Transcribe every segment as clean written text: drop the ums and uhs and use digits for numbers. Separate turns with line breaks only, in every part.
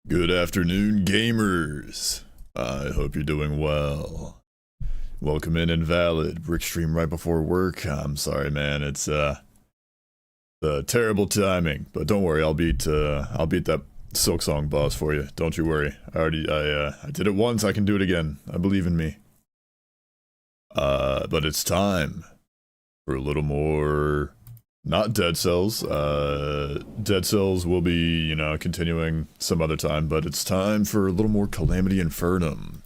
Good afternoon, gamers. I hope you're doing well. Welcome in Invalid. Brick stream right before work. I'm sorry, man. It's the terrible timing, but don't worry. I'll beat that Silk Song boss for you. Don't you worry. I did it once. I can do it again. I believe in me. But it's time for a little more. Not Dead Cells. Dead Cells will be, continuing some other time, but it's time for a little more Calamity Infernum.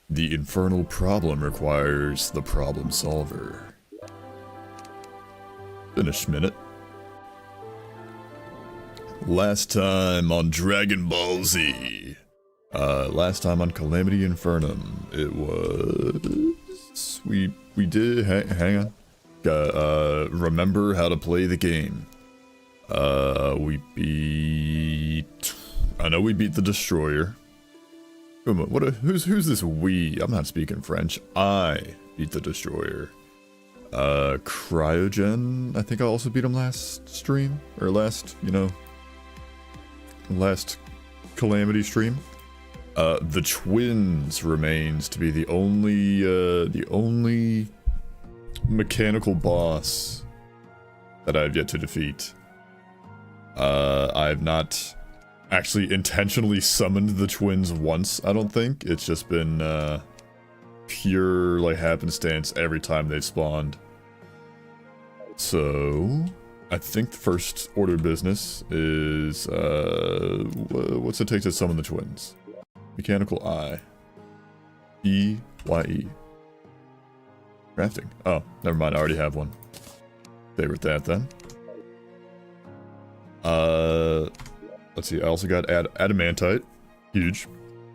The infernal problem requires the problem solver. Finish minute. Last time on Dragon Ball Z. Last time on Calamity Infernum, it was... We did... Hang on. Remember how to play the game. We beat... I know we beat the Destroyer. Who's this we? I'm not speaking French. I beat the Destroyer. Cryogen, I think I also beat him last stream. Or last Calamity stream. The Twins remains to be the only mechanical boss that I've yet to defeat. I've not actually intentionally summoned the twins once, I don't think. It's just been pure like happenstance every time they've spawned. So I think the first order of business is what's it take to summon the twins? Mechanical eye. E-Y-E. Crafting. Oh, never mind. I already have one. Favorite that then. Let's see. I also got adamantite. Huge.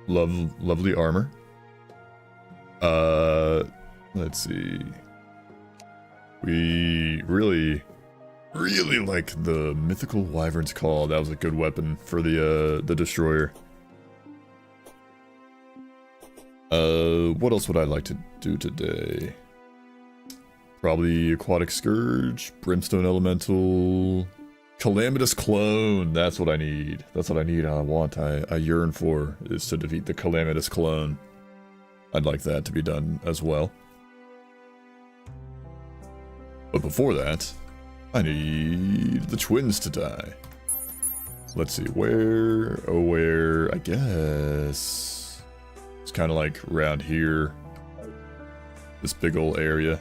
Lovely armor. Let's see. We really like the mythical wyvern's call. That was a good weapon for the Destroyer. What else would I like to do today? Probably Aquatic Scourge, Brimstone Elemental, Calamitous Clone. That's what I need. That's what I need. I want. I yearn for is to defeat the Calamitous Clone. I'd like that to be done as well. But before that, I need the twins to die. Let's see, where? Oh, where? I guess it's kind of like around here. This big old area.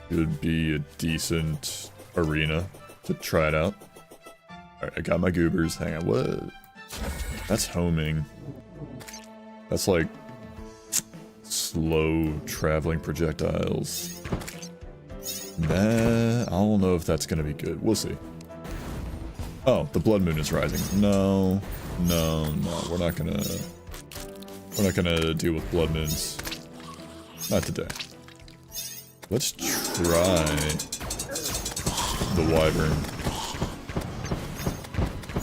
Could be a decent arena to try it out. Alright, I got my goobers. Hang on, what? That's homing. That's like slow traveling projectiles. Nah, I don't know if that's gonna be good. We'll see. Oh, the blood moon is rising. No. We're not gonna deal with blood moons. Not today. Let's try the wyvern.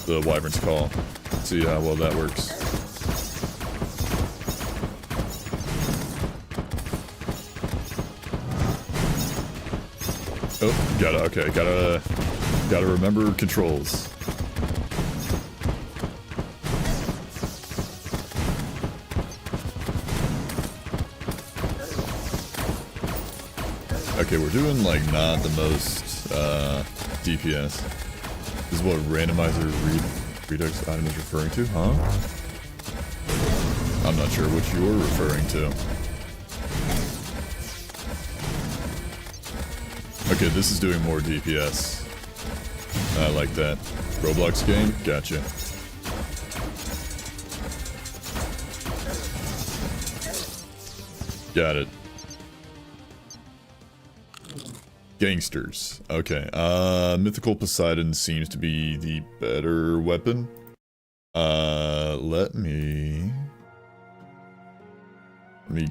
The wyvern's call. See how well that works. Oh, gotta remember controls. Okay, we're doing like not the most DPS. This is what randomizer redux item is referring to, huh? I'm not sure what you're referring to. Okay, this is doing more DPS. I like that. Roblox game? Gotcha. Got it. Gangsters. Okay. Mythical Poseidon seems to be the better weapon. Let me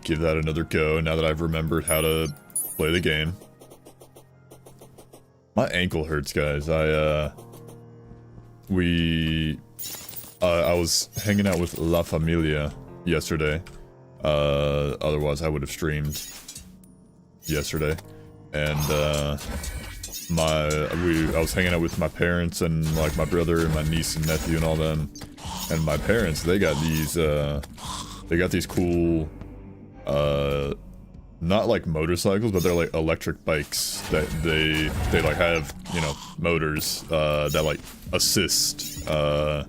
give that another go now that I've remembered how to play the game. My ankle hurts, guys. I was hanging out with La Familia yesterday. Otherwise I would have streamed yesterday. And I was hanging out with my parents and like my brother and my niece and nephew and all them. And my parents, they got these cool, not like motorcycles, but they're like electric bikes that they like have, you know, motors, that like assist, that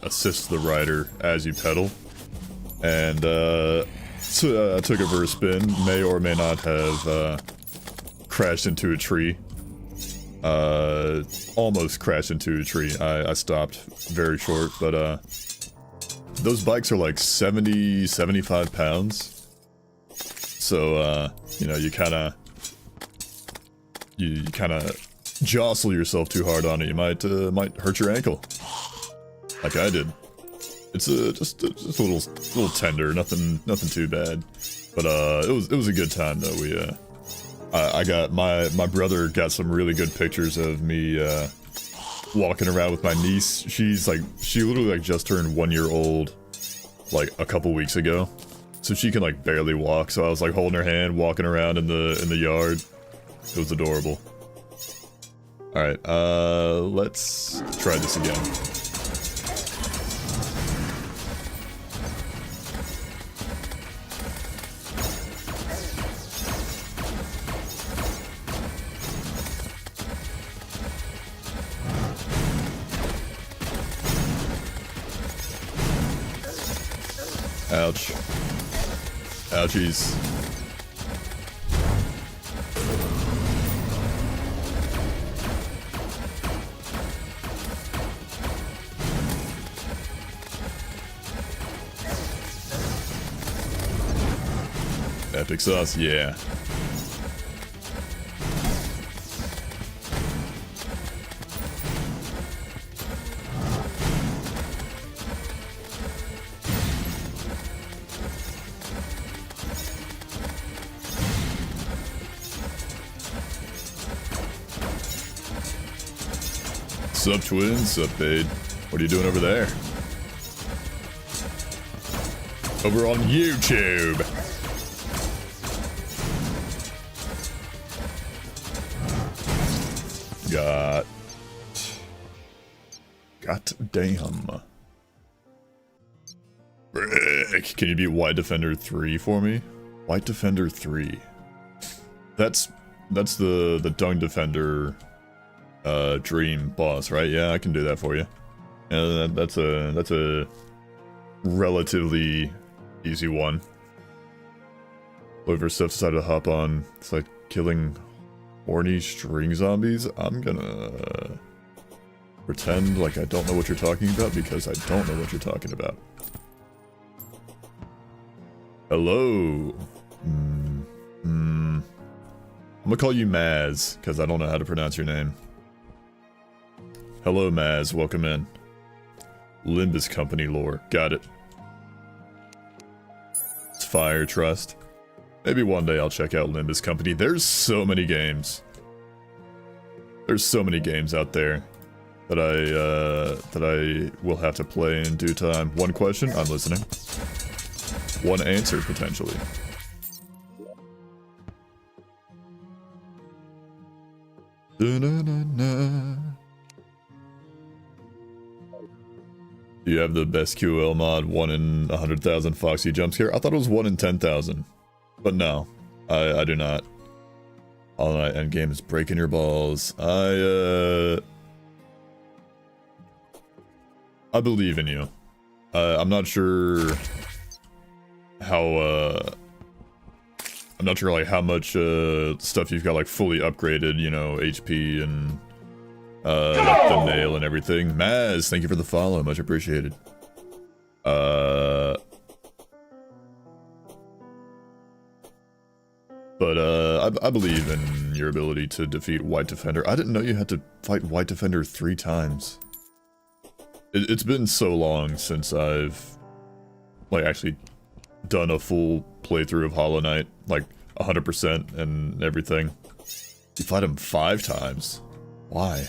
assists the rider as you pedal. And, so I took it for a spin, may or may not have, crashed into a tree. Almost crashed into a tree. I stopped very short, but those bikes are like 70, 75 pounds. So you know, you kind of jostle yourself too hard on it. You might hurt your ankle, like I did. It's just a little tender, nothing too bad. But it was a good time though. We I got my brother got some really good pictures of me walking around with my niece. She literally like just turned 1 year old like a couple weeks ago, so she can like barely walk. So I was like holding her hand, walking around in the yard. It was adorable. All right, let's try this again. Ouch. Ouchies. Epic sauce, yeah. Sup, twins? Sup, babe? What are you doing over there? Over on YouTube! God damn. Frick. Can you beat White Defender 3 for me? White Defender 3. That's the Dung Defender dream boss, right? Yeah, I can do that for you. Yeah, that's a relatively easy one. Whoever stuff decided to hop on, it's like killing horny string zombies. I'm gonna pretend like I don't know what you're talking about, because I don't know what you're talking about. Hello. I'm gonna call you Maz, because I don't know how to pronounce your name. Hello, Maz. Welcome in. Limbus Company lore. Got it. It's Fire Trust. Maybe one day I'll check out Limbus Company. There's so many games. There's so many games out there that I will have to play in due time. One question? I'm listening. One answer, potentially. Da-na-na-na. Do you have the best QL mod, 1 in 100,000 Foxy jump scare? I thought it was 1 in 10,000. But no, I do not. All Night Endgame is breaking your balls. I believe in you. I'm not sure how, I'm not sure like how much stuff you've got like fully upgraded, you know, HP and like the nail and everything. Maz, thank you for the follow, much appreciated. But I believe in your ability to defeat White Defender. I didn't know you had to fight White Defender 3 times. It's been so long since I've like actually done a full playthrough of Hollow Knight, like 100% and everything. You fight him 5 times. Why?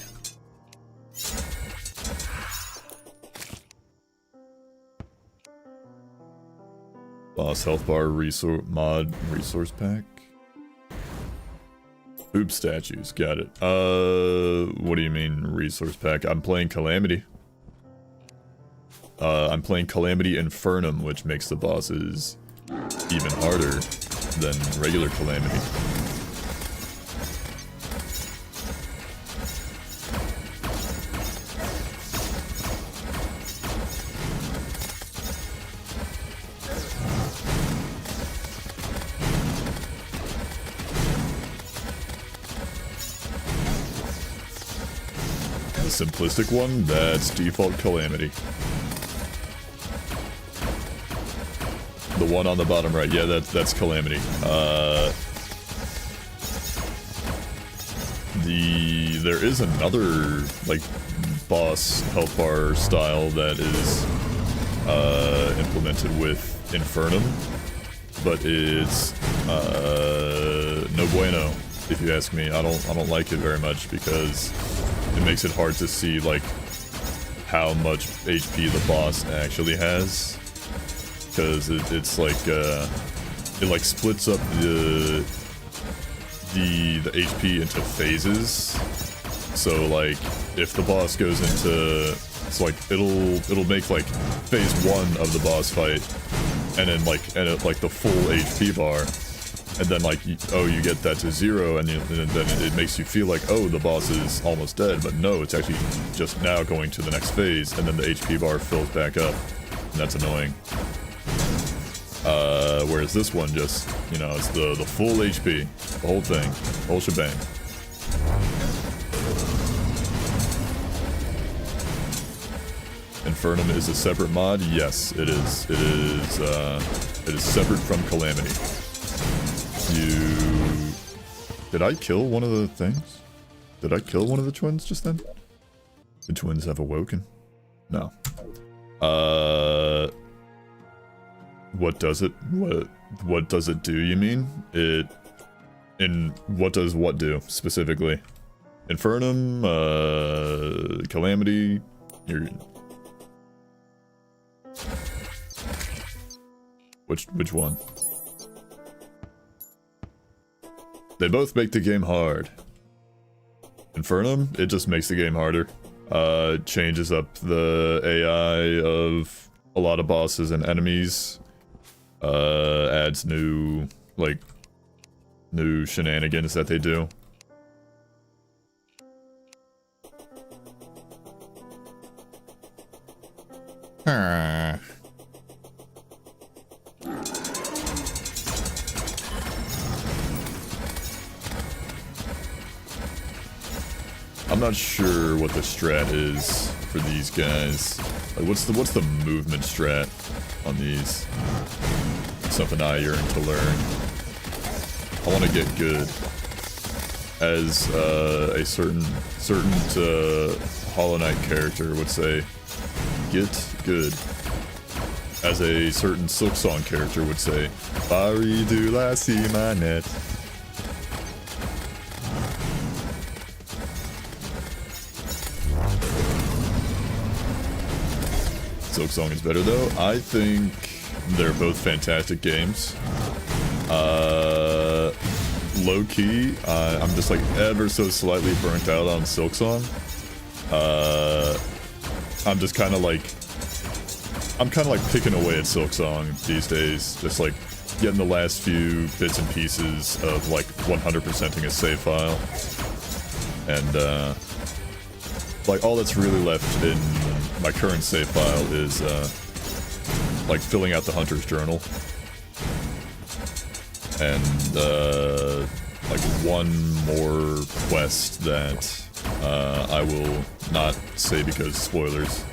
Boss health bar resource pack. Oops, statues. Got it. What do you mean resource pack? I'm playing Calamity. I'm playing Calamity Infernum, which makes the bosses even harder than regular Calamity. The simplistic one, that's default Calamity. The one on the bottom right, yeah, that's Calamity. There is another like boss health bar style that is implemented with Infernum, but it's no bueno, if you ask me. I don't like it very much because it makes it hard to see like how much HP the boss actually has. Because it's like it like splits up the HP into phases. So like if the boss goes into, it's like it'll make like phase 1 of the boss fight, and then like the full HP bar, and then like you get that to 0, and then it makes you feel like, oh, the boss is almost dead, but no, it's actually just now going to the next phase, and then the HP bar fills back up, and that's annoying. Whereas this one just, you know, it's the full HP, the whole thing, whole shebang. Infernum is a separate mod? Yes, it is. It is separate from Calamity. Did I kill one of the things? Did I kill one of the twins just then? The twins have awoken? No. What does it? What does it do, you mean? What does what do, specifically? Infernum, Calamity, Which one? They both make the game hard. Infernum, it just makes the game harder. Changes up the AI of a lot of bosses and enemies. Adds new shenanigans that they do. I'm not sure what the strat is for these guys. Like, what's the movement strat on these? Something I yearn to learn. I want to get good, as a certain Hollow Knight character would say. Get good, as a certain Silksong character would say. Bari do la si manet. Silksong is better though. I think they're both fantastic games. Low-key, I'm just like ever so slightly burnt out on Silksong. I'm kind of like picking away at Silksong these days, just like getting the last few bits and pieces of like 100%ing a save file, and like all that's really left in my current save file is like filling out the Hunter's Journal, and like one more quest that I will not say because spoilers.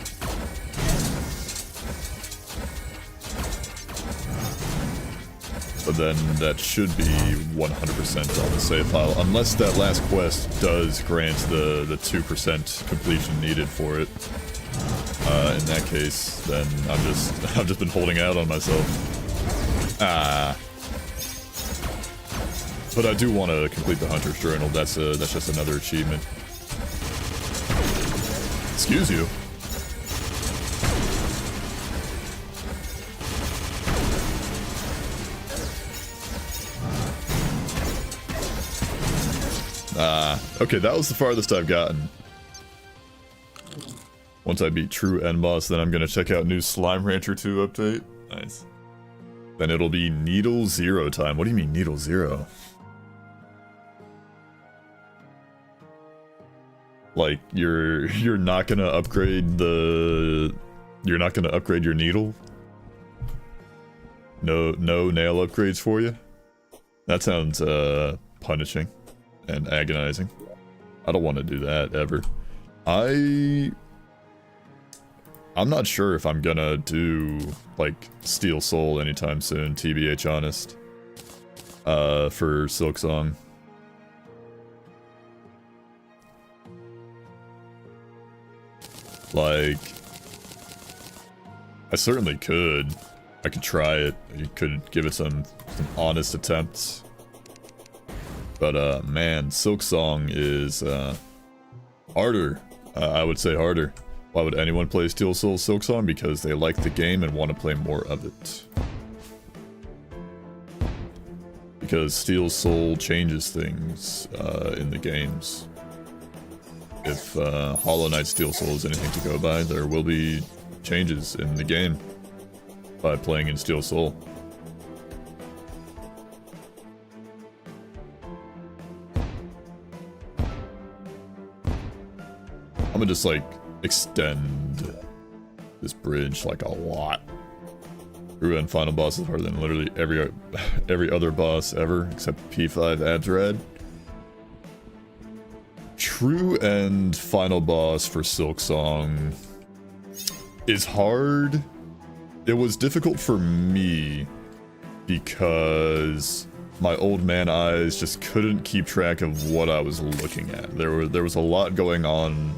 But then that should be 100% on the save file, unless that last quest does grant the 2% completion needed for it. In that case, then I've just been holding out on myself. But I do want to complete the Hunter's Journal. That's just another achievement. Excuse you. Okay, that was the farthest I've gotten. Once I beat true end boss, then I'm gonna check out new Slime Rancher 2 update. Nice. Then it'll be Needle Zero time. What do you mean Needle Zero? Like you're not gonna upgrade the you're not gonna upgrade your needle? No nail upgrades for you? That sounds punishing and agonizing. I don't want to do that ever. I'm not sure if I'm gonna do like Steel Soul anytime soon, TBH honest. For Silksong. Like, I certainly could. I could try it. You could give it some honest attempts. But man, Silksong is harder. I would say harder. Why would anyone play Steel Soul Silksong? Because they like the game and want to play more of it. Because Steel Soul changes things in the games. If Hollow Knight Steel Soul is anything to go by, there will be changes in the game by playing in Steel Soul. I'm gonna just like extend this bridge like a lot. True and final boss is harder than literally every other boss ever except P5 Absrad. True and final boss for Silksong is hard. It was difficult for me because my old man eyes just couldn't keep track of what I was looking at. There was a lot going on.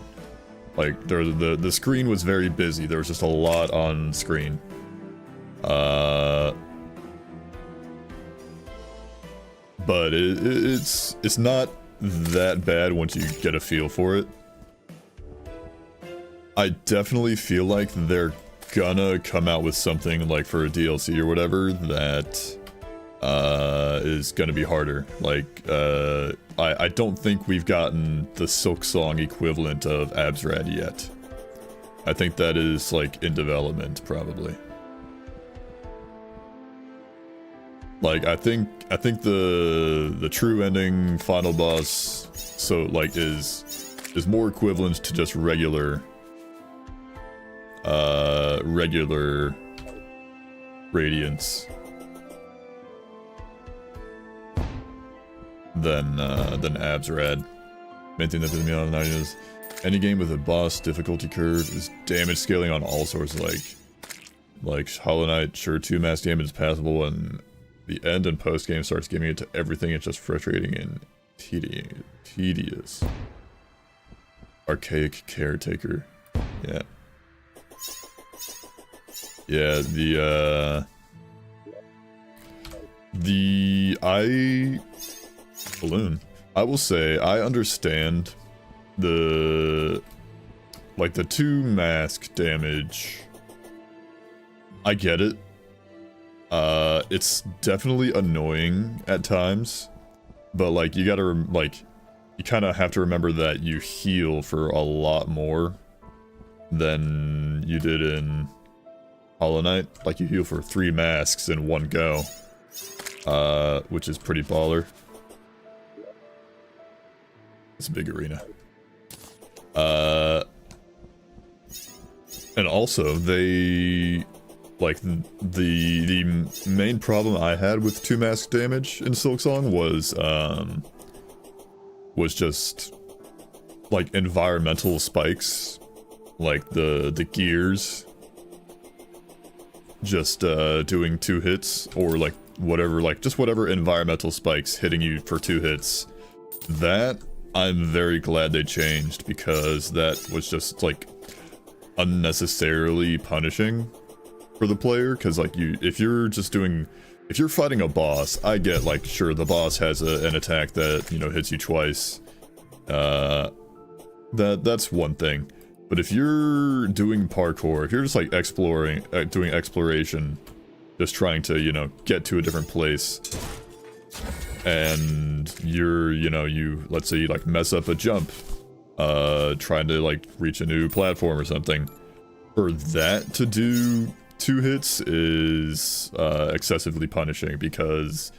Like the screen was very busy. There was just a lot on screen. But it's not that bad once you get a feel for it. I definitely feel like they're gonna come out with something like for a DLC or whatever that is gonna be harder. Like I don't think we've gotten the Silksong equivalent of Absrad yet. I think that is like in development probably. Like I think the true ending final boss so like is more equivalent to just regular Radiance than Absrad. Main thing that doesn't mean on the 90 is any game with a boss difficulty curve is damage scaling on all sorts, like Hollow Knight, sure 2 mass damage is passable and the end and post game starts giving it to everything. It's just frustrating and tedious. Archaic caretaker. Yeah. Yeah, Balloon. I will say, I understand the 2 mask damage. I get it. It's definitely annoying at times, but like you gotta you kind of have to remember that you heal for a lot more than you did in Hollow Knight. Like you heal for 3 masks in one go, which is pretty baller. It's a big arena. And also they like the main problem I had with 2 mask damage in Silksong was just like environmental spikes, like the gears just doing 2 hits, or like whatever, like just whatever environmental spikes hitting you for 2 hits. That I'm very glad they changed, because that was just like unnecessarily punishing for the player. Because like if you're fighting a boss, I get like, sure, the boss has an attack that, you know, hits you twice. That's one thing. But if you're doing parkour, if you're just like doing exploration, just trying to, you know, get to a different place, and and you let's say you like mess up a jump, trying to like reach a new platform or something, for that to do 2 hits is excessively punishing, because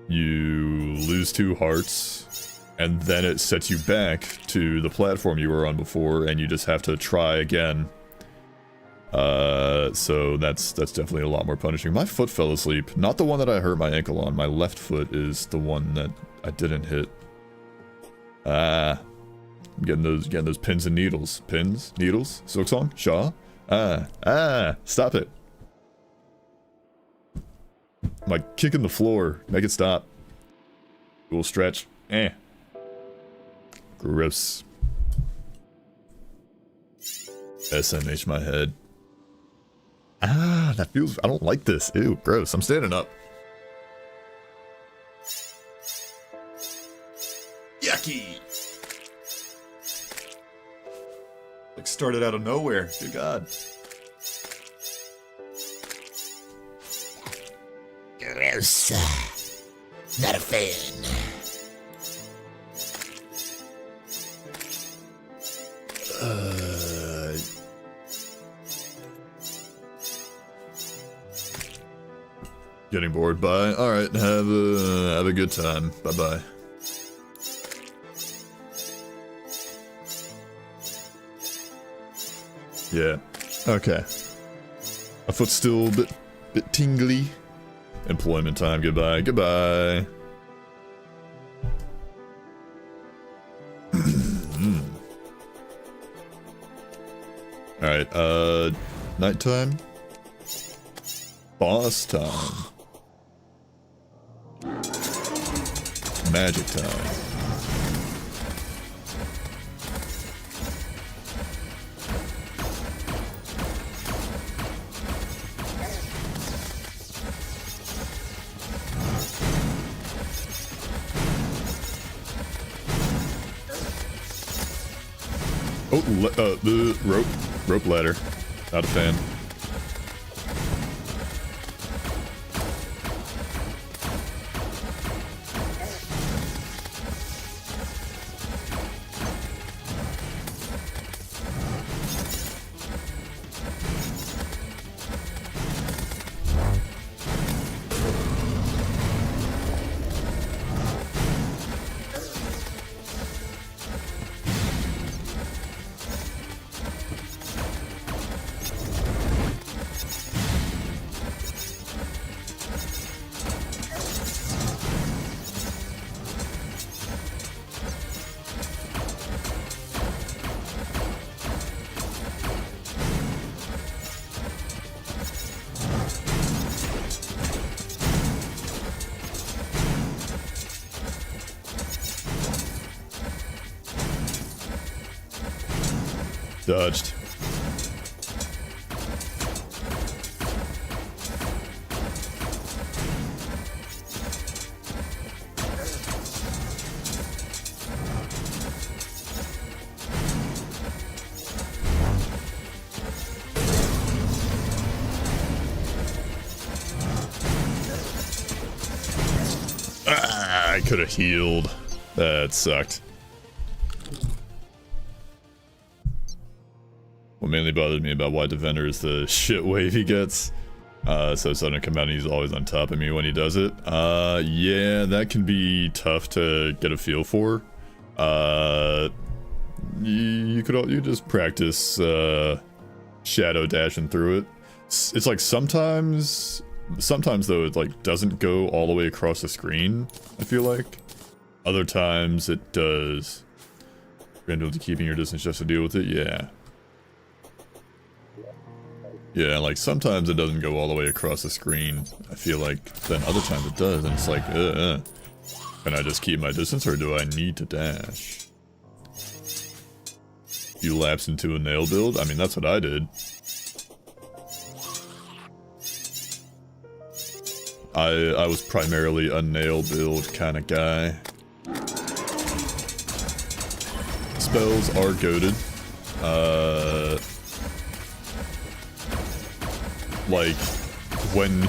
you lose 2 hearts and then it sets you back to the platform you were on before and you just have to try again. So that's definitely a lot more punishing. My foot fell asleep. Not the one that I hurt my ankle on. My left foot is the one that I didn't hit. I'm getting those pins and needles. Pins? Needles? Silksong? Shaw? Stop it. I'm like kicking the floor. Make it stop. Cool stretch. Gross. SMH my head. That feels... I don't like this. Ew, gross. I'm standing up. Yucky! Like started out of nowhere. Good God.
Gross. Not a fan.
Getting bored. Bye. Alright, have a good time. Bye-bye. Yeah. Okay. My foot's still a bit tingly. Employment time. Goodbye. Goodbye. Alright, nighttime. Boss time. Magic time. Oh, the rope ladder. Not a fan. Dodged. I could have healed. That sucked. What mainly bothers me about White Defender is the shit wave he gets. So sudden come out and he's always on top of me when he does it. Yeah, that can be tough to get a feel for. You just practice shadow dashing through it. It's like sometimes though it like doesn't go all the way across the screen, I feel like. Other times it does. Random to keeping your distance just to deal with it, yeah. Yeah, like sometimes it doesn't go all the way across the screen, I feel like. Then other times it does, and it's like, Can I just keep my distance, or do I need to dash? You lapse into a nail build? I mean, that's what I did. I was primarily a nail build kind of guy. Spells are goated. Like, when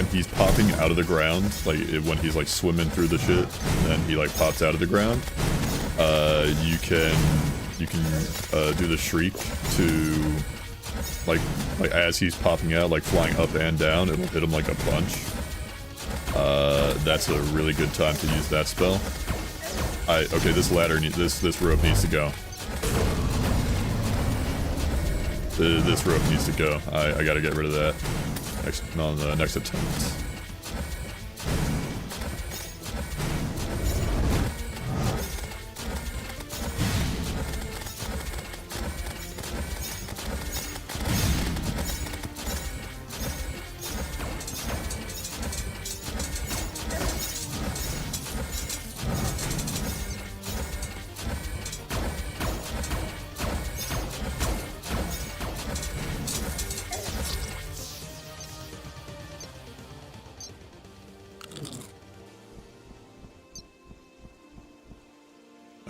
he's popping out of the ground, like when he's like swimming through the shit, and then he like pops out of the ground, you can do the shriek to like as he's popping out, like flying up and down, it'll hit him like a punch. That's a really good time to use that spell. Okay, this ladder, this rope needs to go. This rope needs to go. I gotta get rid of that on the next attempt.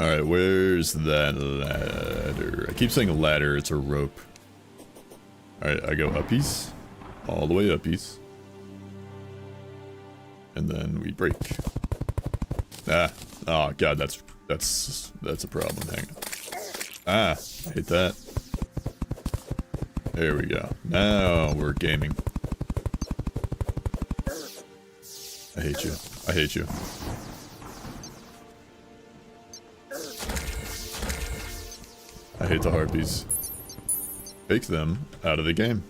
Alright, where's that ladder? I keep saying ladder, it's a rope. Alright, I go uppies. All the way uppies. And then we break. Ah. Oh god, that's a problem. Hang on. Ah, I hate that. There we go. Now we're gaming. I hate you. I hate you. I hate the harpies. Take them out of the game.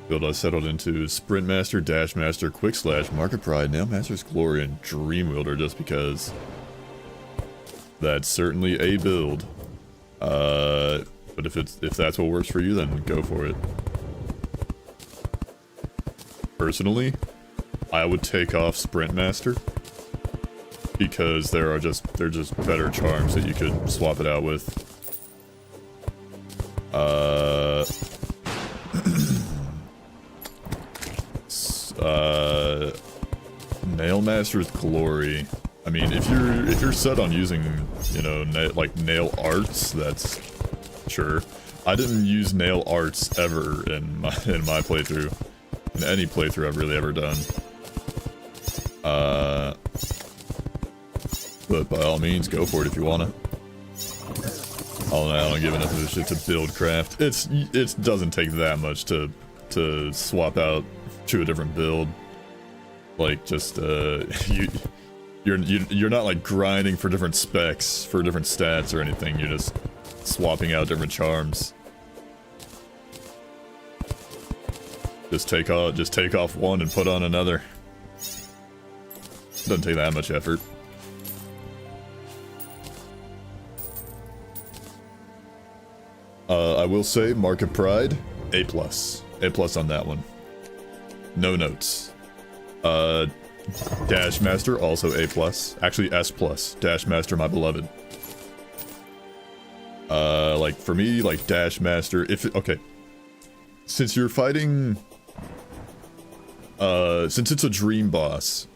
Build us settled into Sprint Master, Dash Master, Quick Slash, Market Pride, Nail Master's Glory, and Dream Wielder just because that's certainly a build. But if that's what works for you, then go for it. Personally, I would take off Sprint Master because they're just better charms that you could swap it out with. Nail Master's Glory. I mean, if you're set on using, you know, like nail arts, that's sure. I didn't use nail arts ever in my playthrough, in any playthrough I've really ever done. But by all means, go for it if you wanna. I don't give enough of this shit to build craft. It doesn't take that much to swap out to a different build. Like just you're not like grinding for different specs, for different stats or anything. You're just swapping out different charms. Just take off one and put on another. Doesn't take that much effort. I will say Market Pride, A+. A+ on that one. No notes. Dash Master, also A+. Actually S+. Dash Master, my beloved. Like, for me, like, Dash Master, okay. Since you're fighting... since it's a dream boss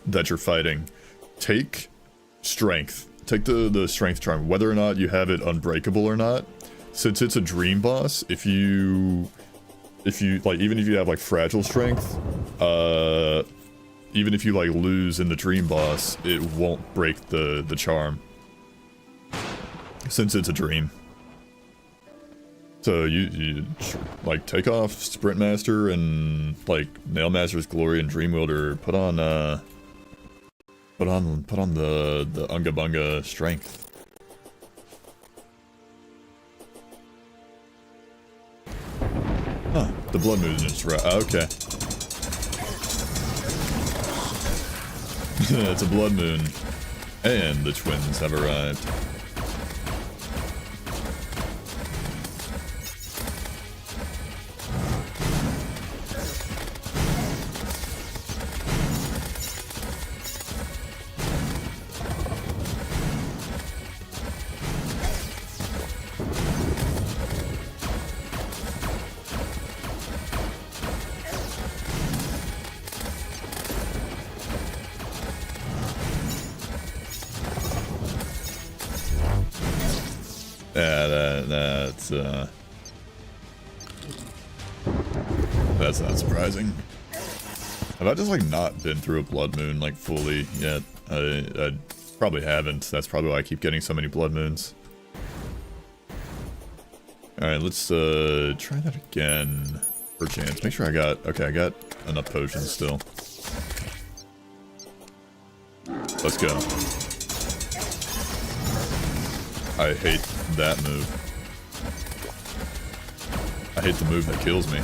that you're fighting, take Strength. Take the Strength charm, whether or not you have it unbreakable or not. Since it's a dream boss, if you like, even if you have like fragile strength, even if you like lose in the dream boss, it won't break the charm. Since it's a dream. So you like take off Sprint Master and like Nail Master's Glory and Dream Wielder, put on the Unga Bunga Strength. Huh, the Blood Moon is right. Okay. It's a Blood Moon. And the twins have arrived. Yeah, that's That's not surprising. Have I just like not been through a blood moon like fully yet? I probably haven't. That's probably why I keep getting so many blood moons. Alright, let's try that again for a chance. Make sure I got enough potions still. Let's go. I hate that move. I hate the move that kills me.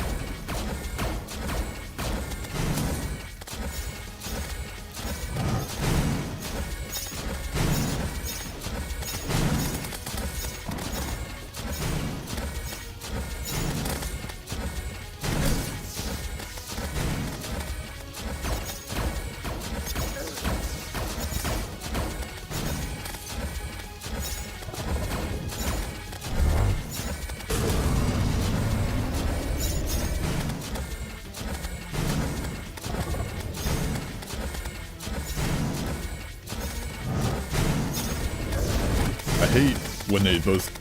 I hate when they both,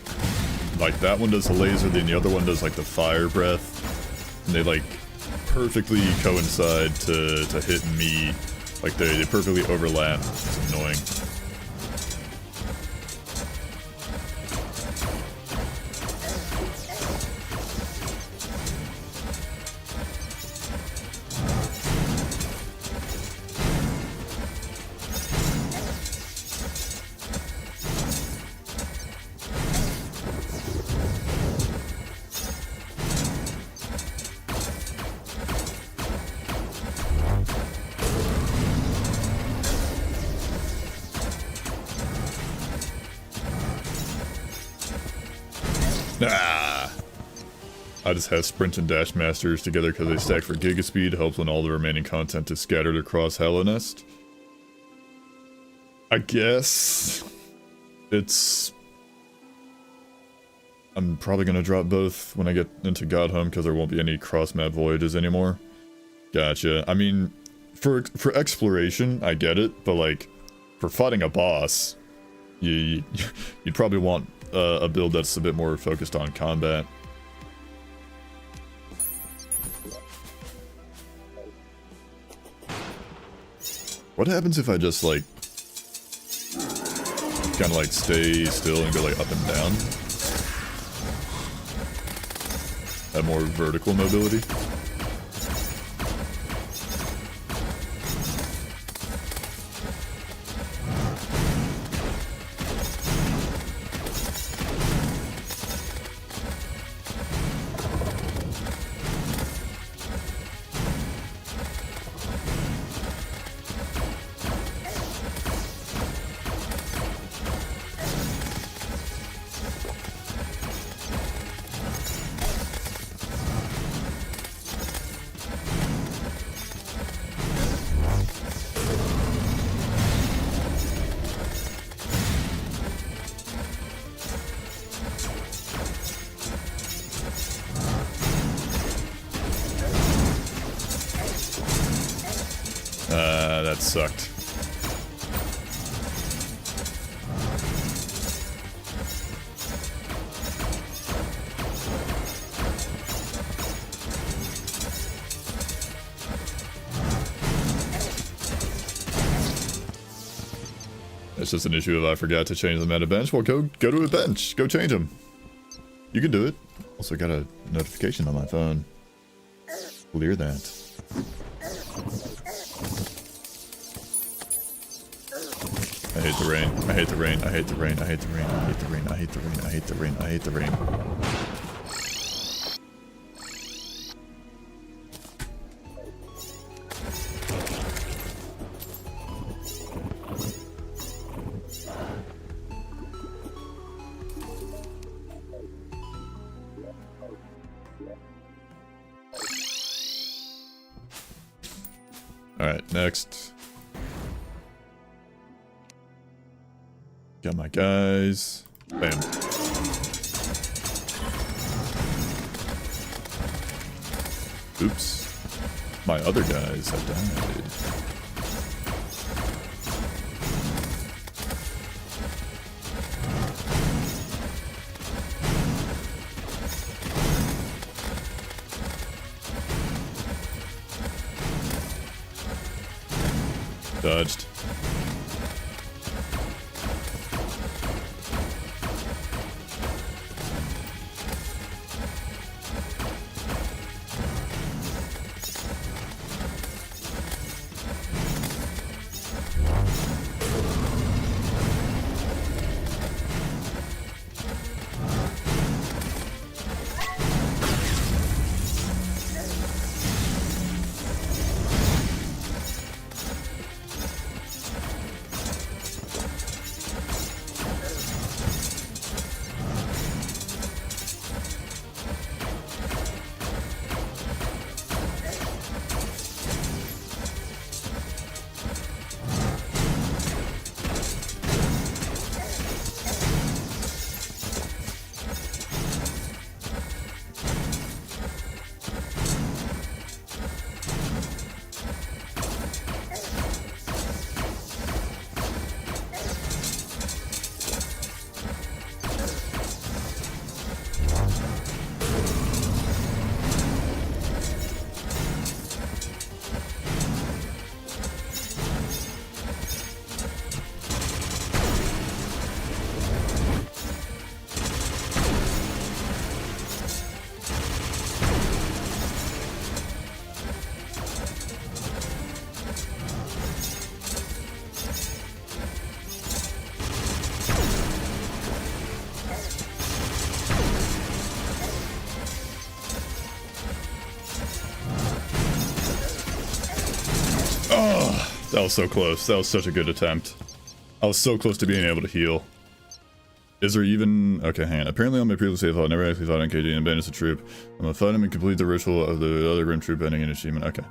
like that one does the laser, then the other one does like the fire breath, and they like perfectly coincide to hit me, like they perfectly overlap. It's annoying. Ah! I just have sprint and dash masters together because they stack for giga speed, helps when all the remaining content is scattered across Hellenest. I guess it's... I'm probably gonna drop both when I get into Godhome because there won't be any cross-map voyages anymore. Gotcha. I mean, for exploration, I get it, but like, for fighting a boss, you'd probably want a build that's a bit more focused on combat. What happens if I just like kind of like stay still and go like up and down? Have more vertical mobility. That sucked. It's just an issue if I forgot to change them at a bench. Well, go to a bench. Go change them. You can do it. Also got a notification on my phone. Clear that. I hate the rain. I hate the rain. I hate the rain. I hate the rain. I hate the rain. I hate the rain. I hate the rain. I hate the rain. Alright, next. Got my guys. Bam. Oops. My other guys have died. Dodged. That was so close. That was such a good attempt. I was so close to being able to heal. Is there even... Okay, hang on. Apparently on my previous save file, I never actually fought NKD and abandoned the troop. I'm gonna fight him and complete the ritual of the other grim troop ending an achievement. Okay.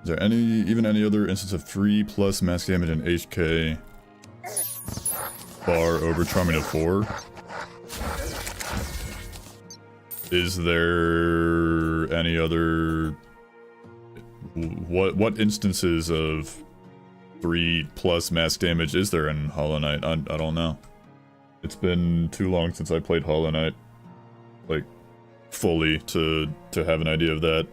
Is there any other instance of 3+ max damage and HK bar over charming of 4? Is there any other... What instances of 3+ mass damage is there in Hollow Knight? I don't know. It's been too long since I played Hollow Knight, like, fully to have an idea of that.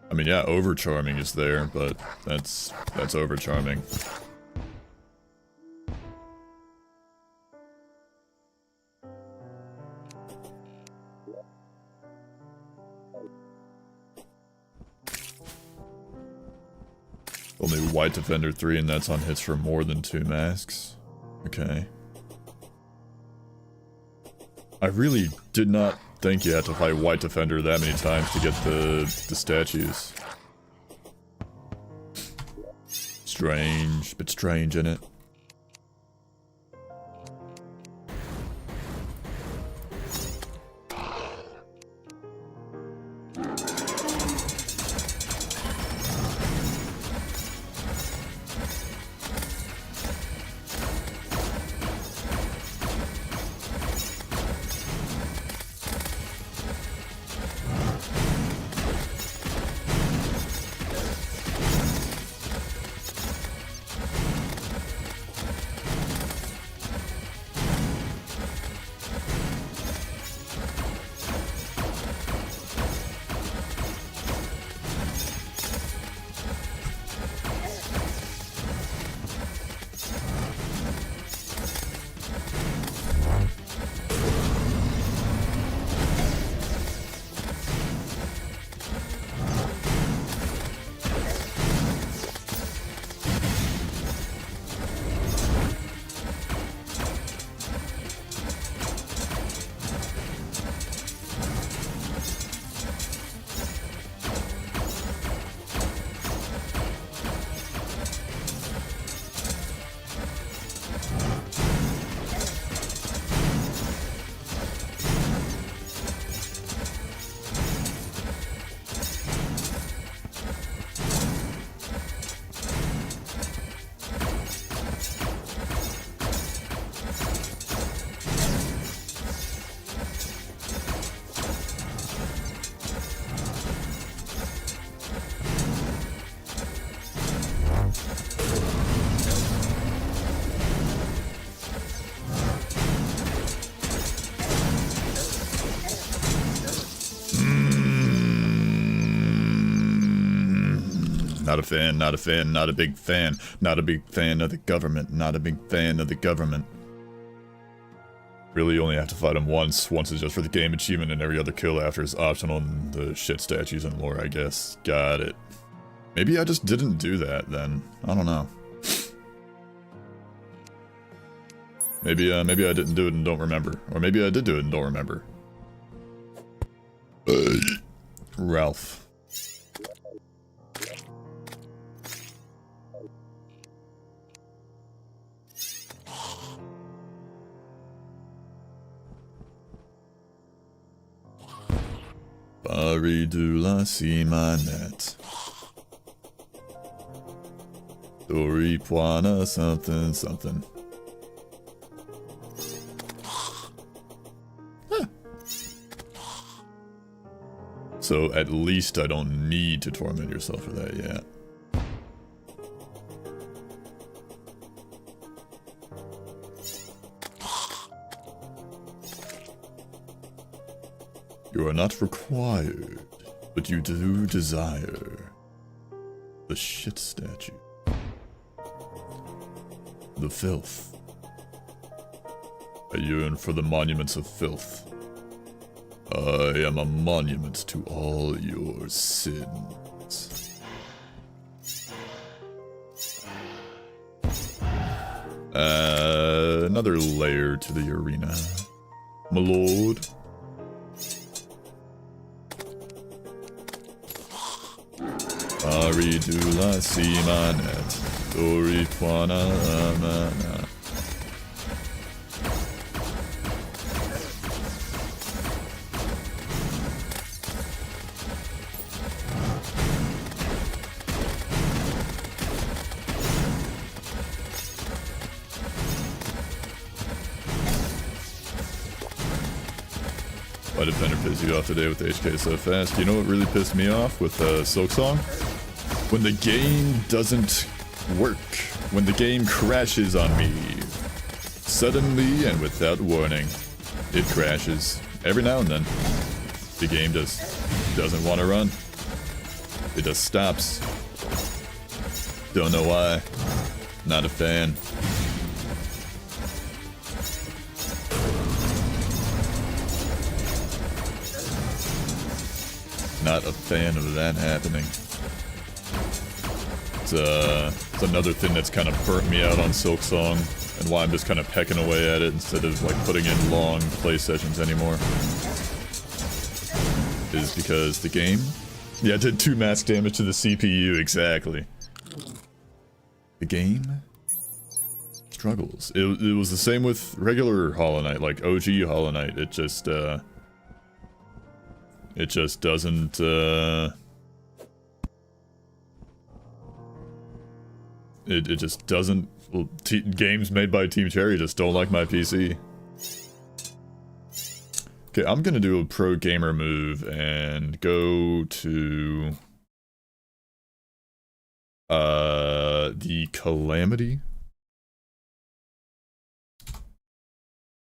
I mean, yeah, overcharming is there, but that's overcharming. Only White Defender 3, and that's on hits for more than 2 masks. Okay. I really did not think you had to fight White Defender that many times to get the statues. Strange, bit strange, isn't it? Not a fan, not a fan, not a big fan. Not a big fan of the government, not a big fan of the government. Really, you only have to fight him once. Once is just for the game achievement, and every other kill after is optional in the shit statues and lore, I guess. Got it. Maybe I just didn't do that then. I don't know. Maybe I didn't do it and don't remember. Or maybe I did do it and don't remember. Ralph. Baridula si manet. Dori Puana something something. Huh. So at least I don't need to torment yourself for that yet. You are not required, but you do desire the shit statue. The filth. I yearn for the monuments of filth. I am a monument to all your sins. Another layer to the arena. My lord. Aridula si manet. Dori Puana amana. Why did Fender piss you off today with HK so fast? You know what really pissed me off with Silk Song? When the game doesn't work. When the game crashes on me. Suddenly and without warning. It crashes. Every now and then. The game just doesn't want to run. It just stops. Don't know why. Not a fan. Not a fan of that happening. It's another thing that's kind of burnt me out on Silk Song, and why I'm just kind of pecking away at it instead of like putting in long play sessions anymore. Is because the game, yeah, did 2 max damage to the CPU, exactly. The game struggles. It was the same with regular Hollow Knight, like OG Hollow Knight. It just doesn't, It just doesn't, well, games made by Team Cherry just don't like my PC. Okay, I'm gonna do a pro gamer move and go to the Calamity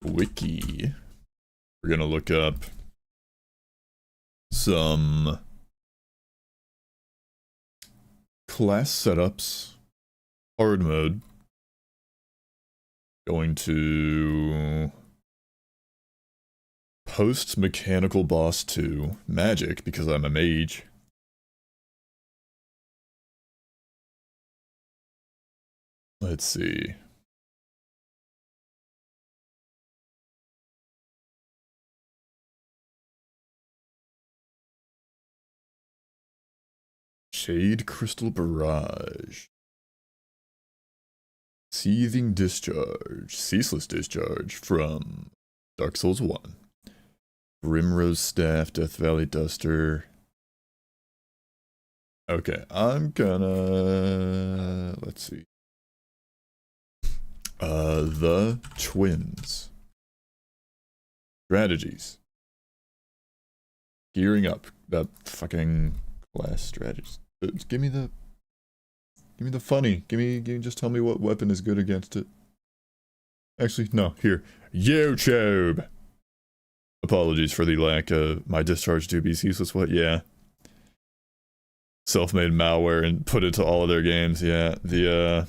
wiki. We're gonna look up some class setups. Hard mode. Going to post Mechanical Boss 2 Magic because I'm a mage. Let's see. Shade Crystal Barrage. Seething Discharge, Ceaseless Discharge from Dark Souls 1. Rimrose Staff, Death Valley Duster. Okay, I'm gonna... let's see. The Twins. Strategies. Gearing up. That fucking class strategies. Give me the funny. Give me just tell me what weapon is good against it. Actually, no, here. YouTube! Apologies for the lack of my discharge to be ceaseless. What? Yeah. self-made malware and put it to all of their games. Yeah, the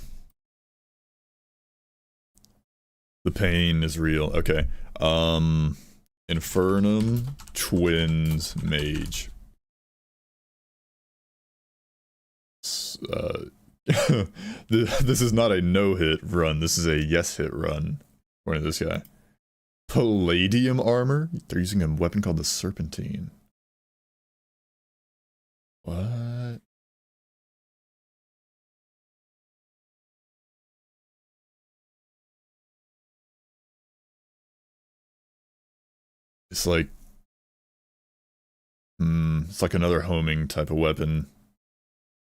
pain is real. Okay. Infernum, Twins, Mage. This is not a no-hit run. This is a yes-hit run. According to this guy. Palladium armor? They're using a weapon called the Serpentine. What? It's like... it's like another homing type of weapon.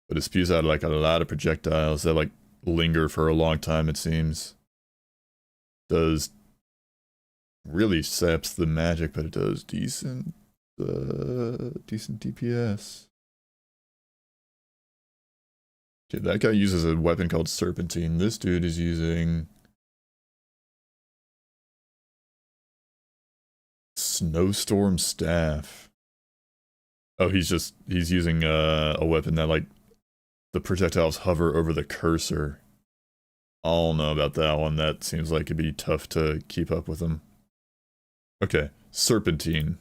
But it spews out like a lot of projectiles that like linger for a long time, it seems. Does... really saps the magic, but it does decent DPS. Okay, that guy uses a weapon called Serpentine. This dude is using Snowstorm Staff. Oh, he's using a weapon that like the projectiles hover over the cursor. I don't know about that one. That seems like it'd be tough to keep up with him. Okay, Serpentine.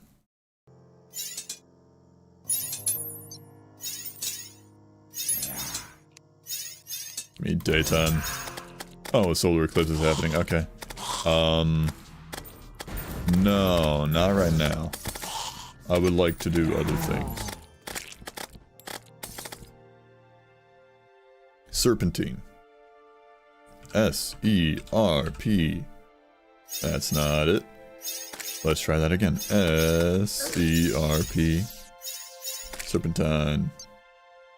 Give me daytime. Oh, a solar eclipse is happening. Okay. No, not right now. I would like to do other things. Serpentine. S-E-R-P. That's not it. Let's try that again. S-E-R-P. Serpentine.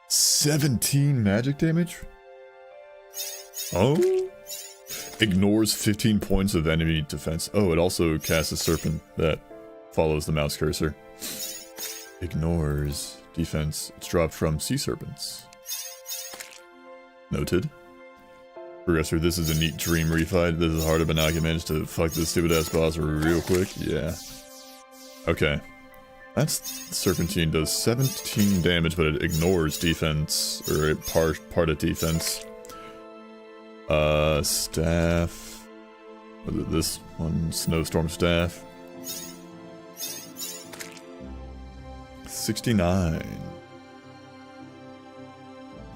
17 magic damage? Oh? Ignores 15 points of enemy defense. Oh, it also casts a serpent that follows the mouse cursor. Ignores defense. It's dropped from sea serpents. Noted. Progressor, this is a neat dream refight. This is harder, but now I can manage to fuck this stupid ass boss real quick. Yeah. Okay. That's Serpentine does 17 damage, but it ignores defense, or part of defense. Staff. Was it this one? Snowstorm Staff. 69.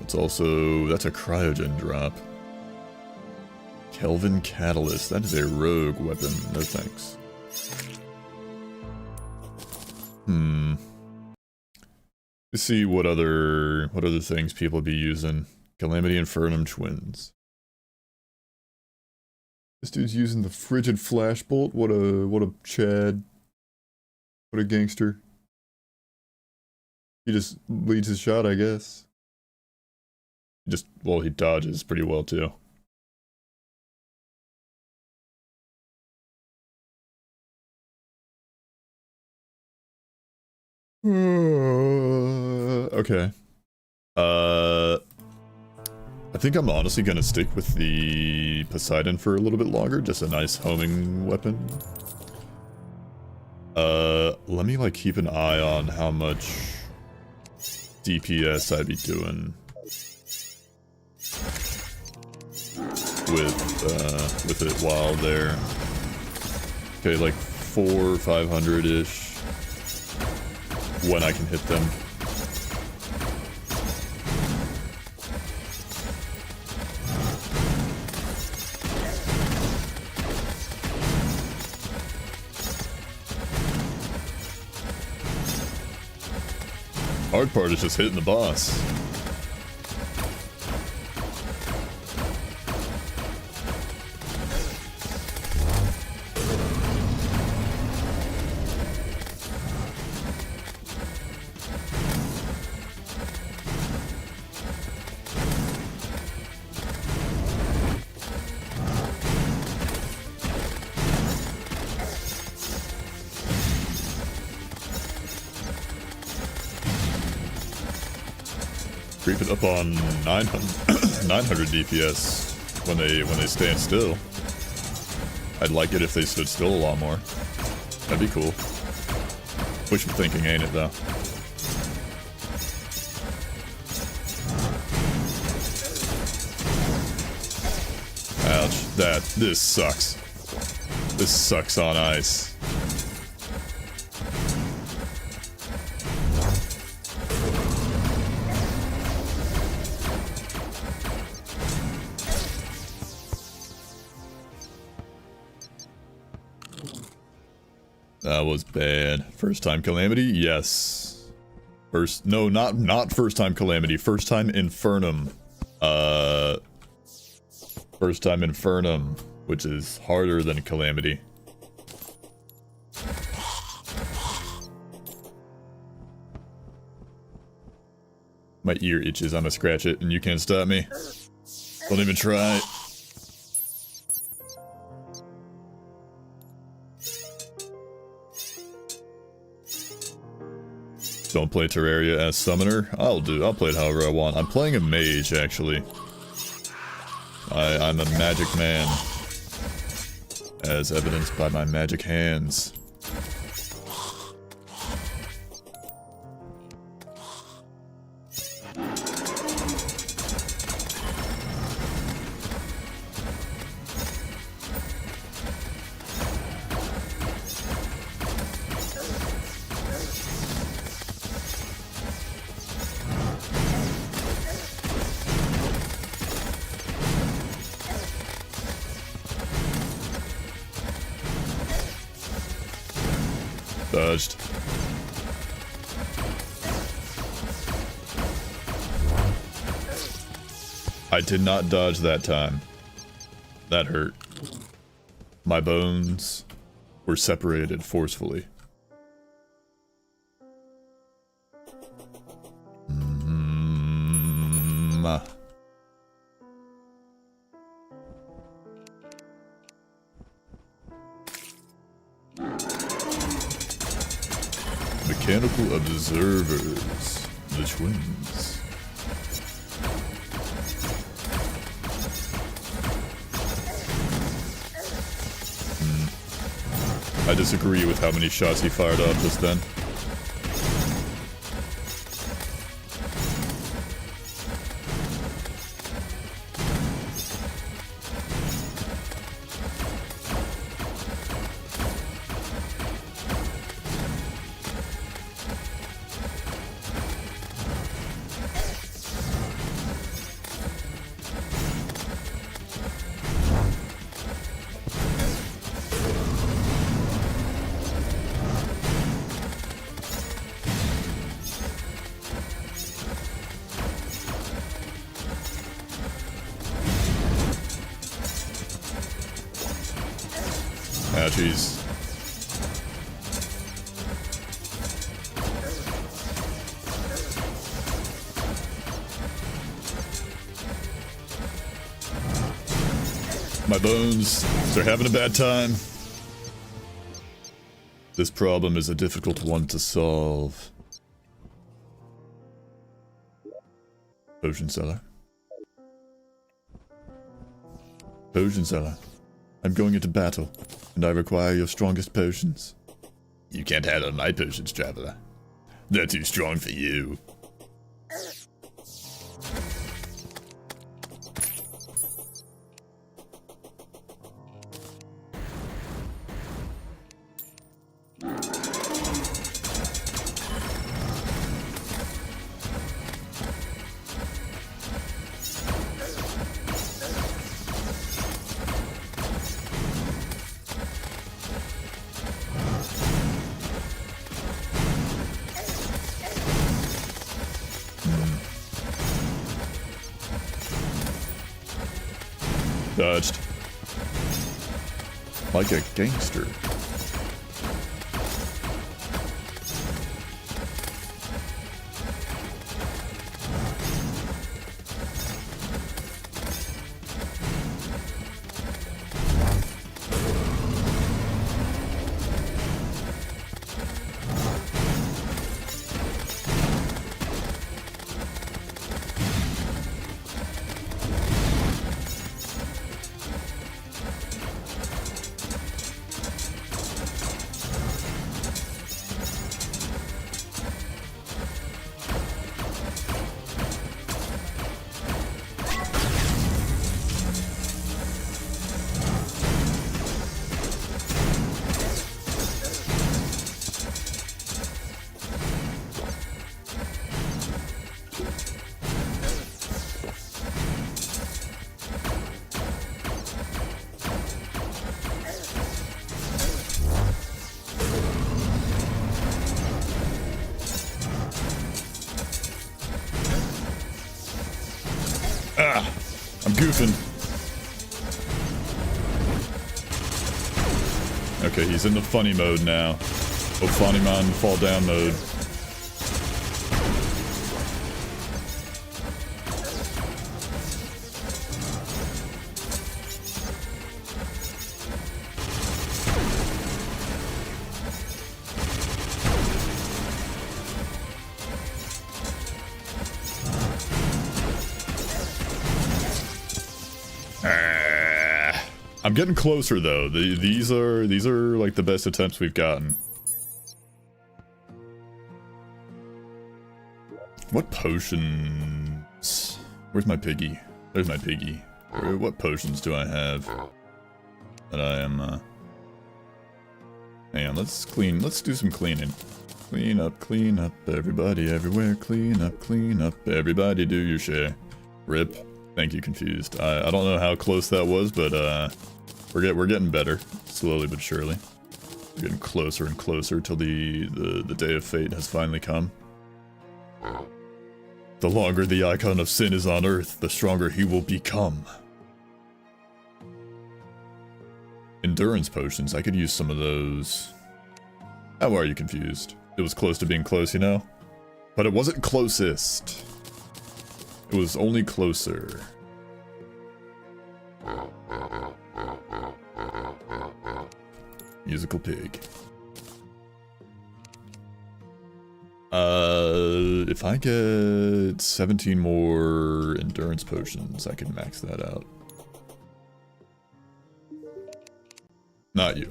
It's also, that's a cryogen drop. Kelvin Catalyst. That is a rogue weapon. No thanks. Let's see what other things people be using. Calamity Infernum Twins. This dude's using the frigid flashbolt. What a Chad. What a gangster. He just leads his shot, I guess. Well, he dodges pretty well too. Okay. I think I'm honestly gonna stick with the Poseidon for a little bit longer. Just a nice homing weapon. Let me like keep an eye on how much DPS I'd be doing with it while there. Okay, like 400 or 500-ish when I can hit them. Hard part is just hitting the boss. Creep it up on 900 DPS when they stand still. I'd like it if they stood still a lot more. That'd be cool. Wishful thinking, ain't it though? This sucks. This sucks on ice. That was bad. First time Calamity? Yes. No, not first time Calamity. First time Infernum. First time Infernum, which is harder than Calamity. My ear itches, I'm gonna scratch it, and you can't stop me. Don't even try. Don't play Terraria as summoner? I'll play it however I want. I'm playing a mage, actually. I'm a magic man. As evidenced by my magic hands. Dodged. I did not dodge that time. That hurt. My bones were separated forcefully. Mechanical observers, the twins. I disagree with how many shots he fired off just then. Ah, jeez. My bones, they're having a bad time. This problem is a difficult one to solve. Potion seller. Potion seller. I'm going into battle, and I require your strongest potions. You can't handle my potions, traveler. They're too strong for you. Dodged. Like a gangster. goofing. Okay, he's in the funny mode now. Oh, funny man, fall down mode. I'm getting closer though. These are like the best attempts we've gotten. What potions? Where's my piggy? There's my piggy. What potions do I have that I am? Hang on. Let's do some cleaning. Clean up, everybody, everywhere. Clean up, everybody. Do your share. Rip. Thank you, Confused. I don't know how close that was, but we're getting better, slowly but surely. We're getting closer and closer till the day of fate has finally come. The longer the icon of sin is on Earth, the stronger he will become. Endurance potions, I could use some of those. How are you, Confused? It was close to being close, you know? But it wasn't closest. It was only closer. Musical pig. If I get 17 more endurance potions, I can max that out. Not you.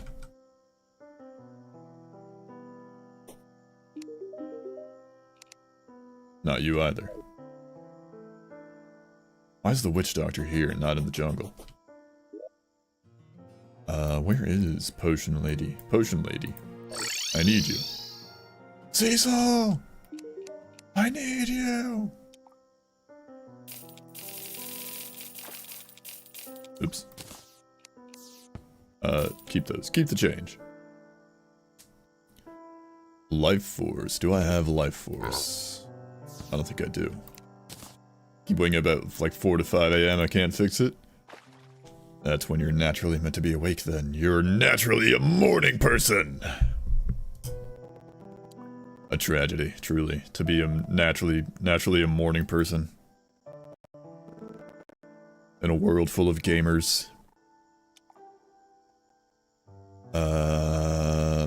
Not you either. Why is the witch doctor here and not in the jungle? Where is Potion Lady? Potion Lady. I need you. Cecil! I need you! Oops. Keep those. Keep the change. Life Force. Do I have Life Force? I don't think I do. Keep waking up at like 4 to 5 a.m. I can't fix it. That's when you're naturally meant to be awake then. You're naturally a morning person! A tragedy, truly, to be a naturally a morning person. In a world full of gamers.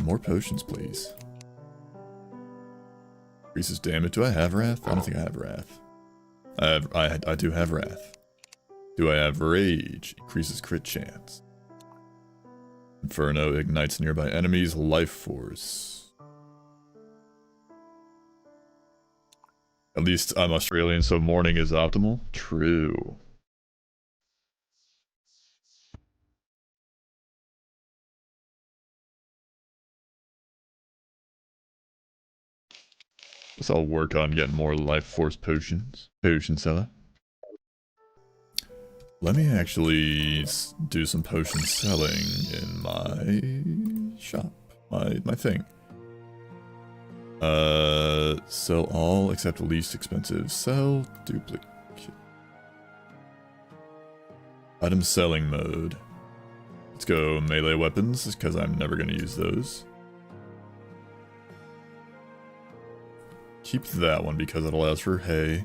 More potions, please. Increases damage. Do I have Wrath? I don't think I have Wrath. I do have Wrath. Do I have Rage? Increases crit chance. Inferno ignites nearby enemies' life force. At least I'm Australian, so morning is optimal. True. Guess I'll work on getting more life force potions. Potion seller. Let me actually do some potion selling in my shop. My thing. Sell all except least expensive. Sell duplicate. Item selling mode. Let's go melee weapons, because I'm never going to use those. Keep that one because it allows for hay.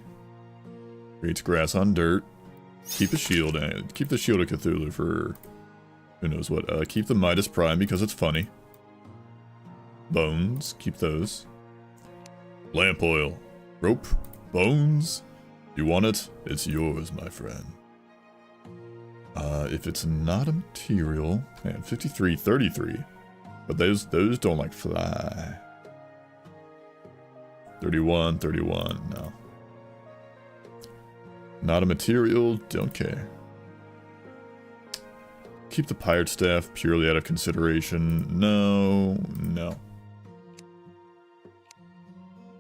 Creates grass on dirt. Keep the shield and keep the Shield of Cthulhu for who knows what. Keep the Midas Prime because it's funny. Bones, keep those. Lamp oil, rope, bones. You want it? It's yours, my friend. If it's not a material, man, 53, 33. But those don't like fly. 31, 31, no. Not a material, don't care. Keep the pirate staff purely out of consideration. No.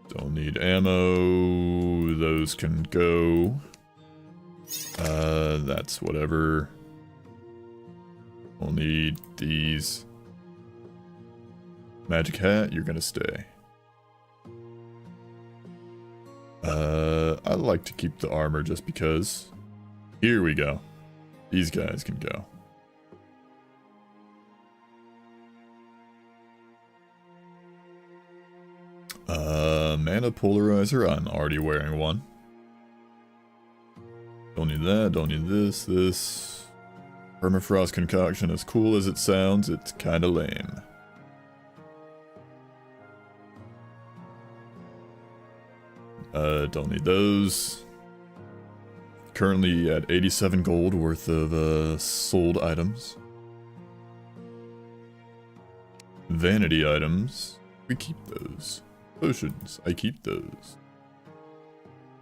Don't need ammo. Those can go. That's whatever. We'll need these. Magic hat, you're gonna stay. I like to keep the armor just because. Here we go. These guys can go. Mana polarizer. I'm already wearing one. Don't need that. Don't need this. This permafrost concoction, as cool as it sounds, it's kind of lame. Don't need those. Currently at 87 gold worth of sold items. Vanity items. We keep those. Potions. I keep those.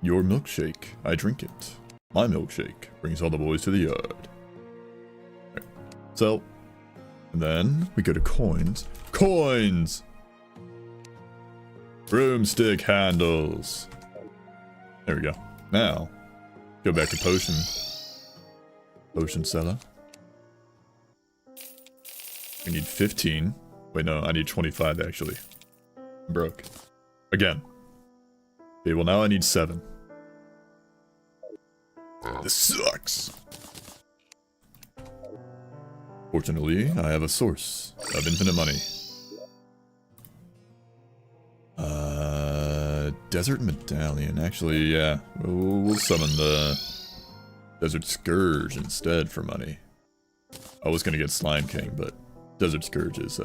Your milkshake. I drink it. My milkshake brings all the boys to the yard. Right. So, and then we go to coins. Coins! Broomstick handles. There we go. Now, go back to potion. Potion seller. We need 15. Wait, no, I need 25 actually. I'm broke. Again. Okay, well now I need 7. This sucks. Fortunately, I have a source of infinite money. Desert Medallion. Actually, yeah. We'll summon the Desert Scourge instead for money. I was gonna get Slime King, but Desert Scourge is,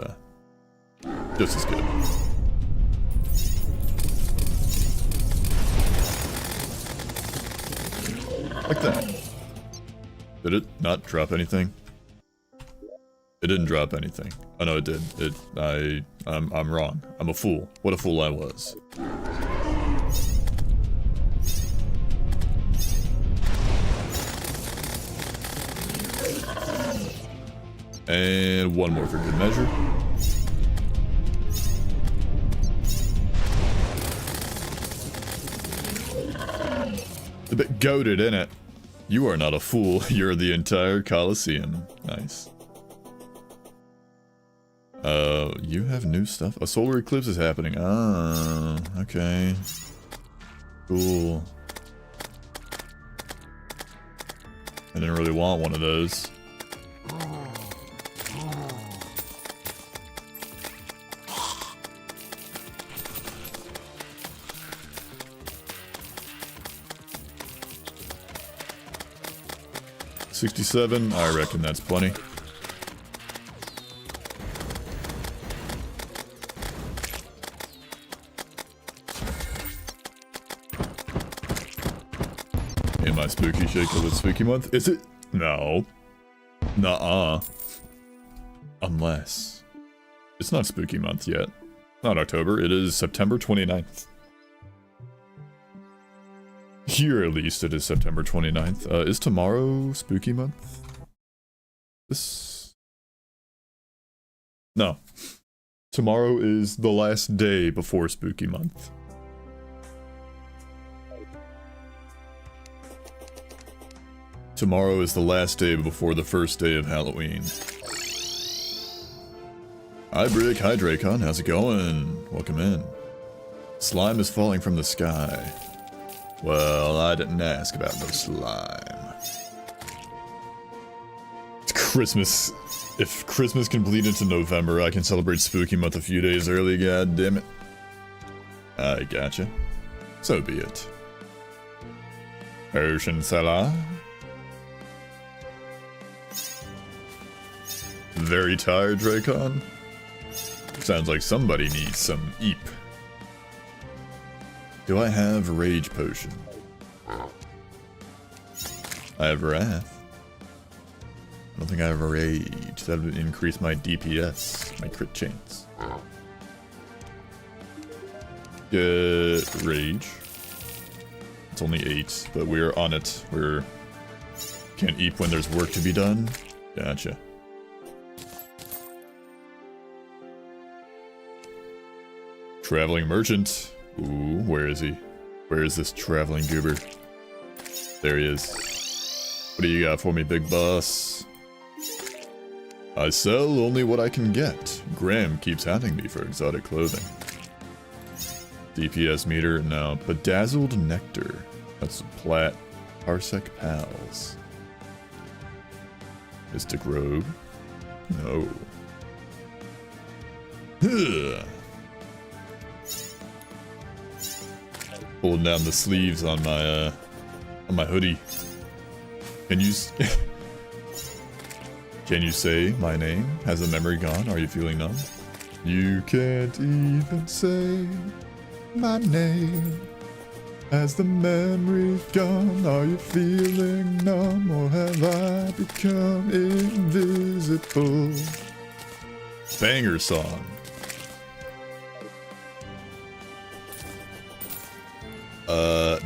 just as good. Like that. Did it not drop anything? It didn't drop anything. Oh no, it did. I'm wrong. I'm a fool. What a fool I was. And one more for good measure. It's a bit goated, isn't it? You are not a fool. You're the entire Colosseum. Nice. You have new stuff? A solar eclipse is happening. Ah, okay. Cool. I didn't really want one of those. $67, I reckon that's plenty. Am I spooky shake of the spooky month? Is it? No. Nuh-uh. Unless. It's not spooky month yet. Not October, it is September 29th. Here, at least, it is September 29th. Is tomorrow spooky month? This... No. Tomorrow is the last day before spooky month. Tomorrow is the last day before the first day of Halloween. Hi Brick, hi Dracon, how's it going? Welcome in. Slime is falling from the sky. Well, I didn't ask about no slime. It's Christmas. If Christmas can bleed into November, I can celebrate Spooky Month a few days early, god damn it. I gotcha. So be it. Ocean Salah. Very tired, Dracon? Sounds like somebody needs some eep. Do I have Rage Potion? I have Wrath. I don't think I have Rage. That would increase my DPS, my crit chance. Get Rage. It's only 8, but we're on it. We're... Can't eep when there's work to be done. Gotcha. Traveling Merchant. Ooh, where is he? Where is this traveling goober? There he is. What do you got for me, big boss? I sell only what I can get. Graham keeps hunting me for exotic clothing. DPS meter? No. Bedazzled Nectar. That's Plat. Parsec Pals. Mystic Robe. No. Ugh. Pulling down the sleeves on my hoodie. Can you can you say my name? Has the memory gone? Are you feeling numb? You can't even say my name. Has the memory gone? Are you feeling numb? Or have I become invisible? Banger song.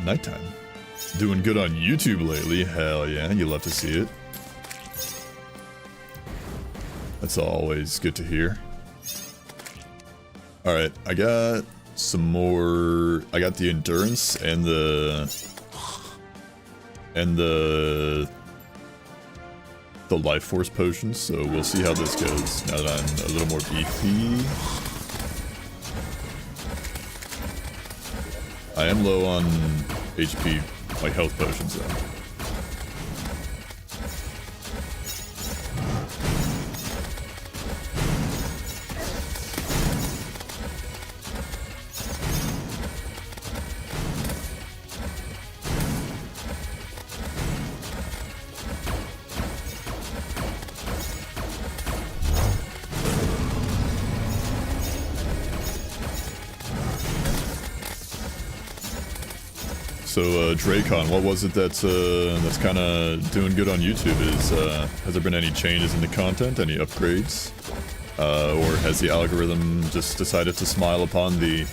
Nighttime. Doing good on YouTube lately. Hell yeah, you love to see it. That's always good to hear. Alright, I got some more. I got the endurance and the life force potions, so we'll see how this goes now that I'm a little more beefy. I am low on HP, like health potions though. So, Dracon, what was it that's kind of doing good on YouTube? Has there been any changes in the content, any upgrades? Or has the algorithm just decided to smile upon thee?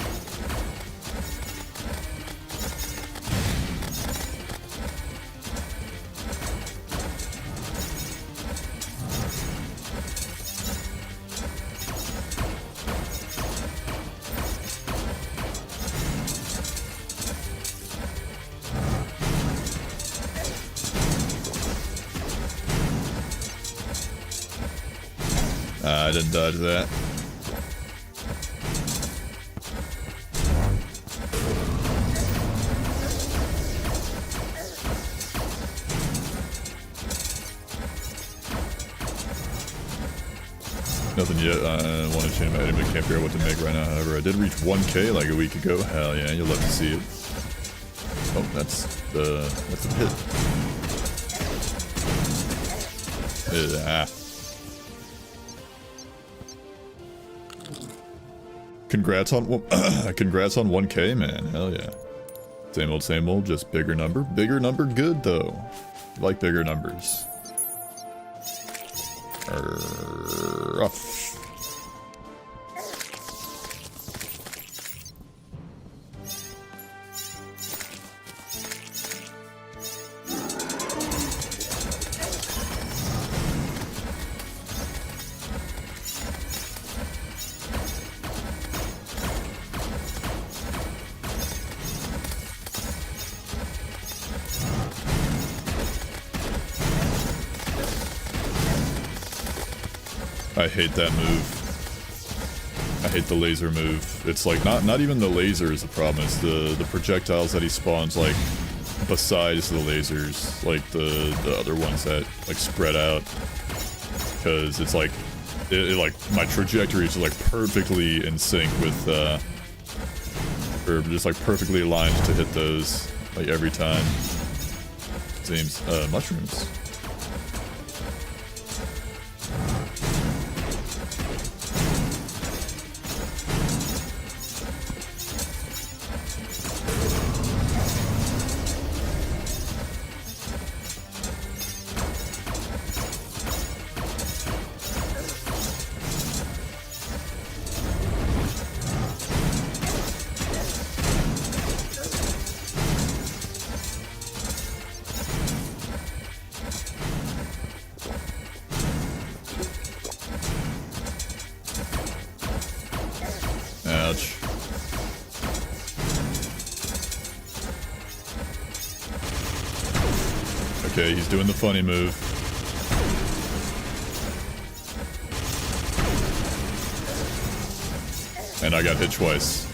I didn't dodge that. Nothing yet. I want to change my item, but can't figure out what to make right now. However, I did reach 1K like a week ago. Hell yeah, you'll love to see it. Oh, that's a hit. Congrats on 1K, man. Hell yeah. Same old, just bigger number. Bigger number good though. I like bigger numbers. Rough. I hate that move. I hate the laser move. It's like not even the laser is the problem, it's the projectiles that he spawns like besides the lasers, like the other ones that like spread out. Cause it's like it like my trajectory is like perfectly in sync with or just like perfectly aligned to hit those like every time. Seems mushrooms. Ouch. Okay, he's doing the funny move. And I got hit twice.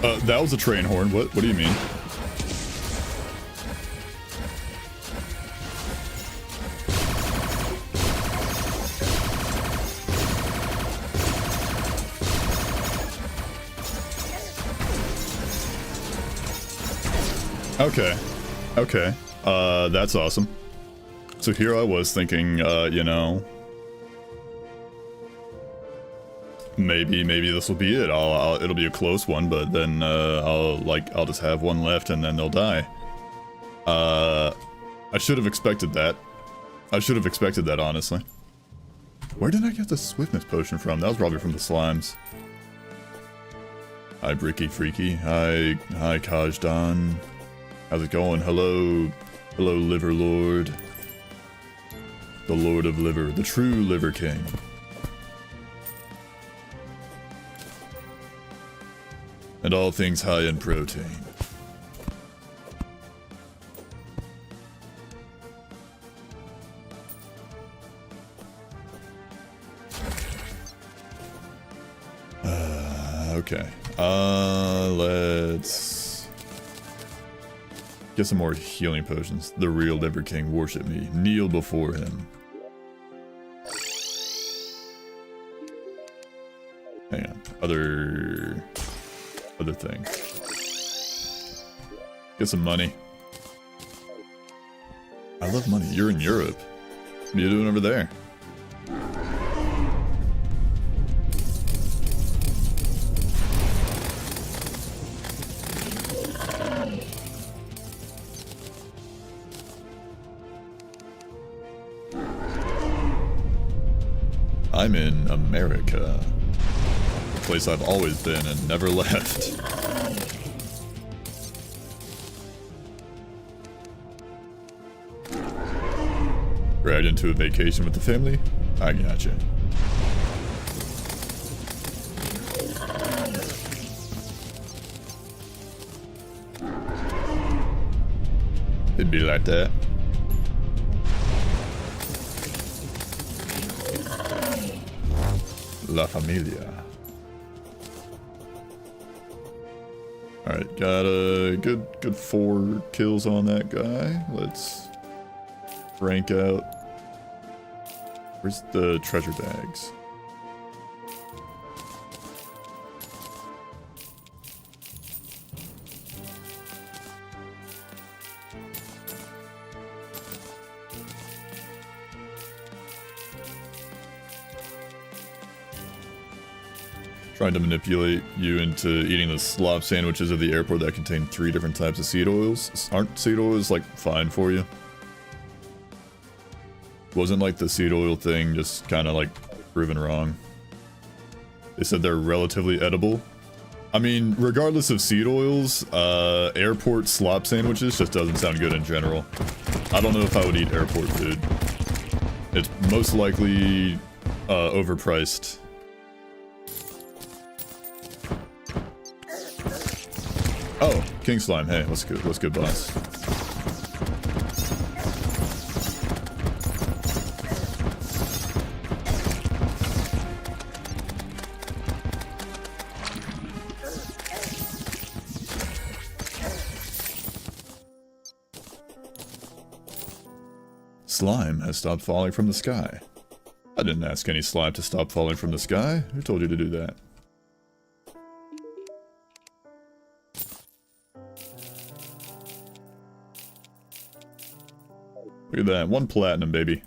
That was a train horn. What do you mean? Okay. Okay. That's awesome. So here I was thinking, you know, maybe this will be it. It'll be a close one, but then I'll just have one left and then they'll die. I should have expected that. I should have expected that, honestly. Where did I get the swiftness potion from? That was probably from the slimes. Hi, Bricky Freaky. Hi, Kajdan. How's it going? Hello, Liver Lord. The Lord of Liver, the true Liver King. And all things high in protein. Okay. Let's get some more healing potions. The real Liver King, worship me. Kneel before him. Hang on. Other thing. Get some money. I love money. You're in Europe. What are you doing over there? I'm in America. A place I've always been and never left. Dragged into a vacation with the family? I gotcha. It'd be like that. La Familia. Alright, got a good 4 kills on that guy. Let's rank out. Where's the treasure bags? Trying to manipulate you into eating the slop sandwiches at the airport that contain 3 different types of seed oils. Aren't seed oils, like, fine for you? Wasn't, like, the seed oil thing just kind of, like, proven wrong? They said they're relatively edible. I mean, regardless of seed oils, airport slop sandwiches just doesn't sound good in general. I don't know if I would eat airport food. It's most likely, overpriced. Oh, King Slime. Hey, what's good? What's good, boss? Slime has stopped falling from the sky. I didn't ask any slime to stop falling from the sky. Who told you to do that? Look at that. 1 platinum, baby.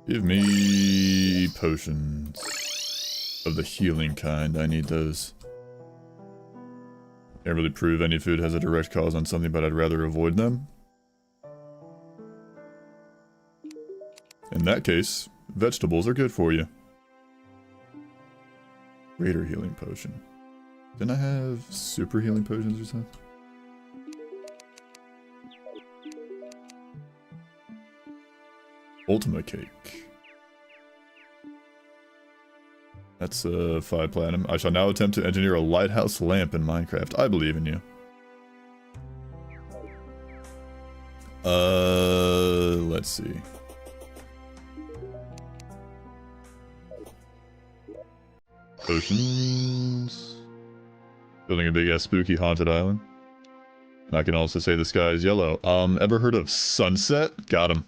Give me potions of the healing kind. I need those. Can't really prove any food has a direct cause on something, but I'd rather avoid them. In that case, vegetables are good for you. Greater healing potion. Didn't I have super healing potions or something? Ultima cake. That's 5 platinum. I shall now attempt to engineer a lighthouse lamp in Minecraft. I believe in you. Let's see. Potions. Building a big ass spooky haunted island. And I can also say the sky is yellow. Ever heard of Sunset? Got him.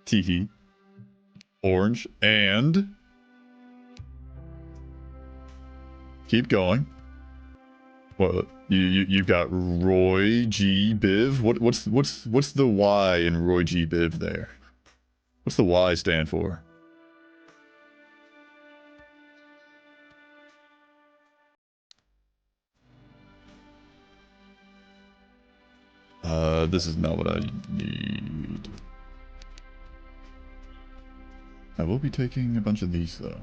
Teehee. Orange. And... keep going. What you've got Roy G Biv. What's the Y in Roy G Biv there? What's the Y stand for? This is not what I need. I will be taking a bunch of these though.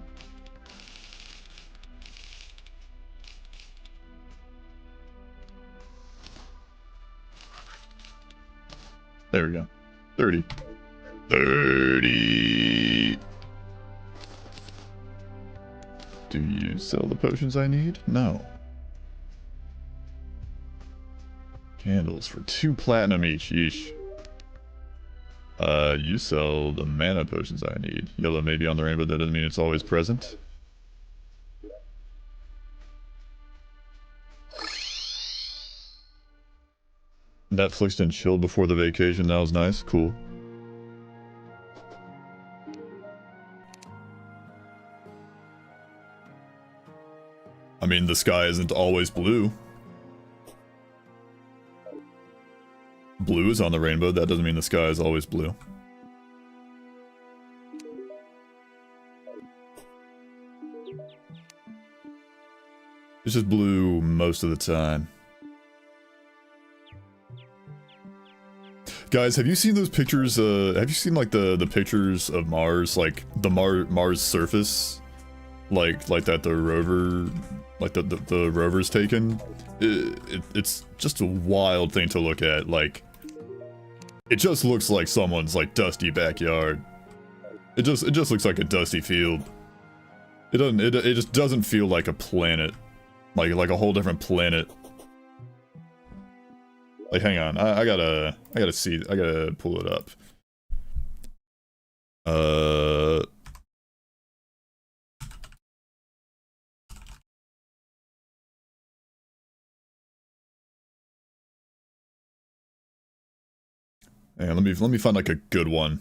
There we go. 30. 30! Do you sell the potions I need? No. Candles for 2 platinum each. Yeesh. You sell the mana potions I need. Yellow may be on the rainbow, that doesn't mean it's always present. Netflix and chilled before the vacation, that was nice. Cool. I mean, the sky isn't always blue. Blue is on the rainbow, that doesn't mean the sky is always blue. It's just blue most of the time. Guys, have you seen those pictures, have you seen like the pictures of Mars, like the Mars surface? Like that the rover, like the rover's taken? It's just a wild thing to look at, like... It just looks like someone's like dusty backyard. It just looks like a dusty field. It just doesn't feel like a planet. Like a whole different planet. Like, hang on, I gotta see, I gotta pull it up. And let me find like a good one.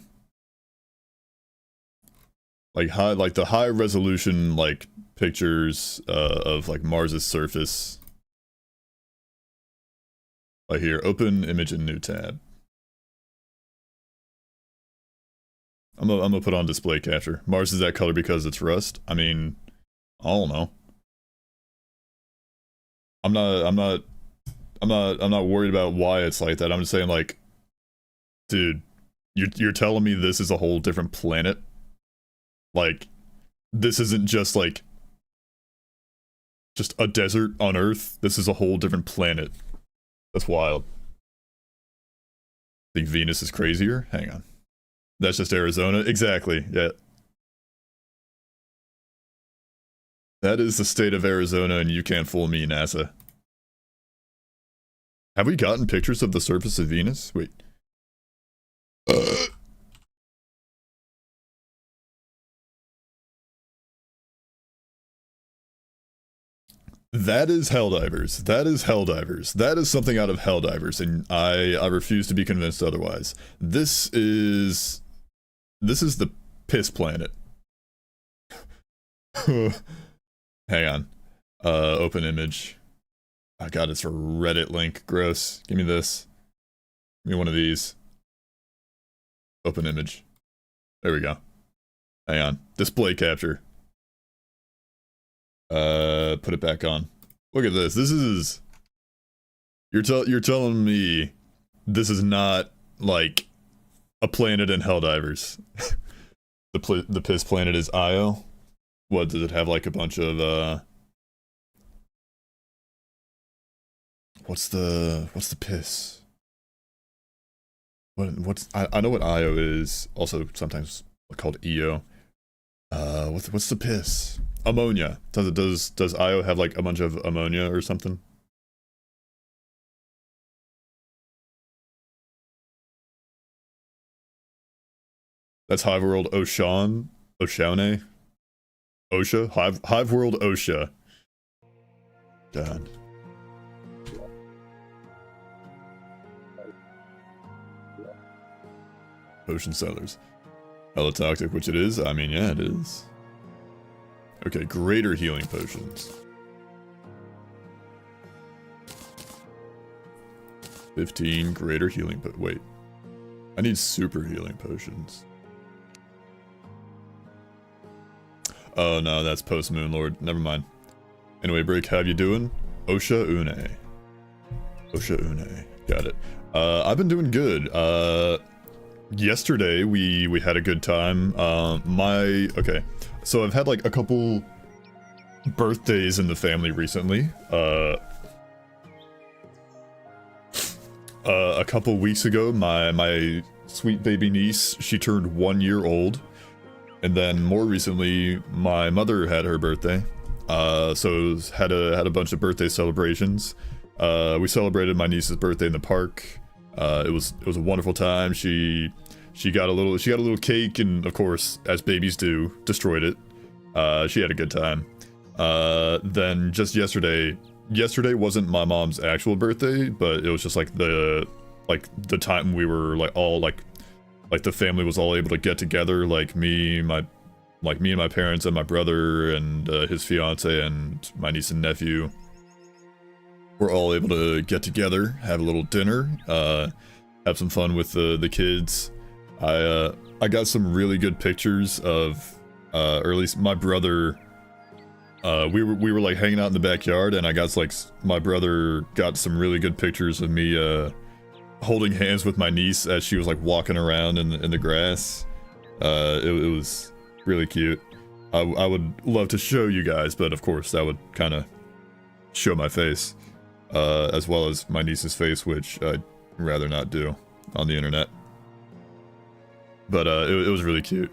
Like the high resolution like pictures of like Mars's surface. Right here, open image in new tab. I'm gonna put on display capture. Mars is that color because it's rust? I mean, I don't know. I'm not worried about why it's like that. I'm just saying, like, dude, you're telling me this is a whole different planet? Like, this isn't just like just a desert on Earth. This is a whole different planet. That's wild. Think Venus is crazier? Hang on. That's just Arizona? Exactly, yeah. That is the state of Arizona, and you can't fool me, NASA. Have we gotten pictures of the surface of Venus? Wait. That is Helldivers. That is Helldivers. That is something out of Helldivers, and I refuse to be convinced otherwise. This is the piss planet. Hang on. Open image. Oh god, it's a Reddit link. Gross. Give me this. Give me one of these. Open image. There we go. Hang on. Display capture. Put it back on. Look at this. This is... You're telling me this is not, like, a planet in Helldivers. The piss planet is Io? What, does it have, like, a bunch of, What's the piss? I know what Io is, also sometimes called EO. What's the piss? Ammonia. Does Io have like a bunch of ammonia or something? That's Hive World Ocean. Oceane? Osha? Hive World Osha. God. Potion sellers. Hella toxic, which it is. I mean, yeah, it is. Okay, greater healing potions. 15 greater healing wait. I need super healing potions. Oh no, that's post Moon Lord. Never mind. Anyway, Break, how you doing? Osha Une. Osha Une. Got it. I've been doing good. Yesterday we had a good time. Okay. So I've had like a couple birthdays in the family recently. A couple weeks ago, my sweet baby niece, she turned 1 year old. And then more recently, my mother had her birthday. So had a bunch of birthday celebrations. We celebrated my niece's birthday in the park. It was a wonderful time. She got a little cake, and of course, as babies do, destroyed it. She had a good time. Then just yesterday wasn't my mom's actual birthday, but it was just like the time we were like all like the family was all able to get together, like me and my parents and my brother and his fiance and my niece and nephew. We're all able to get together, have a little dinner, have some fun with the kids. I got some really good pictures of, or at least my brother. We were like hanging out in the backyard, and I got like my brother got some really good pictures of me holding hands with my niece as she was like walking around in the grass. It was really cute. I would love to show you guys, but of course that would kind of show my face, as well as my niece's face, which I'd rather not do on the internet. But it was really cute.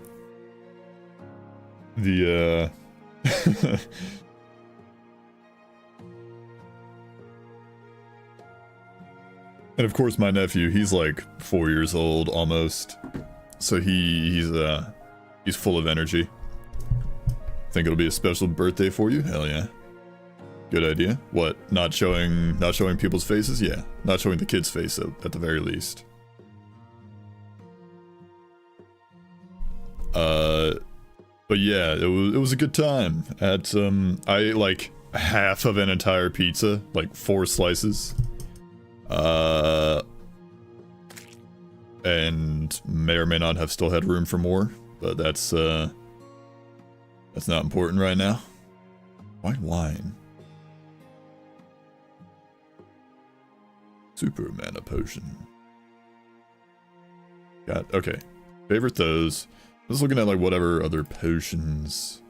The and of course my nephew, he's like 4 years old almost, so he's full of energy. Think it'll be a special birthday for you? Hell yeah. Good idea. What, not showing people's faces? Yeah, not showing the kid's face at the very least. But yeah, it was a good time. I ate like half of an entire pizza, like 4 slices. And may or may not have still had room for more, but that's not important right now. White wine. Super mana potion. Got, okay. Favorite those. I was looking at like whatever other potions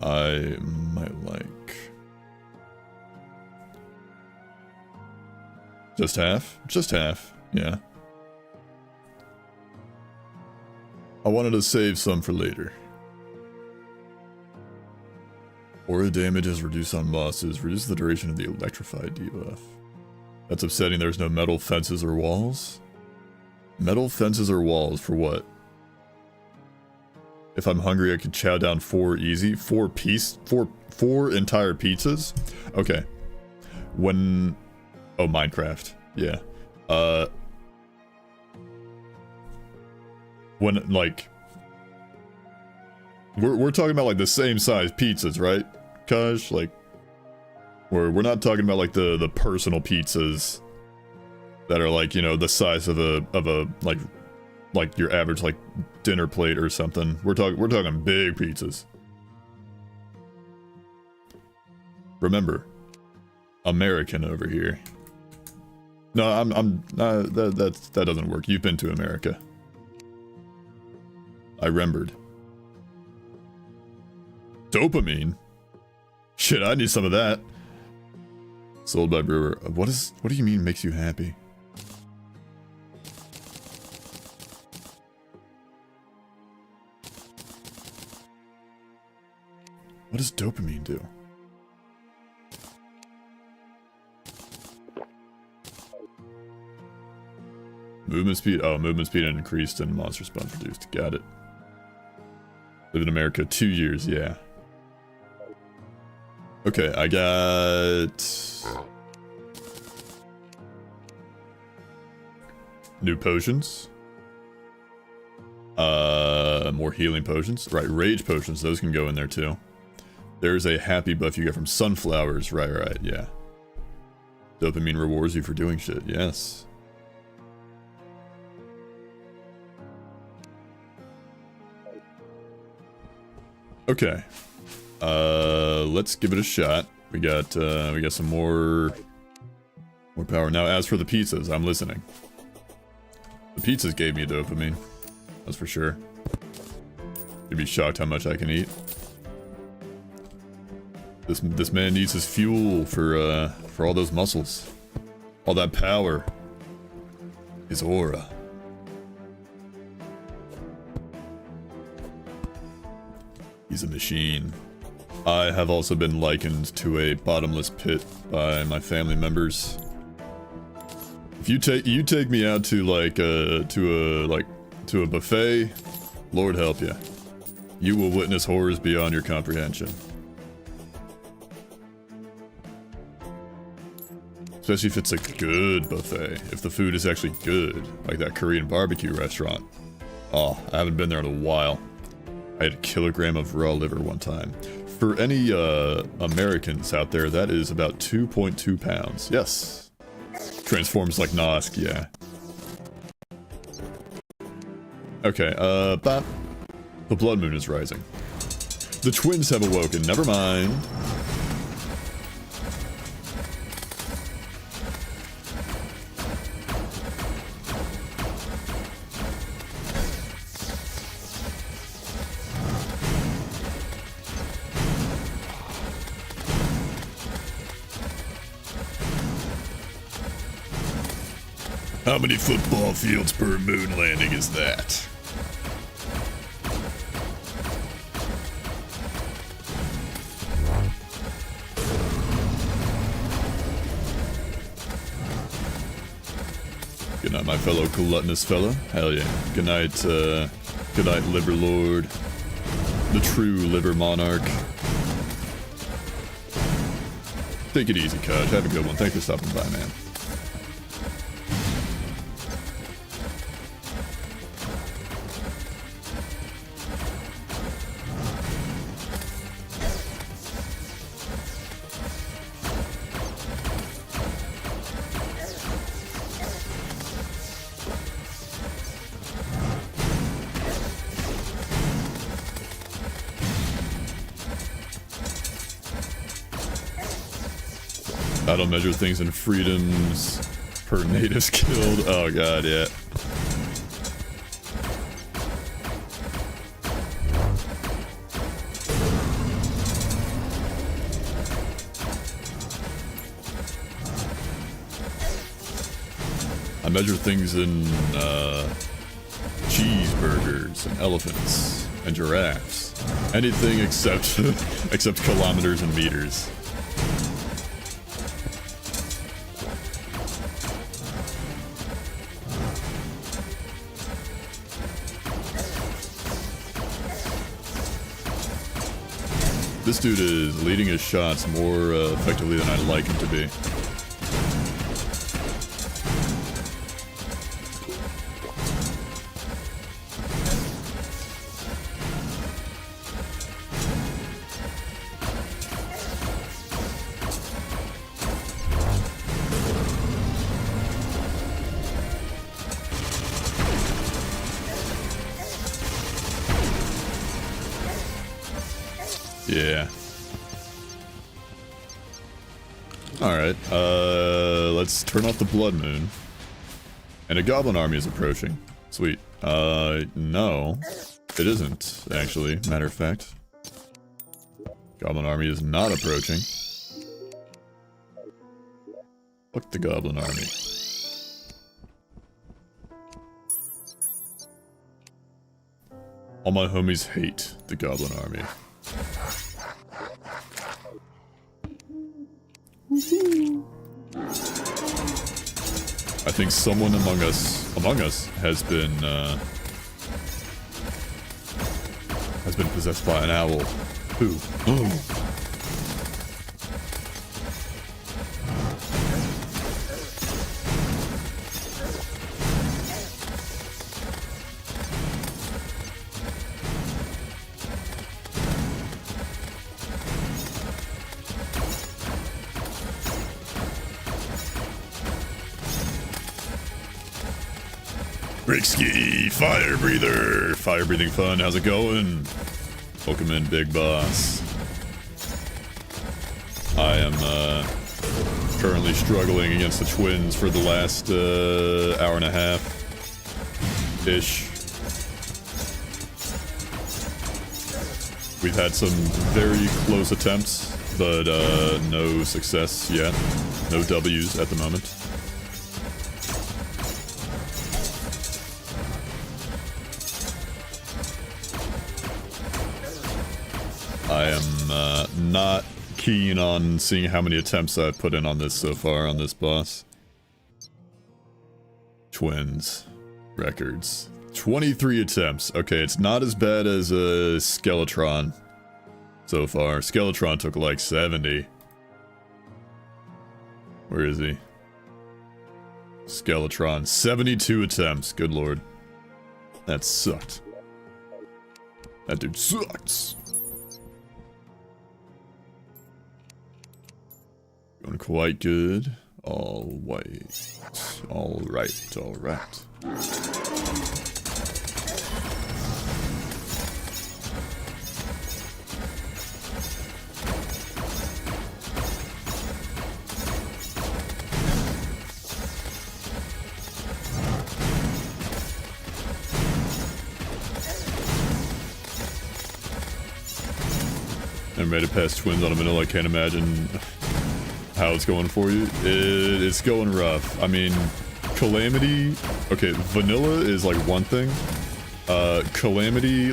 I might like. Just half? Just half, yeah. I wanted to save some for later. Aura damage is reduced on bosses. Reduce the duration of the electrified debuff. That's upsetting. There's no metal fences or walls. Metal fences or walls for what? If I'm hungry, I could chow down 4 easy. 4 entire pizzas? Okay. When... Oh, Minecraft. Yeah. When, like... We're talking about, like, the same size pizzas, right? Kaj? Like... We're not talking about, like, the personal pizzas that are, like, you know, the size of a like your average like dinner plate or something. We're talking big pizzas. Remember, American over here. No, that doesn't work. You've been to America. I remembered. Dopamine? Shit, I need some of that. Sold by Brewer. What do you mean makes you happy? What does dopamine do? Movement speed. Oh, movement speed increased and monster spawn reduced. Got it. Live in America 2 years. Yeah. Okay, I got new potions. More healing potions. Right, rage potions. Those can go in there too. There's a happy buff you get from sunflowers. Right, yeah. Dopamine rewards you for doing shit. Yes. Okay. Let's give it a shot. We got some more power. Now, as for the pizzas, I'm listening. The pizzas gave me dopamine. That's for sure. You'd be shocked how much I can eat. This man needs his fuel for all those muscles. All that power. His aura. He's a machine. I have also been likened to a bottomless pit by my family members. If you take me out to to a buffet, Lord help you. You will witness horrors beyond your comprehension. Especially if it's a good buffet. If the food is actually good, like that Korean barbecue restaurant. Oh, I haven't been there in a while. I had a kilogram of raw liver one time. For any Americans out there, that is about 2.2 pounds. Yes. Transforms like Nosk, yeah. Okay, bop. The blood moon is rising. The twins have awoken, never mind. How many football fields per moon landing is that? Good night, my fellow gluttonous fella. Hell yeah. Good night, Liver Lord. The true Liver Monarch. Take it easy, Kaj. Have a good one. Thanks for stopping by, man. I don't measure things in freedoms per natives killed. Oh god, yeah. I measure things in cheeseburgers and elephants and giraffes. Anything except except kilometers and meters. This dude is leading his shots more effectively than I'd like him to be. Yeah. Alright, let's turn off the blood moon. And a goblin army is approaching. Sweet. No. It isn't, actually, matter of fact. Goblin army is not approaching. Fuck the goblin army. All my homies hate the goblin army. I think someone among us has been possessed by an owl. Who? Oh. Ricksky, fire breather, fire breathing fun. How's it going? Welcome in, big boss. I am currently struggling against the twins for the last hour and a half ish. We've had some very close attempts, but no success yet. No W's at the moment. I am not keen on seeing how many attempts I've put in on this so far, on this boss. Twins. Records. 23 attempts. Okay, it's not as bad as Skeletron so far. Skeletron took like 70. Where is he? Skeletron. 72 attempts. Good lord. That sucked. That dude sucks. Going quite good. Alright. Alright, alright. I made it past twins on a minute. I can't imagine how it's going for you. It's going rough. I mean, Calamity, okay, vanilla is like one thing. Calamity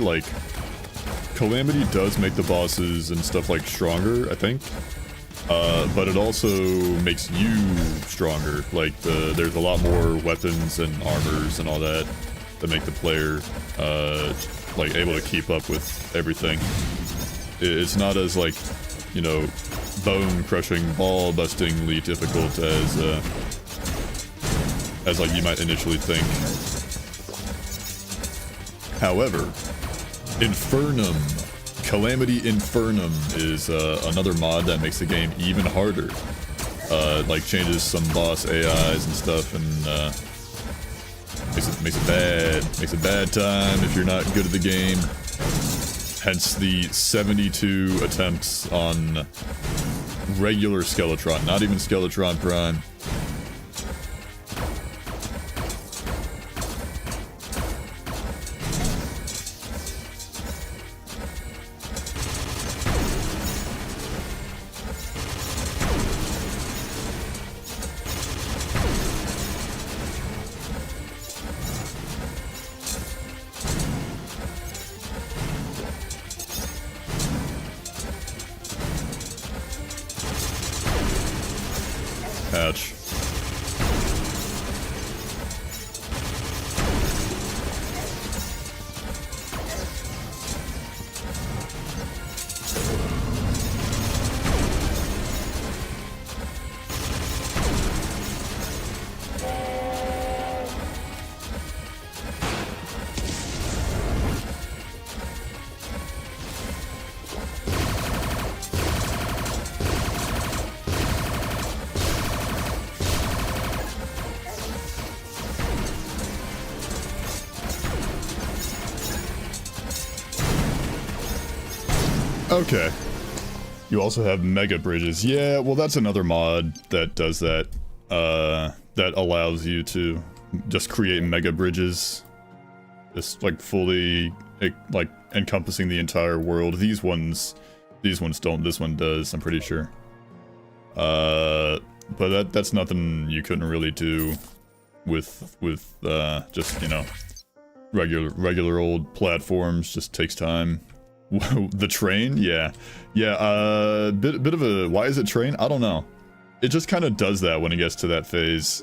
does make the bosses and stuff like stronger, I think. But it also makes you stronger. Like there's a lot more weapons and armors and all that make the player like able to keep up with everything. It's not as like, you know, bone-crushing, ball-bustingly difficult as like you might initially think. However, Infernum, Calamity Infernum is another mod that makes the game even harder. Like changes some boss AIs and stuff, and makes it bad time if you're not good at the game. Hence the 72 attempts on regular Skeletron, not even Skeletron Prime. Ouch. Okay. You also have mega bridges. Yeah, well that's another mod that does that. That allows you to just create mega bridges. Just like fully like encompassing the entire world. These ones don't. This one does, I'm pretty sure. But that's nothing you couldn't really do with just, you know, regular old platforms. Just takes time. The train? Yeah. Bit of a... Why is it train? I don't know. It just kind of does that when it gets to that phase.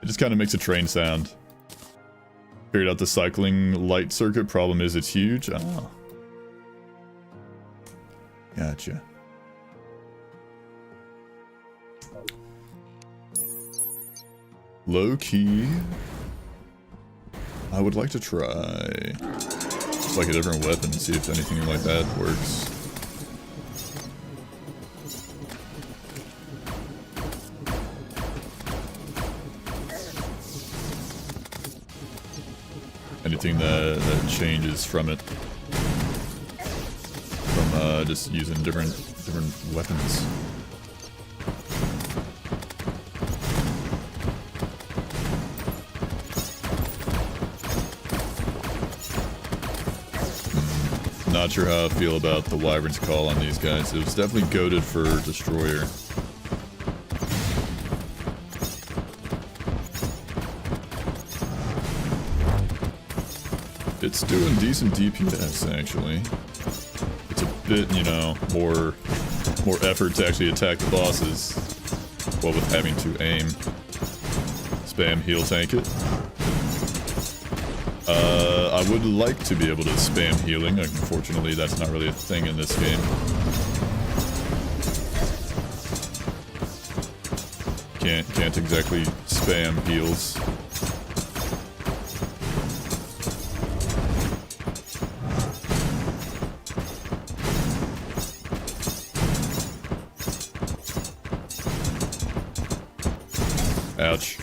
It just kind of makes a train sound. Figured out the cycling light circuit. Problem is it's huge. Oh. Gotcha. Low key. I would like to try just like a different weapon and see if anything like that works. Anything that changes from it. From just using different weapons. Not sure how I feel about the Wyvern's Call on these guys. It was definitely goated for Destroyer. It's doing decent DPS, actually. It's a bit, you know, more effort to actually attack the bosses, while with having to aim. Spam heal tank it. I would like to be able to spam healing. Unfortunately, that's not really a thing in this game. Can't exactly spam heals. Ouch.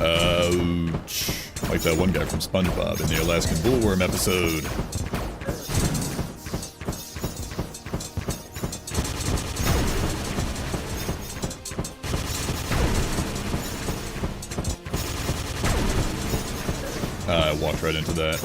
Ouch. Like that one guy from SpongeBob in the Alaskan Bullworm episode. I walked right into that.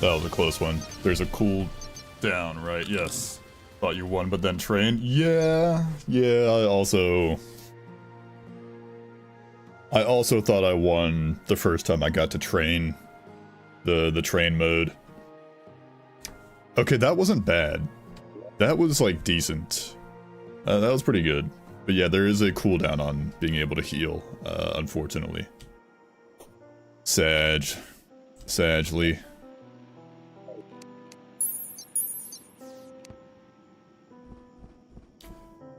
That was a close one. There's a cool down, right? Yes. Thought you won, but then trained. Yeah. I also thought I won the first time I got to train the train mode. Okay, that wasn't bad. That was like decent. That was pretty good. But yeah, there is a cooldown on being able to heal, unfortunately. Sagely.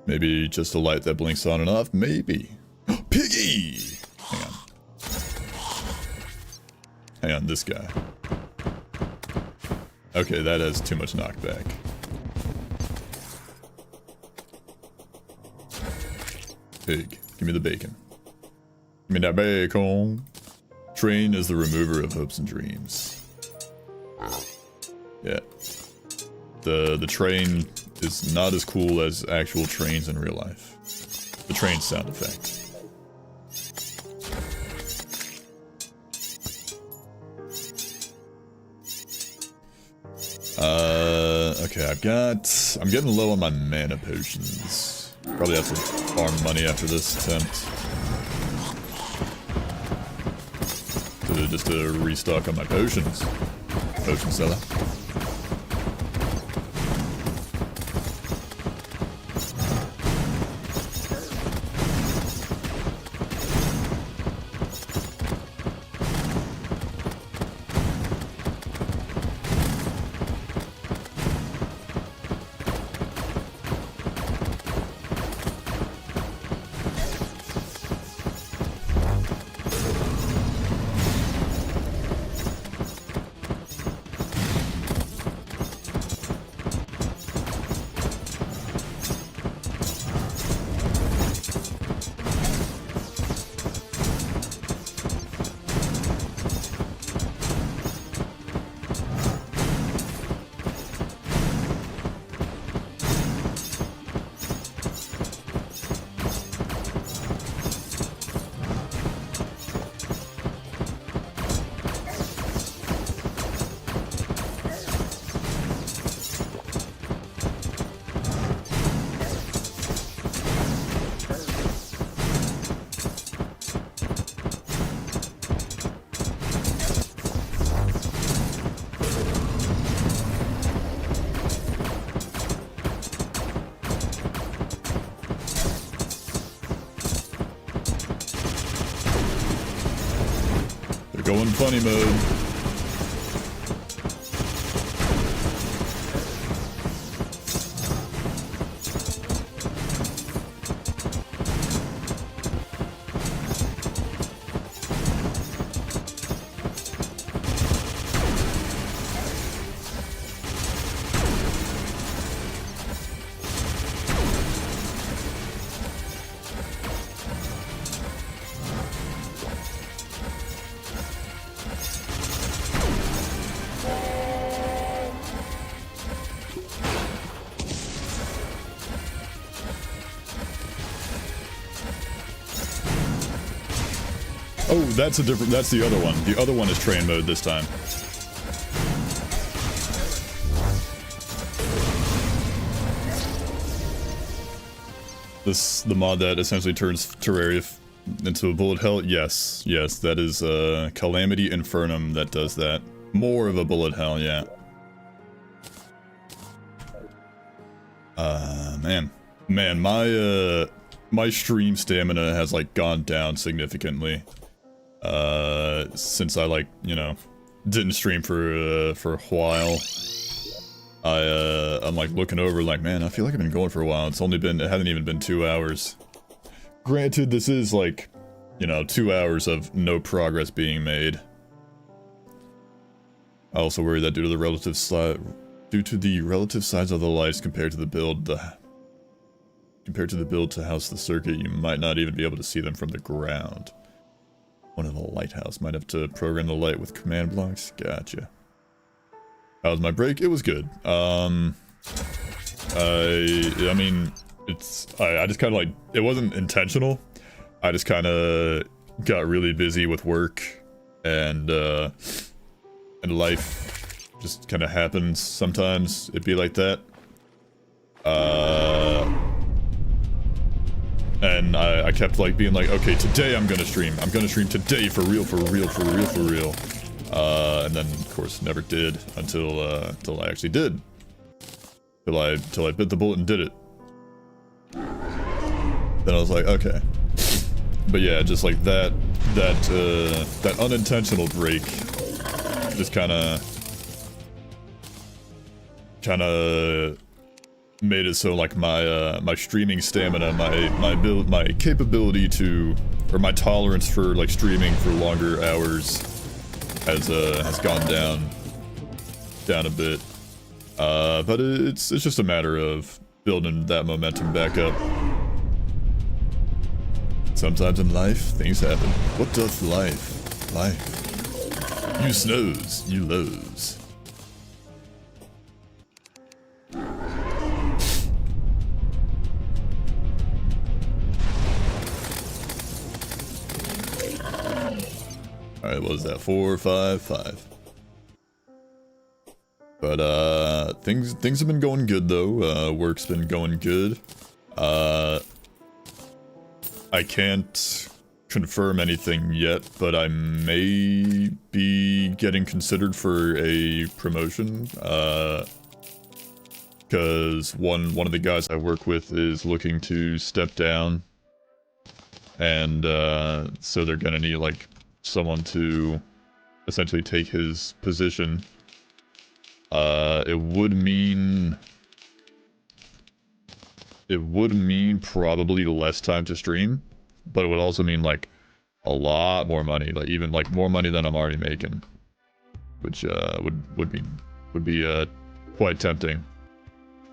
Maybe just a light that blinks on and off? Maybe. Piggy! Hang on, this guy. Okay, that has too much knockback. Pig, give me the bacon. Give me that bacon. Train is the remover of hopes and dreams. Yeah. The train is not as cool as actual trains in real life. The train sound effect. Okay, I'm getting low on my mana potions. Probably have to farm money after this attempt. Just to restock on my potions. Potion seller. funny mode. Oh, that's the other one. The other one is train mode this time. The mod that essentially turns Terraria into a bullet hell? Yes, that is Calamity Infernum that does that. More of a bullet hell, yeah. Man, my stream stamina has like gone down significantly. Since I like, you know, didn't stream for a while. I'm like looking over like, man, I feel like I've been going for a while. It hasn't even been 2 hours. Granted, this is like, you know, 2 hours of no progress being made. I also worry that due to the relative size of the lights compared to the build to house the circuit, you might not even be able to see them from the ground. One of the lighthouse might have to program the light with command blocks. Gotcha. How was my break? It was good. I mean, I just kind of like, it wasn't intentional. I just kind of got really busy with work and life just kind of happens sometimes. It'd be like that. And I kept like being like, okay, today I'm gonna stream. I'm gonna stream today for real. And then of course never did until I actually did. Till I bit the bullet and did it. Then I was like, okay. But yeah, just like that unintentional break just kind of made it so like my streaming stamina, my capability to, or my tolerance for like streaming for longer hours has gone down a bit. But it's just a matter of building that momentum back up. Sometimes in life, things happen. What doth life? Life. You snows, you lows. Alright, what was that? 4, 5, 5. But, things have been going good, though. Work's been going good. I can't confirm anything yet, but I may be getting considered for a promotion. Because one of the guys I work with is looking to step down. And, so they're gonna need, like, someone to essentially take his position. It would mean probably less time to stream, but it would also mean like a lot more money, like even like more money than I'm already making, which would be quite tempting.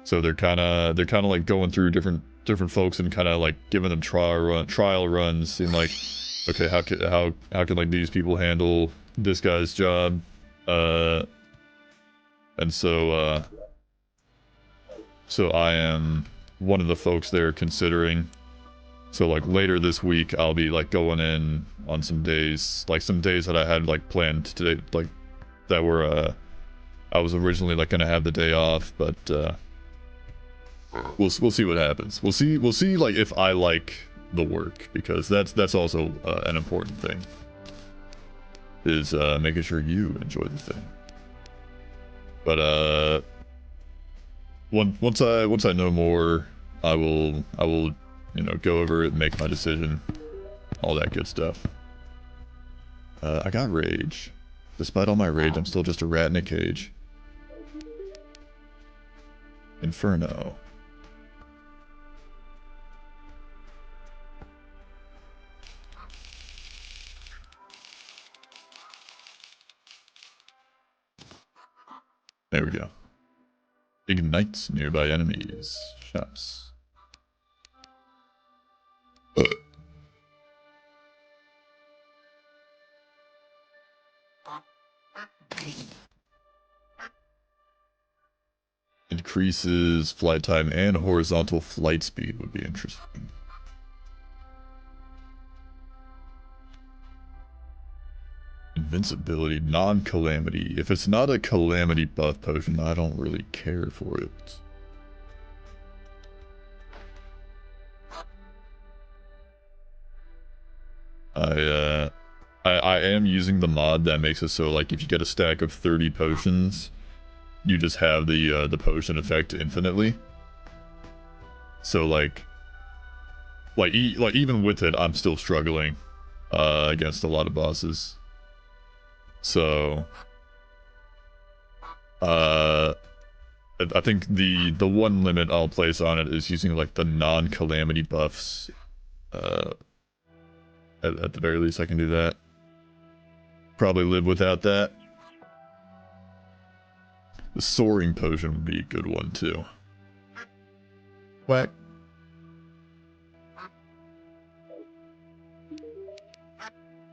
So they're kind of like going through different folks and kind of like giving them trial runs, seeing like, okay, how can like these people handle this guy's job, and so I am one of the folks they're considering. So like later this week, I'll be like going in on some days that I had like planned today, like that were I was originally like gonna have the day off, but we'll see what happens. We'll see like if I like the work, because that's also an important thing, is making sure you enjoy the thing. But once I know more, I will you know, go over it and make my decision, all that good stuff. I got rage. Despite all my rage, I'm still just a rat in a cage. Inferno. There we go. Ignites nearby enemies. Shops. Increases flight time and horizontal flight speed would be interesting. Invincibility, non-calamity. If it's not a calamity buff potion, I don't really care for it. I am using the mod that makes it so, like, if you get a stack of 30 potions, you just have the potion effect infinitely. So like even with it, I'm still struggling against a lot of bosses. So I think the one limit I'll place on it is using like the non-calamity buffs. At the very least, I can do that. Probably live without that. The soaring potion would be a good one too. Whack.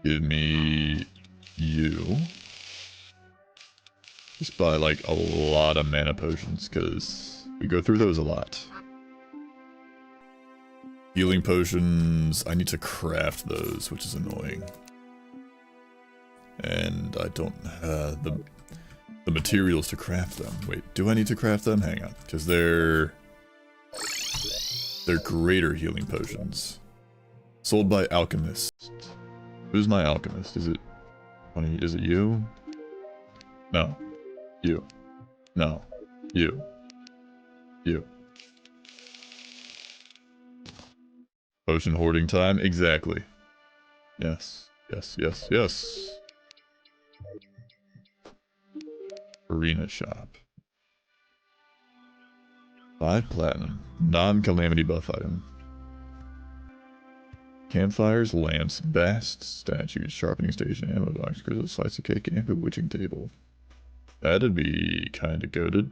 Give me you. Just buy like a lot of mana potions, because we go through those a lot. Healing potions, I need to craft those, which is annoying. And I don't have the materials to craft them. Wait, do I need to craft them? Hang on, because they're greater healing potions. Sold by alchemist. Who's my alchemist? Is it you? No. You. No. You. You. Potion hoarding time? Exactly. Yes. Yes, yes, yes. Arena shop. 5 platinum. Non-calamity buff item. Campfires, lamps, vast statues, sharpening station, ammo box, crystal slice of cake, and bewitching table. That'd be kinda goated.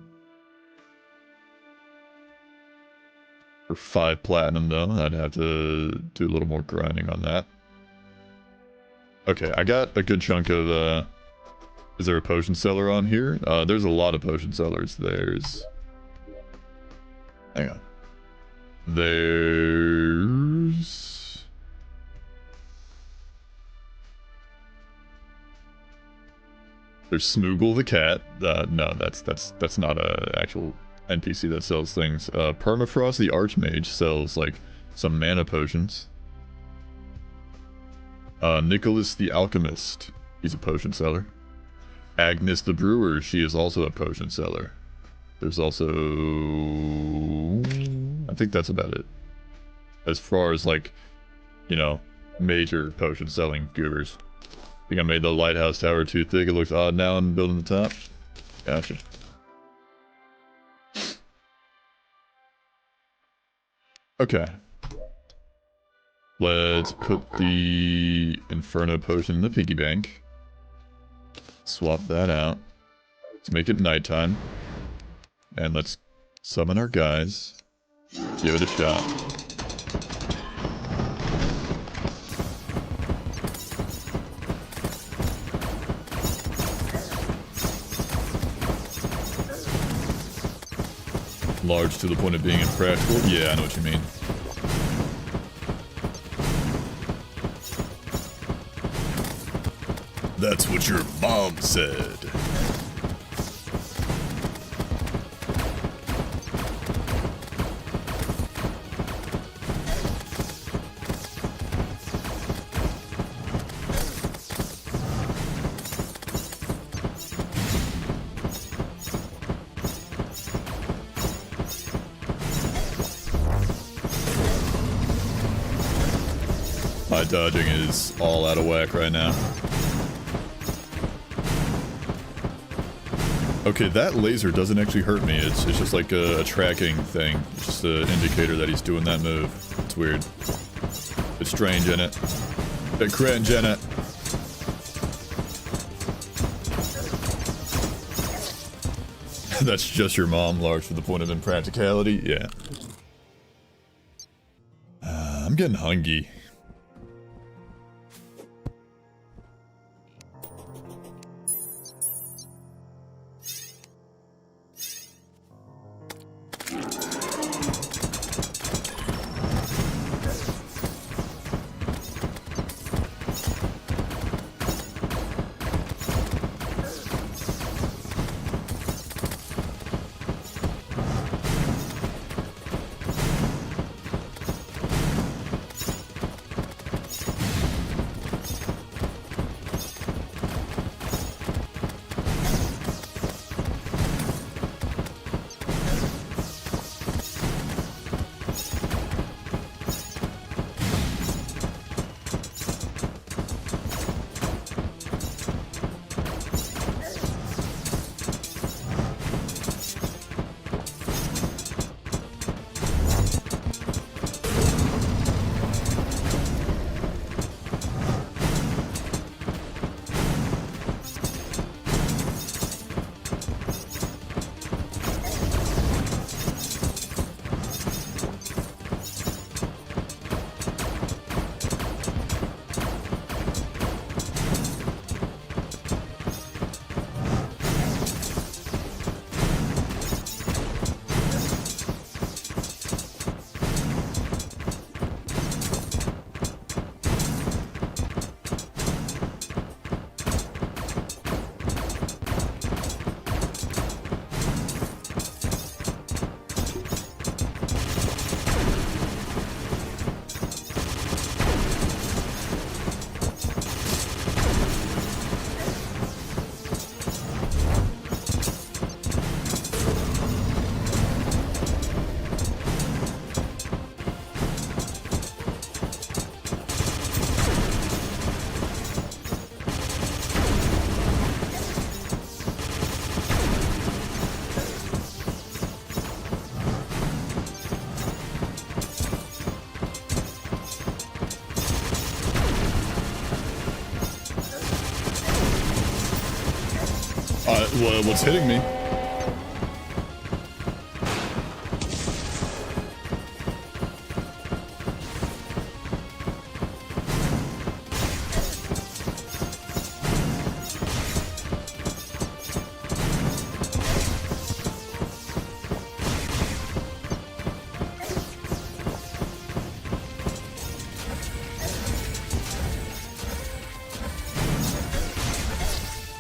For 5 platinum though, I'd have to do a little more grinding on that. Okay, I got a good chunk of, is there a potion seller on here? There's a lot of potion sellers. Hang on. There's Smoogle the cat. No, that's not a actual NPC that sells things. Permafrost the Archmage sells like some mana potions. Nicholas the Alchemist, he's a potion seller. Agnes the Brewer, she is also a potion seller. There's also, I think that's about it. As far as like, you know, major potion selling goobers. I think I made the lighthouse tower too thick. It looks odd now. I'm building the top. Gotcha. Okay. Let's put the Inferno potion in the piggy bank. Swap that out. Let's make it nighttime. And let's summon our guys. Give it a shot. Large to the point of being impractical? Yeah, I know what you mean. That's what your mom said. My dodging is all out of whack right now. Okay, that laser doesn't actually hurt me. It's just like a tracking thing. It's just an indicator that he's doing that move. It's weird. It's strange, isn't it? Bit cringe, isn't it? That's just your mom, large for the point of impracticality? Yeah. I'm getting hungry. What's hitting me?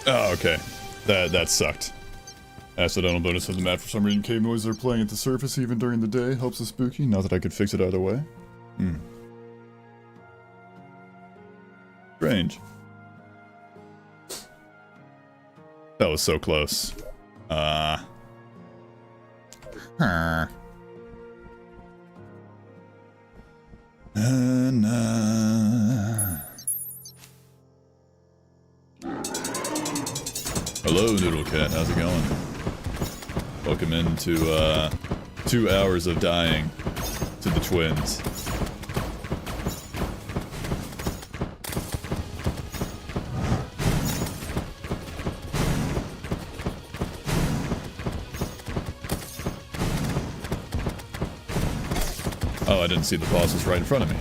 Oh, okay. That sucked. Accidental bonus of the map. For some reason, cave noises are playing at the surface even during the day. Helps the spooky. Not that I could fix it either way. Strange. That was so close. Hello, Noodle Cat. How's it going? Welcome into 2 hours of dying to the twins. Oh, I didn't see the boss was right in front of me.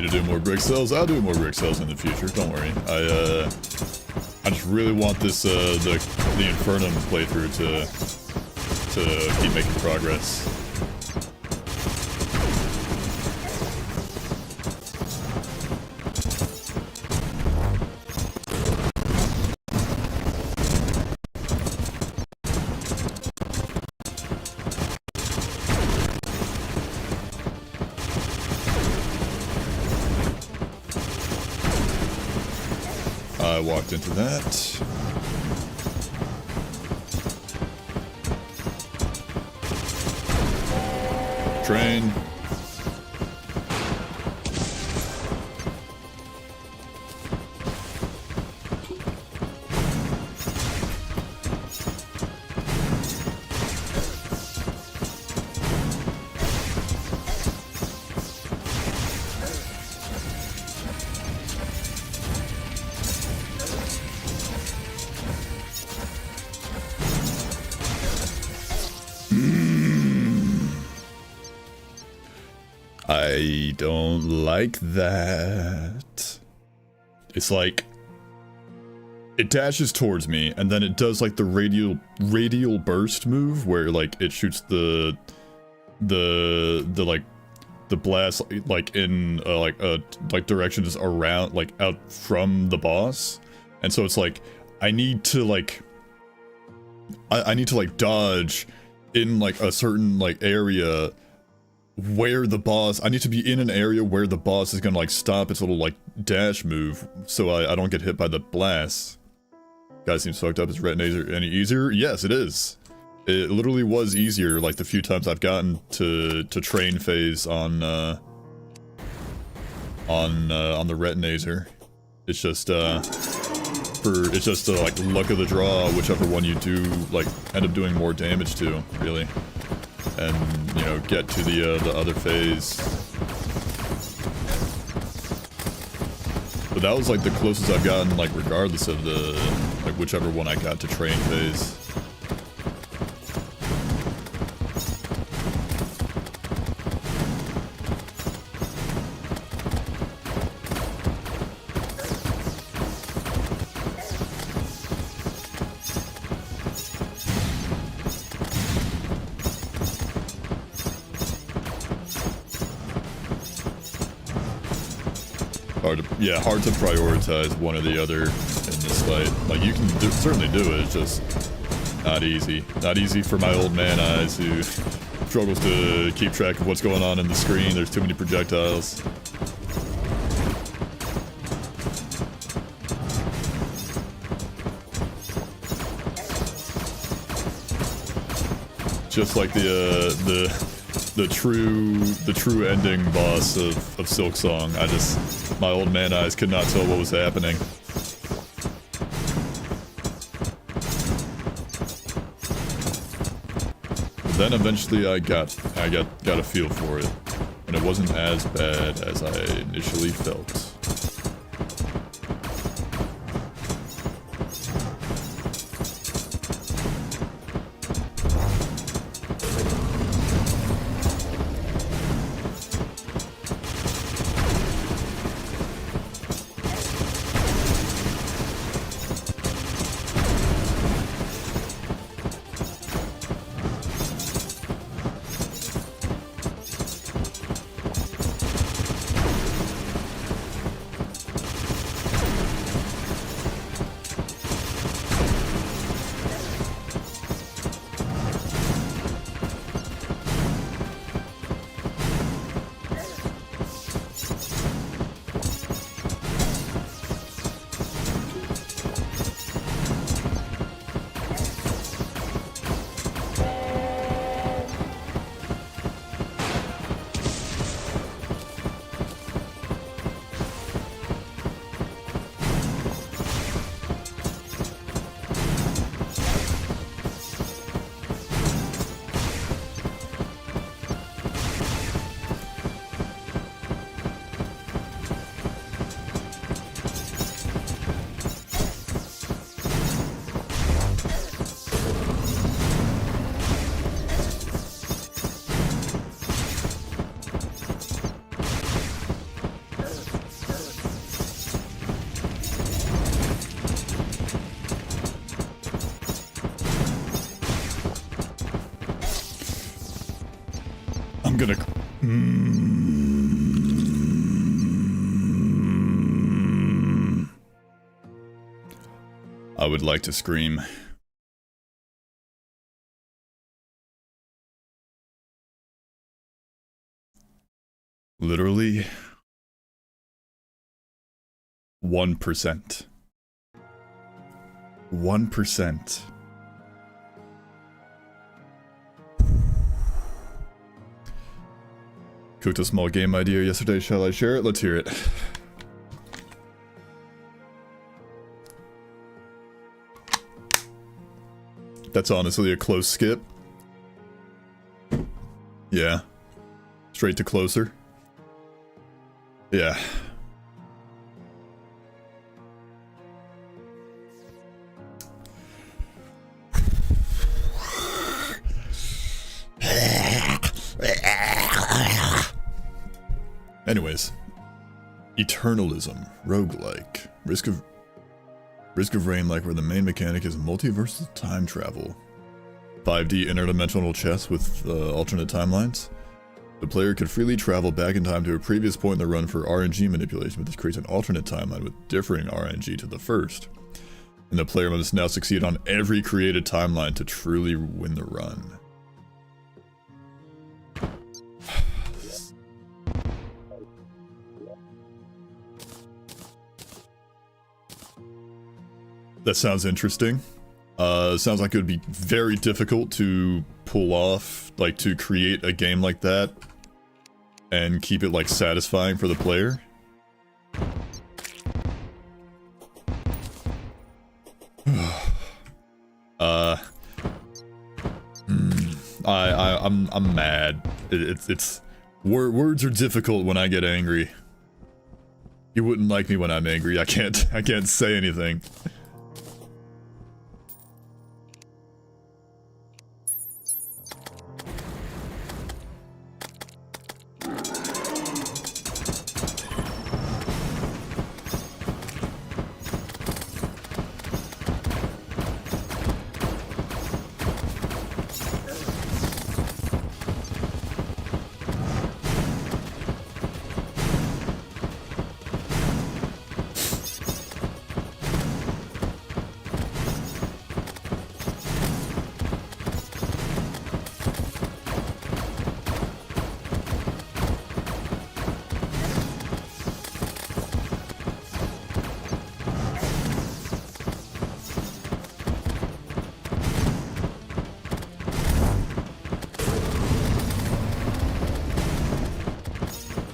to do more brick cells? I'll do more brick cells in the future. Don't worry. I just really want this the Infernum playthrough to keep making progress. I walked into that. Train. I don't like that. It's like it dashes towards me and then it does like the radial burst move where like it shoots the blast like in like directions around like out from the boss. And so it's like I need to like I need to like dodge in like a certain like area where the boss, I need to be in an area where the boss is gonna like stop its little like dash move so I don't get hit by the blast. Guy seems fucked up. Is Retinator any easier? Yes, it is. It literally was easier like the few times I've gotten to train phase on the Retinator. It's just it's just like luck of the draw, whichever one you do like end up doing more damage to, really. And, you know, get to the other phase. But that was like the closest I've gotten, like regardless of the, like whichever one I got to train phase. Hard to prioritize one or the other in this fight. Like, you can certainly do it, it's just not easy. Not easy for my old man eyes who struggles to keep track of what's going on in the screen. There's too many projectiles. Just like the true ending boss of Silk Song. My old man eyes could not tell what was happening. But then eventually I got a feel for it, and it wasn't as bad as I initially felt. I'm gonna... I would like to scream. Literally 1%. 1%. Cooked a small game idea yesterday. Shall I share it? Let's hear it. That's honestly a close skip. Yeah. Straight to closer. Yeah. Anyways. Eternalism. Roguelike. Risk of Rain, like where the main mechanic is multiversal time travel. 5D interdimensional chess with alternate timelines. The player could freely travel back in time to a previous point in the run for RNG manipulation, but this creates an alternate timeline with differing RNG to the first. And the player must now succeed on every created timeline to truly win the run. That sounds interesting. Sounds like it would be very difficult to pull off, like to create a game like that and keep it like satisfying for the player. I'm mad. It's words are difficult when I get angry. You wouldn't like me when I'm angry. I can't say anything.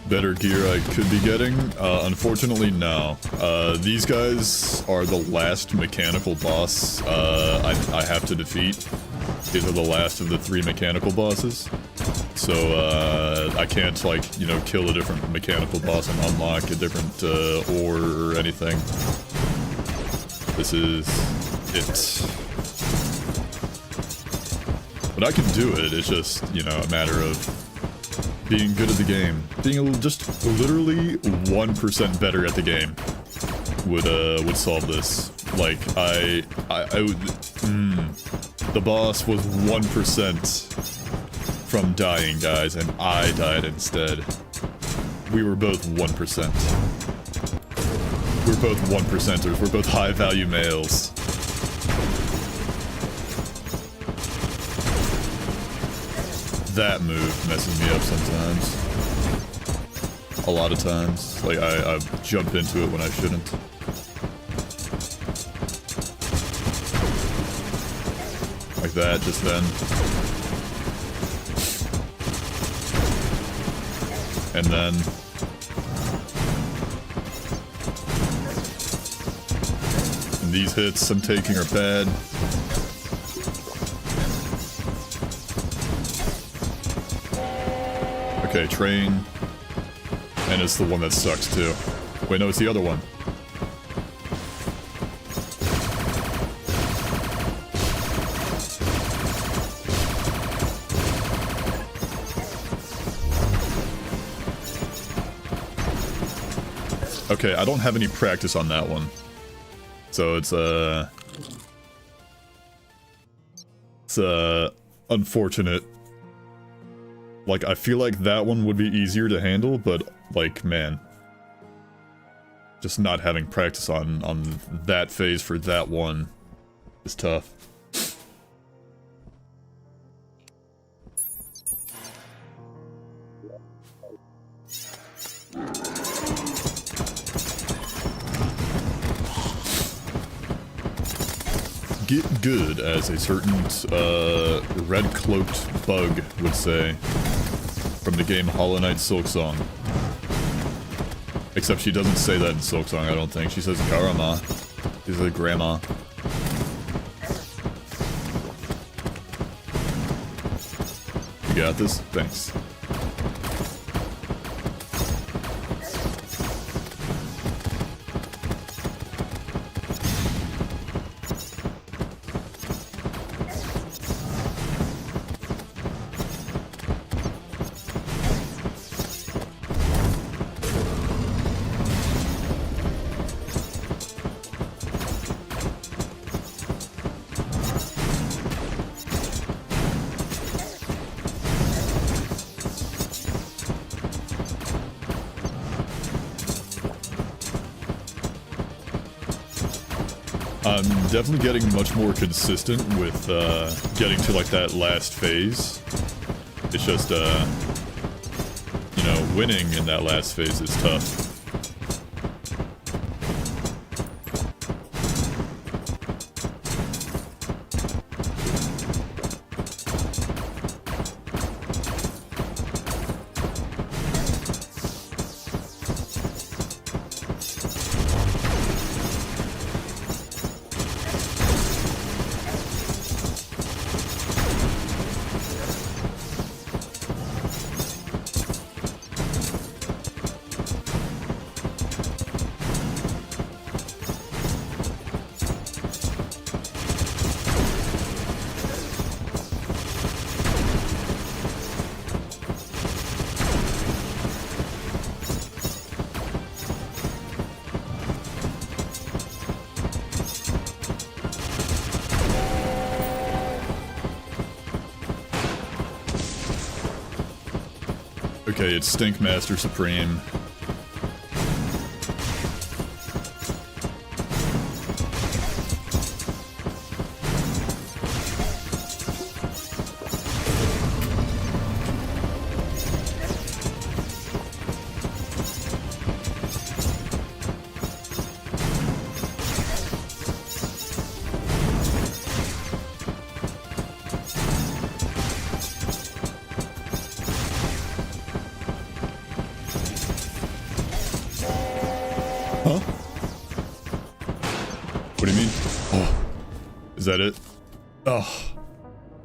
Better gear I could be getting? Unfortunately, no. These guys are the last mechanical boss I have to defeat. These are the last of the 3 mechanical bosses. So, I can't, like, you know, kill a different mechanical boss and unlock a different ore or anything. This is it. But I can do it, it's just, you know, a matter of being good at the game. Being just literally 1% better at the game would solve this. Like, I would... The boss was 1% from dying, guys, and I died instead. We were both 1%. We're both 1%ers. We're both high-value males. That move messes me up sometimes. A lot of times. Like, I jump into it when I shouldn't. Like that, just then. And then... And these hits I'm taking are bad. Okay, train. And it's the one that sucks too. Wait, no, it's the other one. Okay, I don't have any practice on that one. So it's unfortunate. Like, I feel like that one would be easier to handle, but, like, man. Just not having practice on that phase for that one is tough. Get good, as a certain red-cloaked bug would say, from the game Hollow Knight Silksong. Except she doesn't say that in Silksong, I don't think. She says Garama. She's a grandma. You got this? Thanks. I'm definitely getting much more consistent with getting to like that last phase. It's just, you know, winning in that last phase is tough. Okay, it's Stinkmaster Supreme. Huh? What do you mean? Oh. Is that it? Oh.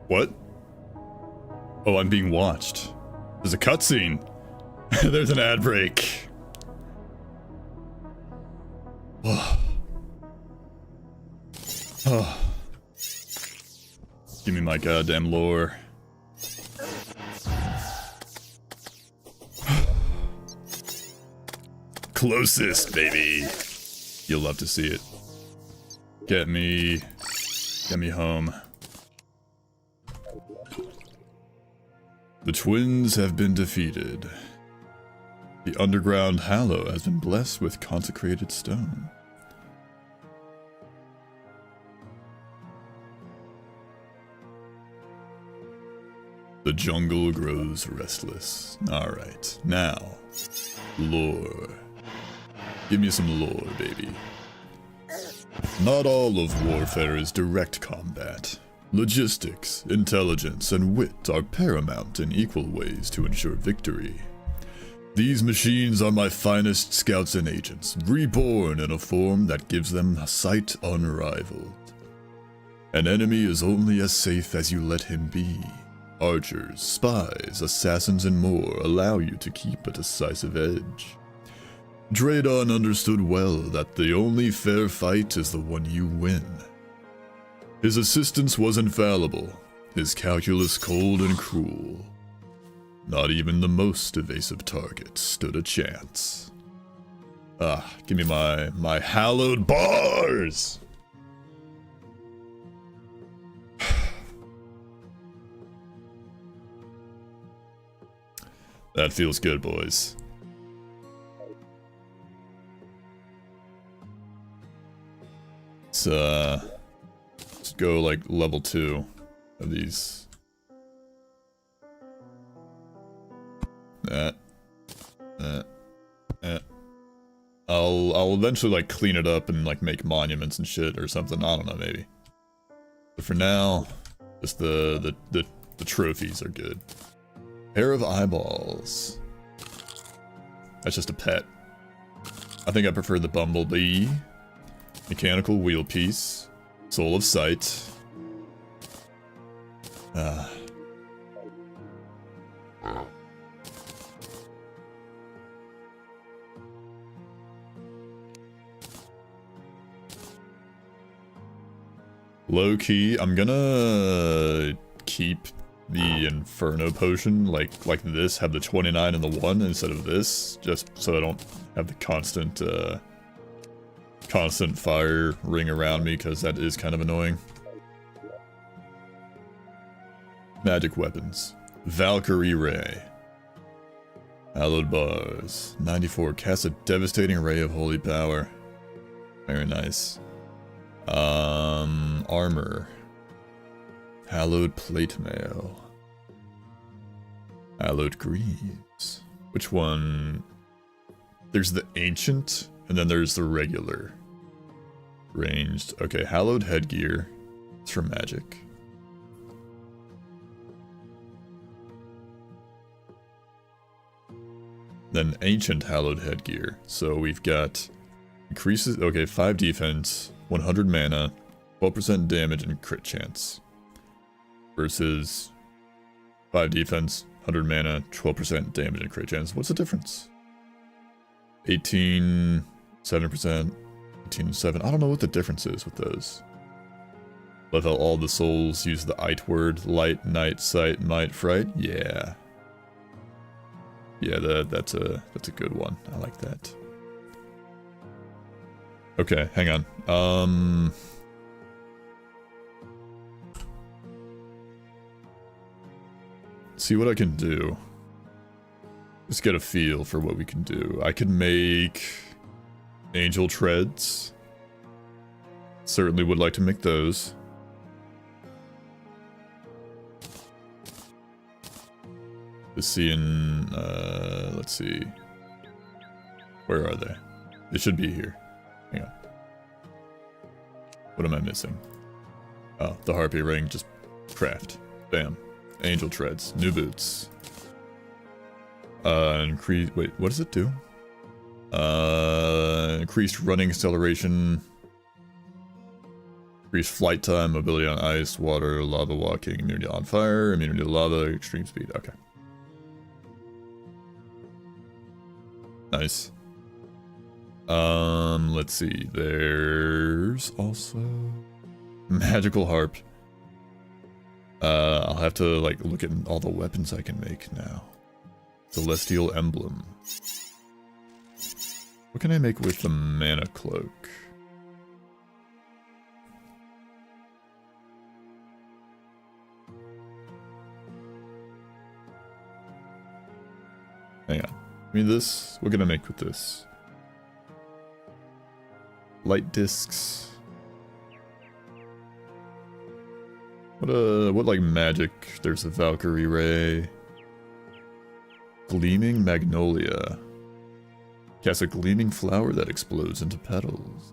What? Oh, I'm being watched. There's a cutscene. There's an ad break. Oh. Oh. Give me my goddamn lore. Closest, baby. You'll love to see it. Get me home. The twins have been defeated. The underground hallow has been blessed with consecrated stone. The jungle grows restless. Alright, now, lore. Give me some lore, baby. Not all of warfare is direct combat. Logistics, intelligence, and wit are paramount in equal ways to ensure victory. These machines are my finest scouts and agents, reborn in a form that gives them a sight unrivaled. An enemy is only as safe as you let him be. Archers, spies, assassins, and more allow you to keep a decisive edge. Draydon understood well that the only fair fight is the one you win. His assistance was infallible, his calculus cold and cruel. Not even the most evasive target stood a chance. Ah, give me my hallowed bars! That feels good, boys. Let's go like level 2 of these. I'll eventually like clean it up and like make monuments and shit or something. I don't know, maybe. But for now, just the trophies are good. Pair of eyeballs. That's just a pet. I think I prefer the bumblebee. Mechanical wheel piece. Soul of sight. Low key, I'm gonna keep the Inferno potion like this, have the 29 and the 1 instead of this, just so I don't have the constant fire ring around me, because that is kind of annoying. Magic weapons. Valkyrie Ray. Hallowed bars. 94. Cast a devastating ray of holy power. Very nice. Armor. Hallowed plate mail. Hallowed greaves. Which one? There's the ancient, and then there's the regular. Ranged. Okay, hallowed headgear. It's for magic. Then ancient hallowed headgear. So we've got increases, okay, 5 defense, 100 mana, 12% damage and crit chance. Versus 5 defense, 100 mana, 12% damage and crit chance. What's the difference? 18, 7%, 18, 7. I don't know what the difference is with those. Love how all the souls use the ite word. Light, night, sight, might, fright. Yeah. Yeah, that's a good one. I like that. Okay, hang on. See what I can do. Just get a feel for what we can do. I could make angel treads. Certainly would like to make those. Let's see. Where are they? They should be here. Hang on. What am I missing? Oh, the harpy ring. Just craft. Bam. Angel treads. New boots. Increase. Wait, what does it do? Increased running acceleration. Increased flight time, mobility on ice, water, lava walking, immunity on fire, immunity to lava, extreme speed. Okay. Nice. Let's see. There's also magical harp. I'll have to like look at all the weapons I can make now. Celestial emblem. What can I make with the mana cloak? Hang on. I mean this, what can I make with this? Light discs. What like magic? There's a Valkyrie Ray. Gleaming Magnolia. Cast a gleaming flower that explodes into petals.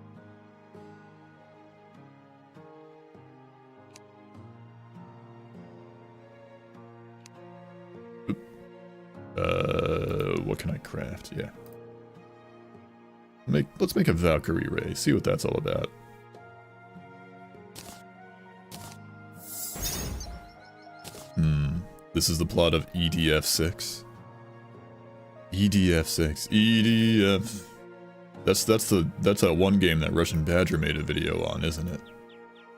What can I craft? Yeah. Let's make a Valkyrie Ray. See what that's all about. This is the plot of EDF6. EDF6. EDF. That's that one game that Russian Badger made a video on, isn't it?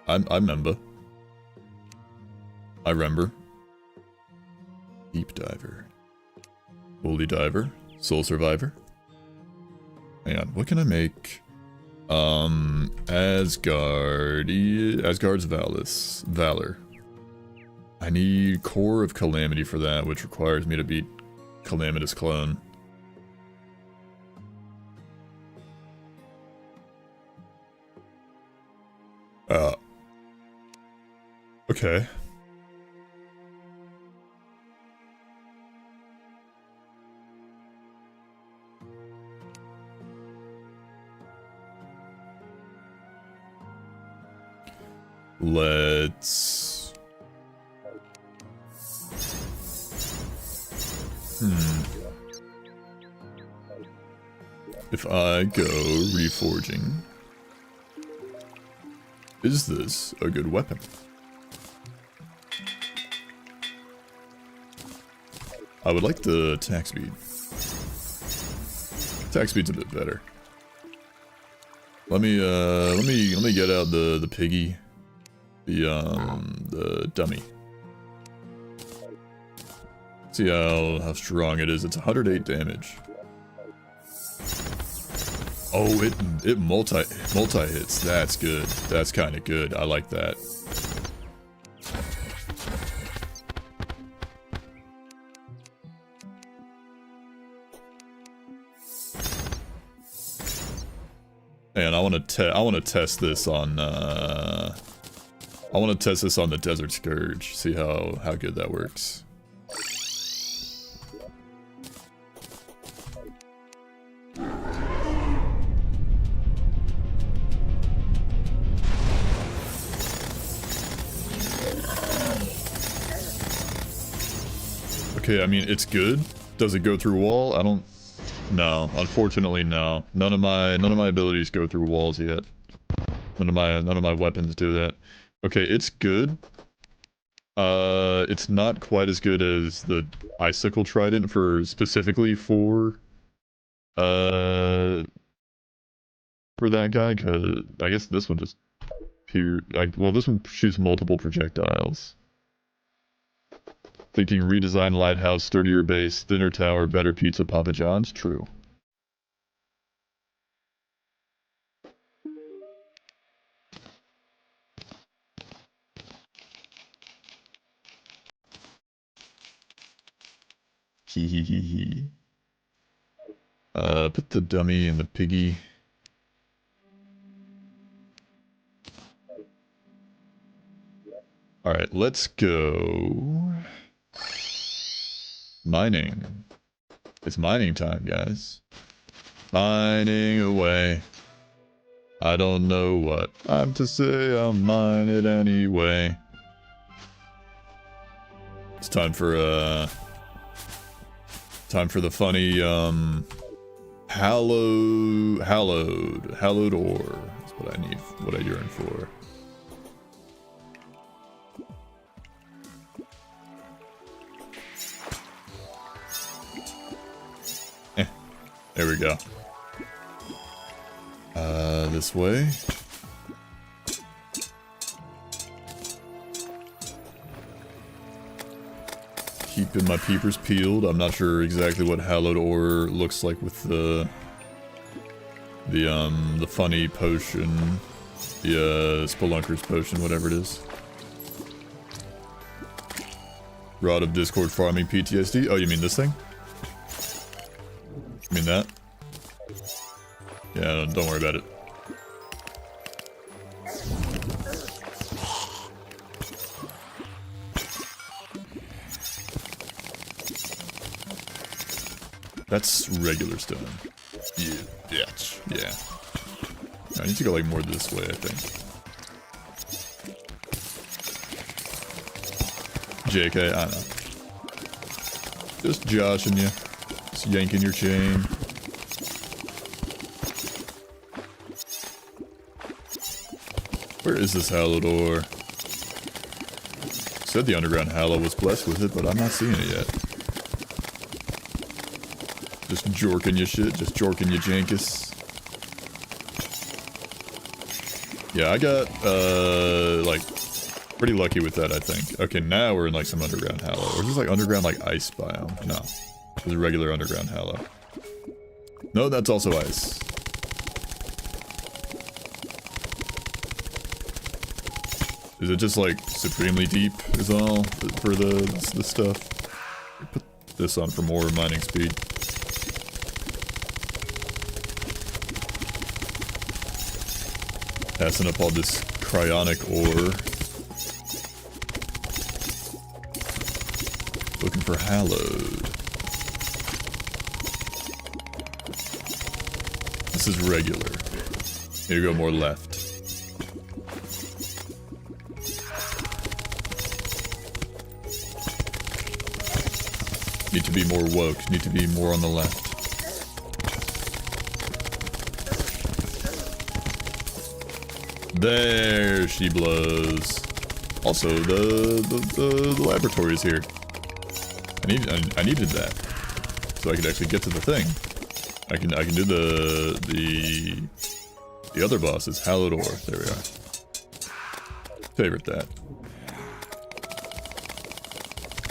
I remember. Deep Diver. Holy Diver. Soul Survivor. Hang on, what can I make? Asgard's Valor. I need Core of Calamity for that, which requires me to beat Calamitous clone. Okay. Let's... If I go reforging, is this a good weapon? I would like the attack speed. Attack speed's a bit better. Let me get out the piggy, the dummy. See how strong it is. It's 108 damage. Oh, it multi hits. That's good. That's kind of good. I like that. And I want to test this on I want to test this on the Desert Scourge. See how good that works. Okay, I mean, it's good. Does it go through wall? I don't... No, unfortunately, no. None of my abilities go through walls yet. None of my weapons do that. Okay, it's good. It's not quite as good as the Icicle Trident specifically for that guy, cause I guess this one just well, this one shoots multiple projectiles. Thinking redesign lighthouse, sturdier base, thinner tower, better pizza, Papa John's? True. Hee hee hee hee. Put the dummy in the piggy. Alright, let's go... Mining. It's mining time, guys. Mining away. I don't know what I'm to say, I'll mine it anyway. It's time for the funny, hallowed ore. That's what I need, what I yearn for. There we go. This way. Keeping my peepers peeled. I'm not sure exactly what hallowed ore looks like with the funny potion, the Spelunker's potion, whatever it is. Rod of Discord farming PTSD. Oh, you mean this thing? You mean that? Yeah, don't worry about it. That's regular stone. Yeah, yeah. I need to go like more this way, I think. JK, I don't know. Just joshing you. Just yanking your chain. Where is this hallowed ore? Said the underground hallow was blessed with it, but I'm not seeing it yet. Just jorking your shit, just jorking your jankus. Yeah, I got, like, pretty lucky with that, I think. Okay, now we're in, like, some underground hallow. Or just, like, underground, like, ice biome. No. It's a regular underground hallow. No, that's also ice. Is it just, like, supremely deep is all for the stuff? this on for more mining speed. Passing up all this cryonic ore. Looking for hallowed. This is regular. Need to go more left. Need to be more woke. Need to be more on the left. There she blows. Also, the laboratory is here. I needed that, so I could actually get to the thing. I can do the other boss's hallowed ore. There we are. Favorite that.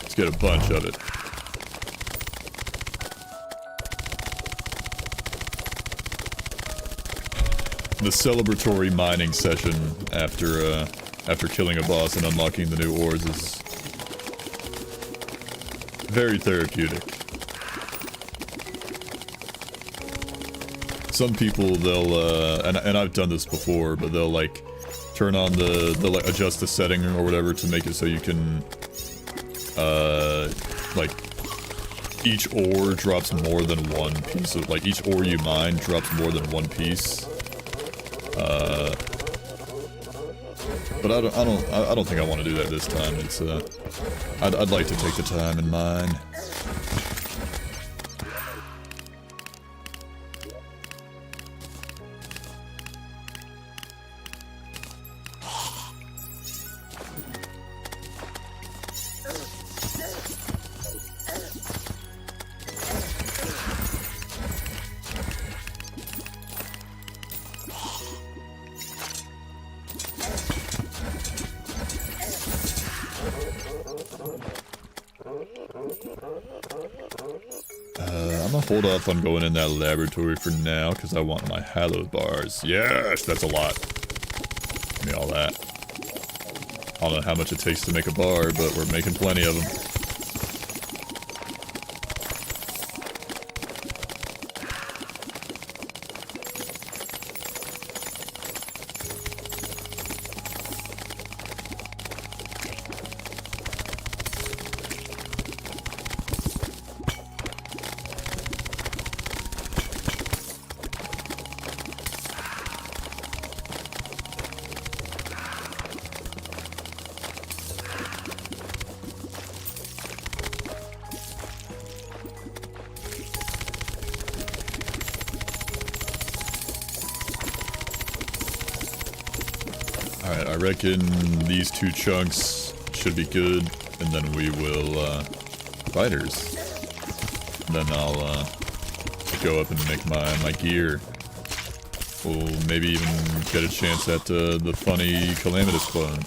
Let's get a bunch of it. The celebratory mining session after killing a boss and unlocking the new ores is very therapeutic. Some people, they'll and I've done this before, but they'll like turn on they'll like adjust the setting or whatever to make it so you can like each ore drops more than one piece of, like, each ore you mine drops more than one piece. But I don't think I want to do that this time. It's I'd like to take the time and mine. I'm gonna hold off on going in that laboratory for now, because I want my hallowed bars. Yes, that's a lot. Give me all that. I don't know how much it takes to make a bar, but we're making plenty of them. Alright, I reckon these two chunks should be good, and then we will, spiders. Then I'll, go up and make my gear. We'll maybe even get a chance at, the funny Calamitous clone.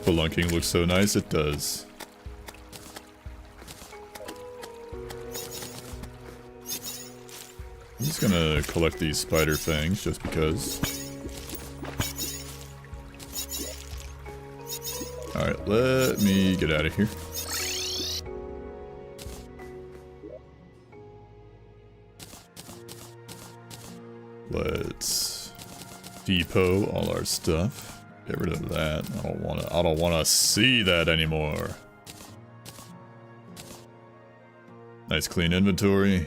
Spelunking looks so nice, it does. I'm just gonna collect these spider fangs just because. Alright, let me get out of here. Let's depot all our stuff. Get rid of that. I don't wanna see that anymore. Nice clean inventory.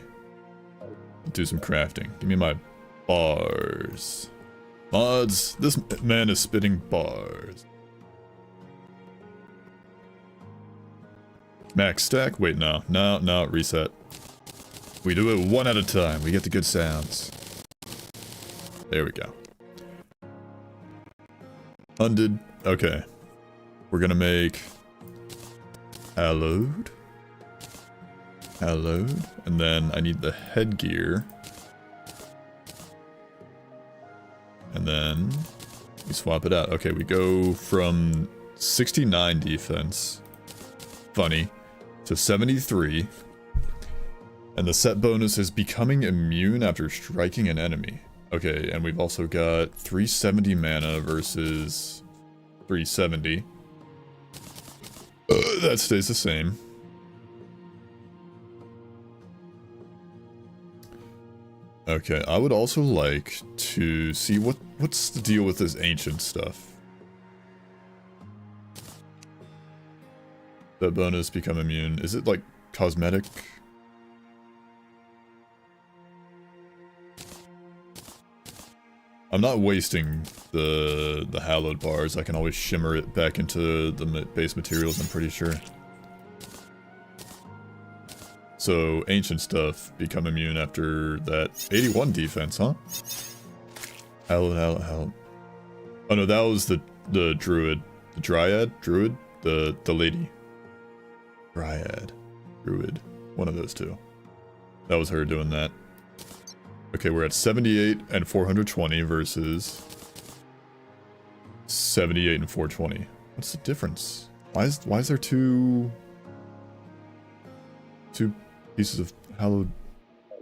Do some crafting. Give me my bars. Mods, this man is spitting bars. Max stack? Wait, no, reset. We do it one at a time. We get the good sounds. There we go. Undid. Okay. We're gonna make hallowed. Hallowed. And then I need the headgear. And then we swap it out. Okay, we go from 69 defense. Funny. to 73. And the set bonus is becoming immune after striking an enemy. Okay, and we've also got 370 mana versus 370. That stays the same. Okay, I would also like to see what's the deal with this ancient stuff. That bonus become immune. Is it like cosmetic? I'm not wasting the hallowed bars. I can always shimmer it back into the base materials, I'm pretty sure. So, ancient stuff become immune after that 81 defense, huh? Hallowed. Oh no, that was the druid. The dryad? Druid? The lady. Dryad. Druid. One of those two. That was her doing that. Okay, we're at 78 and 420 versus 78 and 420. What's the difference? Why is there two pieces of hallowed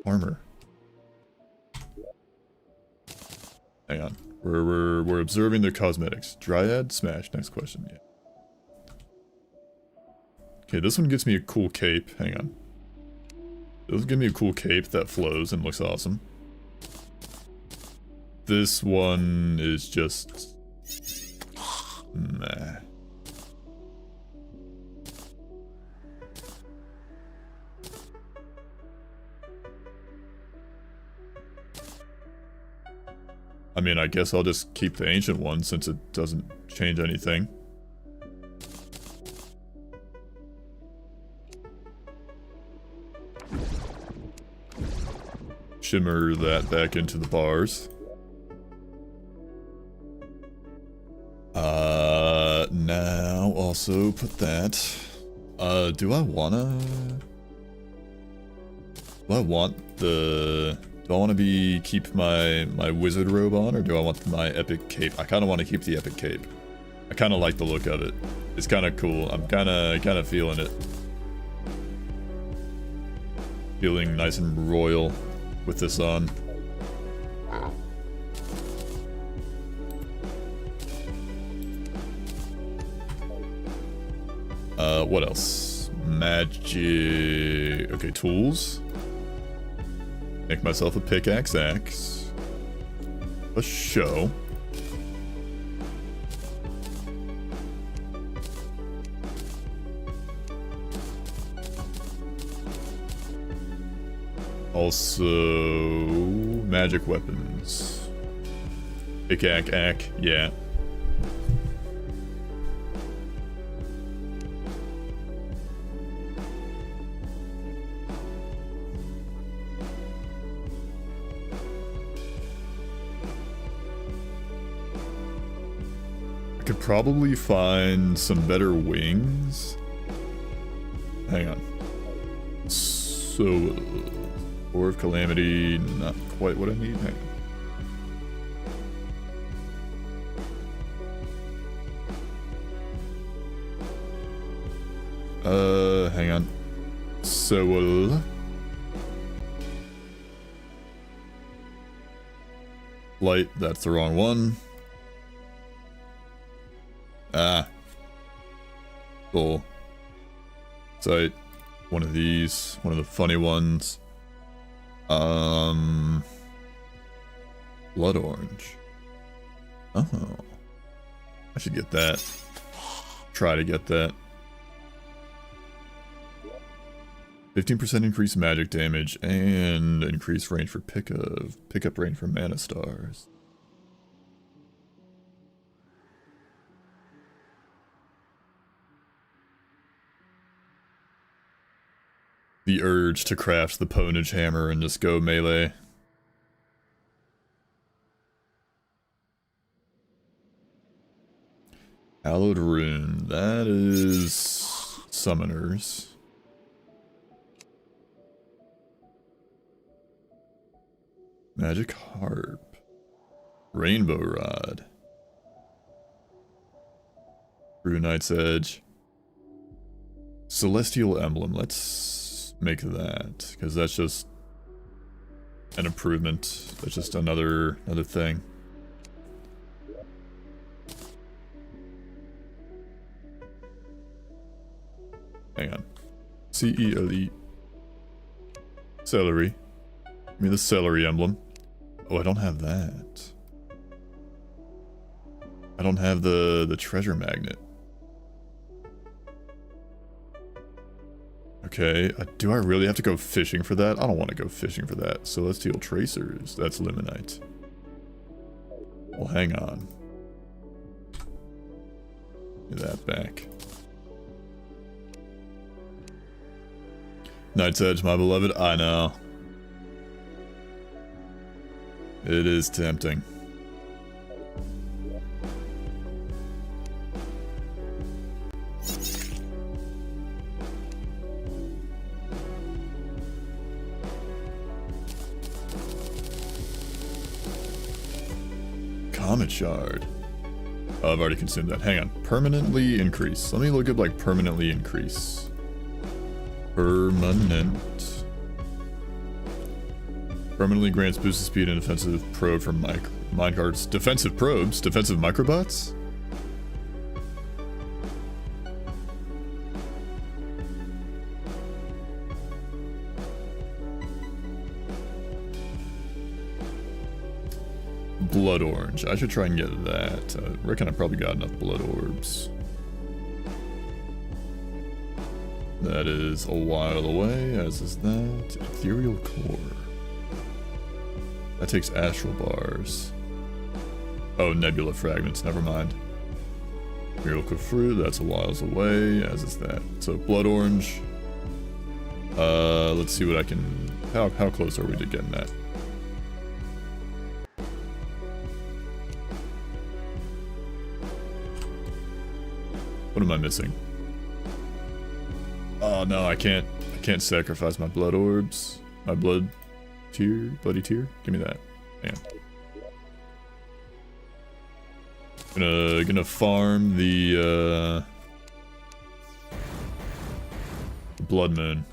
armor? Hang on. We're observing the cosmetics. Dryad, smash. Next question. Yeah. Okay, this one gives me a cool cape. Hang on. This will give me a cool cape that flows and looks awesome. This one is just... meh. I mean, I guess I'll just keep the ancient one since it doesn't change anything. Shimmer that back into the bars. Now also put that. Do I wanna keep my wizard robe on, or do I want my epic cape? I kinda wanna keep the epic cape. I kinda like the look of it. It's kinda cool. I'm kinda feeling it. Feeling nice and royal with this on. What else? Magic. Okay, tools. Make myself a pickaxe axe. A show. Also, magic weapons. Pickaxe, yeah. I could probably find some better wings. Hang on. So, Or of Calamity, not quite what I need. Hang on. Hang on. So, light, that's the wrong one. Ah. Cool. Sight. One of these. One of the funny ones. Blood orange. Oh. I should get that. Try to get that. 15% increased magic damage and increased range for pickup range for mana stars. The urge to craft the Ponage Hammer and just go melee. Hallowed Rune, that is summoners. Magic Harp. Rainbow Rod. True Knight's Edge. Celestial Emblem. Let's make that, because that's just an improvement. That's just another thing. Hang on. CE Elite. Celery. Give me the celery emblem. Oh, I don't have that. I don't have the treasure magnet. Okay, do I really have to go fishing for that? I don't want to go fishing for that. Celestial Tracers, that's Limonite. Well, hang on. Give that back. Night's Edge, my beloved, I know. It is tempting. Comet Shard. Oh, I've already consumed that. Hang on. Permanently increase. Let me look up like permanently increase. Permanent. Permanently grants boosted speed and defensive probe from minecarts. Defensive probes? Defensive microbots? Blood Orange. I should try and get that. I reckon I probably got enough blood orbs. That is a while away, as is that. Ethereal Core. That takes astral bars. Oh, nebula fragments, never mind. Ethereal Core fruit, that's a whiles away, as is that. So, blood orange. Let's see what I can... How close are we to getting that? What am I missing? Oh no, I can't sacrifice my blood orbs. My bloody tear. Give me that. Damn. Gonna farm the blood moon.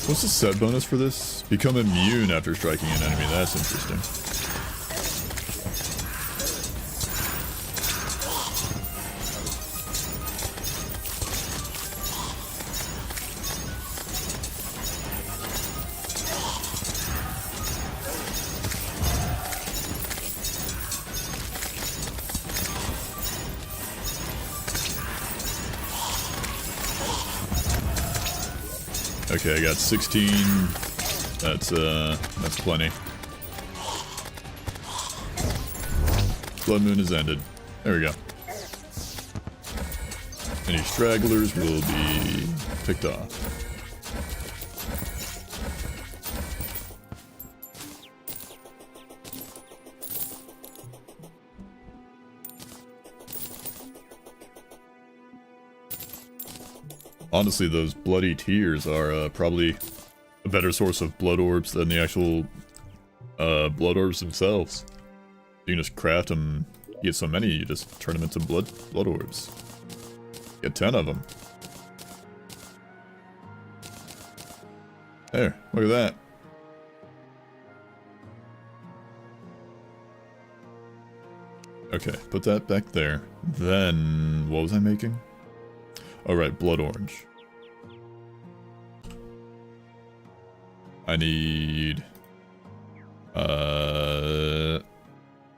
What's the set bonus for this? Become immune after striking an enemy. That's interesting. Okay, I got 16. That's plenty. Blood Moon is ended. There we go. Any stragglers will be picked off. Honestly, those bloody tears are probably a better source of blood orbs than the actual blood orbs themselves. You can just craft them, you get so many, you just turn them into blood orbs. Get 10 of them. There, look at that. Okay, put that back there. Then, what was I making? Alright, blood orange. I need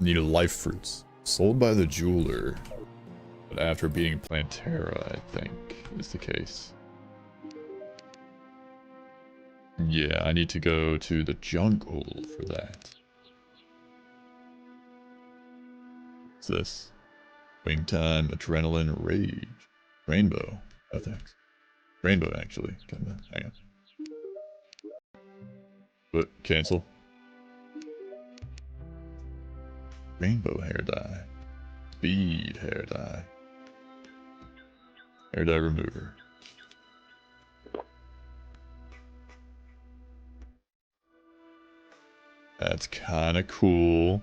life fruits. Sold by the jeweler. But after beating Plantera, I think, is the case. Yeah, I need to go to the jungle for that. What's this? Wing time, adrenaline, rage. Rainbow. Oh, thanks. Rainbow, actually. Hang on. But, cancel. Rainbow hair dye. Speed hair dye. Hair dye remover. That's kind of cool.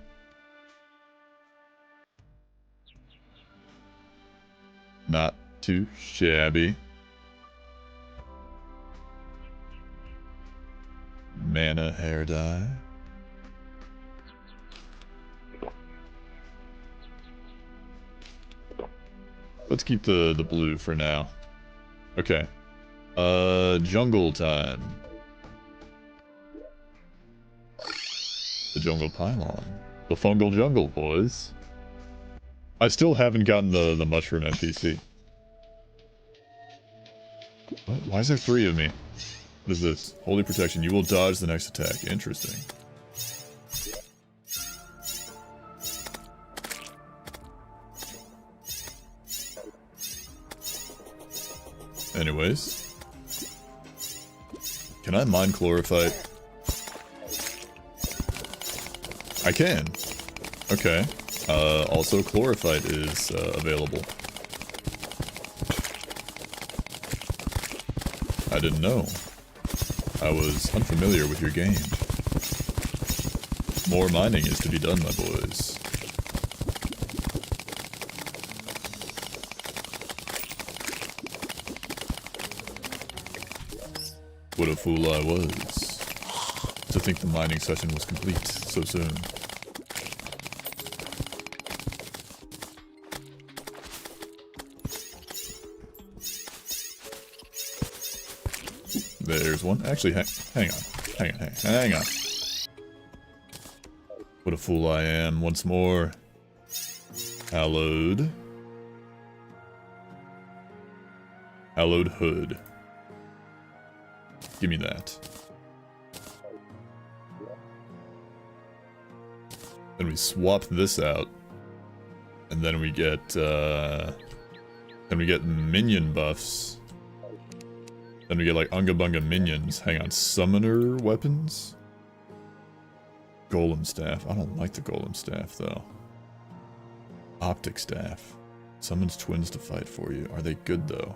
Not too shabby. Mana hair dye. Let's keep the blue for now. Okay. Jungle time. The jungle pylon. The fungal jungle, boys. I still haven't gotten the mushroom NPC. What? Why is there 3 of me? What is this? Holy protection. You will dodge the next attack. Interesting. Anyways. Can I mine chlorophyte? I can. Okay. Also chlorophyte is available. I didn't know. I was unfamiliar with your game. More mining is to be done, my boys. What a fool I was to think the mining session was complete so soon. There's one. Actually, hang on. What a fool I am. Once more. Hallowed. Hallowed hood. Give me that. Then we swap this out. And then we get, minion buffs. Then we get like Unga Bunga minions. Hang on, summoner weapons? Golem staff. I don't like the golem staff though. Optic staff. Summons twins to fight for you. Are they good though?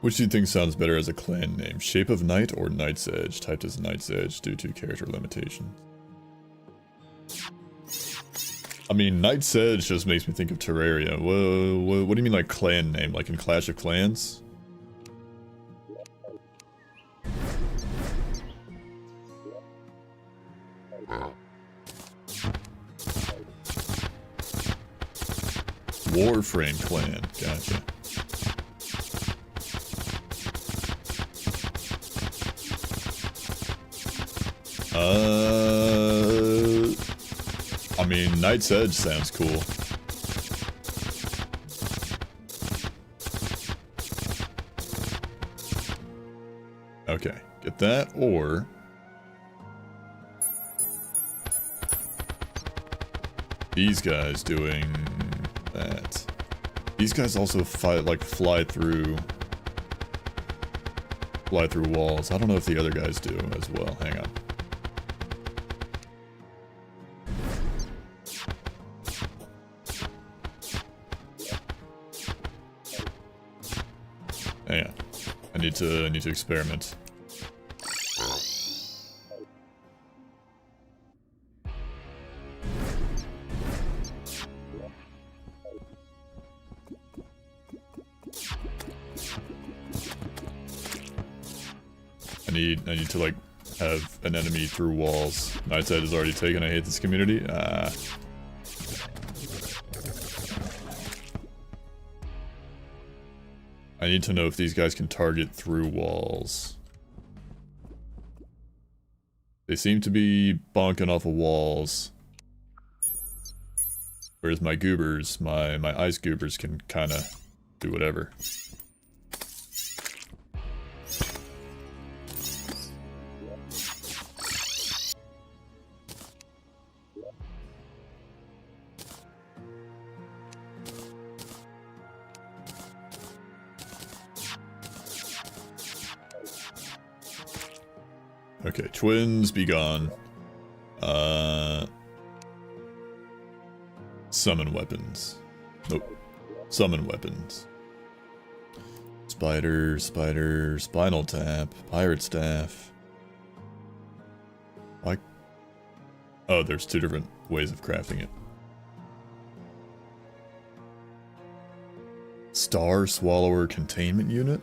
Which do you think sounds better as a clan name? Shape of Night or Night's Edge? Typed as Night's Edge due to character limitations. I mean, Night's Edge just makes me think of Terraria. What do you mean like clan name? Like in Clash of Clans? Warframe clan. Gotcha. I mean, Night's Edge sounds cool. Okay, get that, or... these guys doing that. These guys also fly through walls. I don't know if the other guys do as well. Hang on. Hang on. I need to experiment. I need to like have an enemy through walls. Night's Edge is already taken. I hate this community. I need to know if these guys can target through walls. They seem to be bonking off of walls. Whereas my goobers, my ice goobers can kinda do whatever. Okay, twins, be gone. Summon weapons. Nope. Summon weapons. Spider, spider, spinal tap, pirate staff. Like, oh, there's two different ways of crafting it. Star Swallower Containment Unit.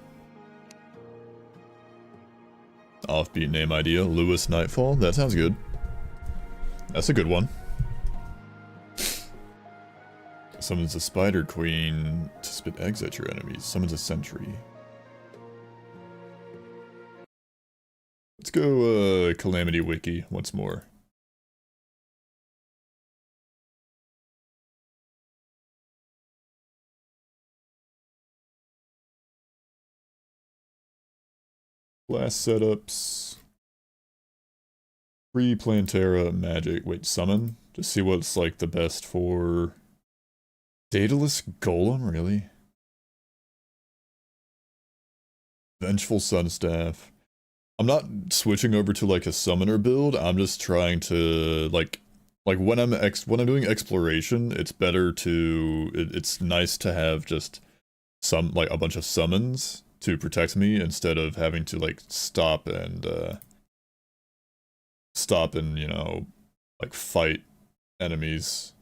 Offbeat name idea, Lewis Nightfall. That sounds good. That's a good one. Summons a Spider Queen to spit eggs at your enemies. Summons a Sentry. Let's go Calamity Wiki once more. Class setups. Free Plantera magic. Wait, summon? Just see what's like the best for... Daedalus Golem, really? Vengeful Sunstaff. I'm not switching over to like a summoner build. I'm just trying to like when I'm doing exploration, it's better to it's nice to have just some like a bunch of summons to protect me instead of having to like stop and you know like fight enemies.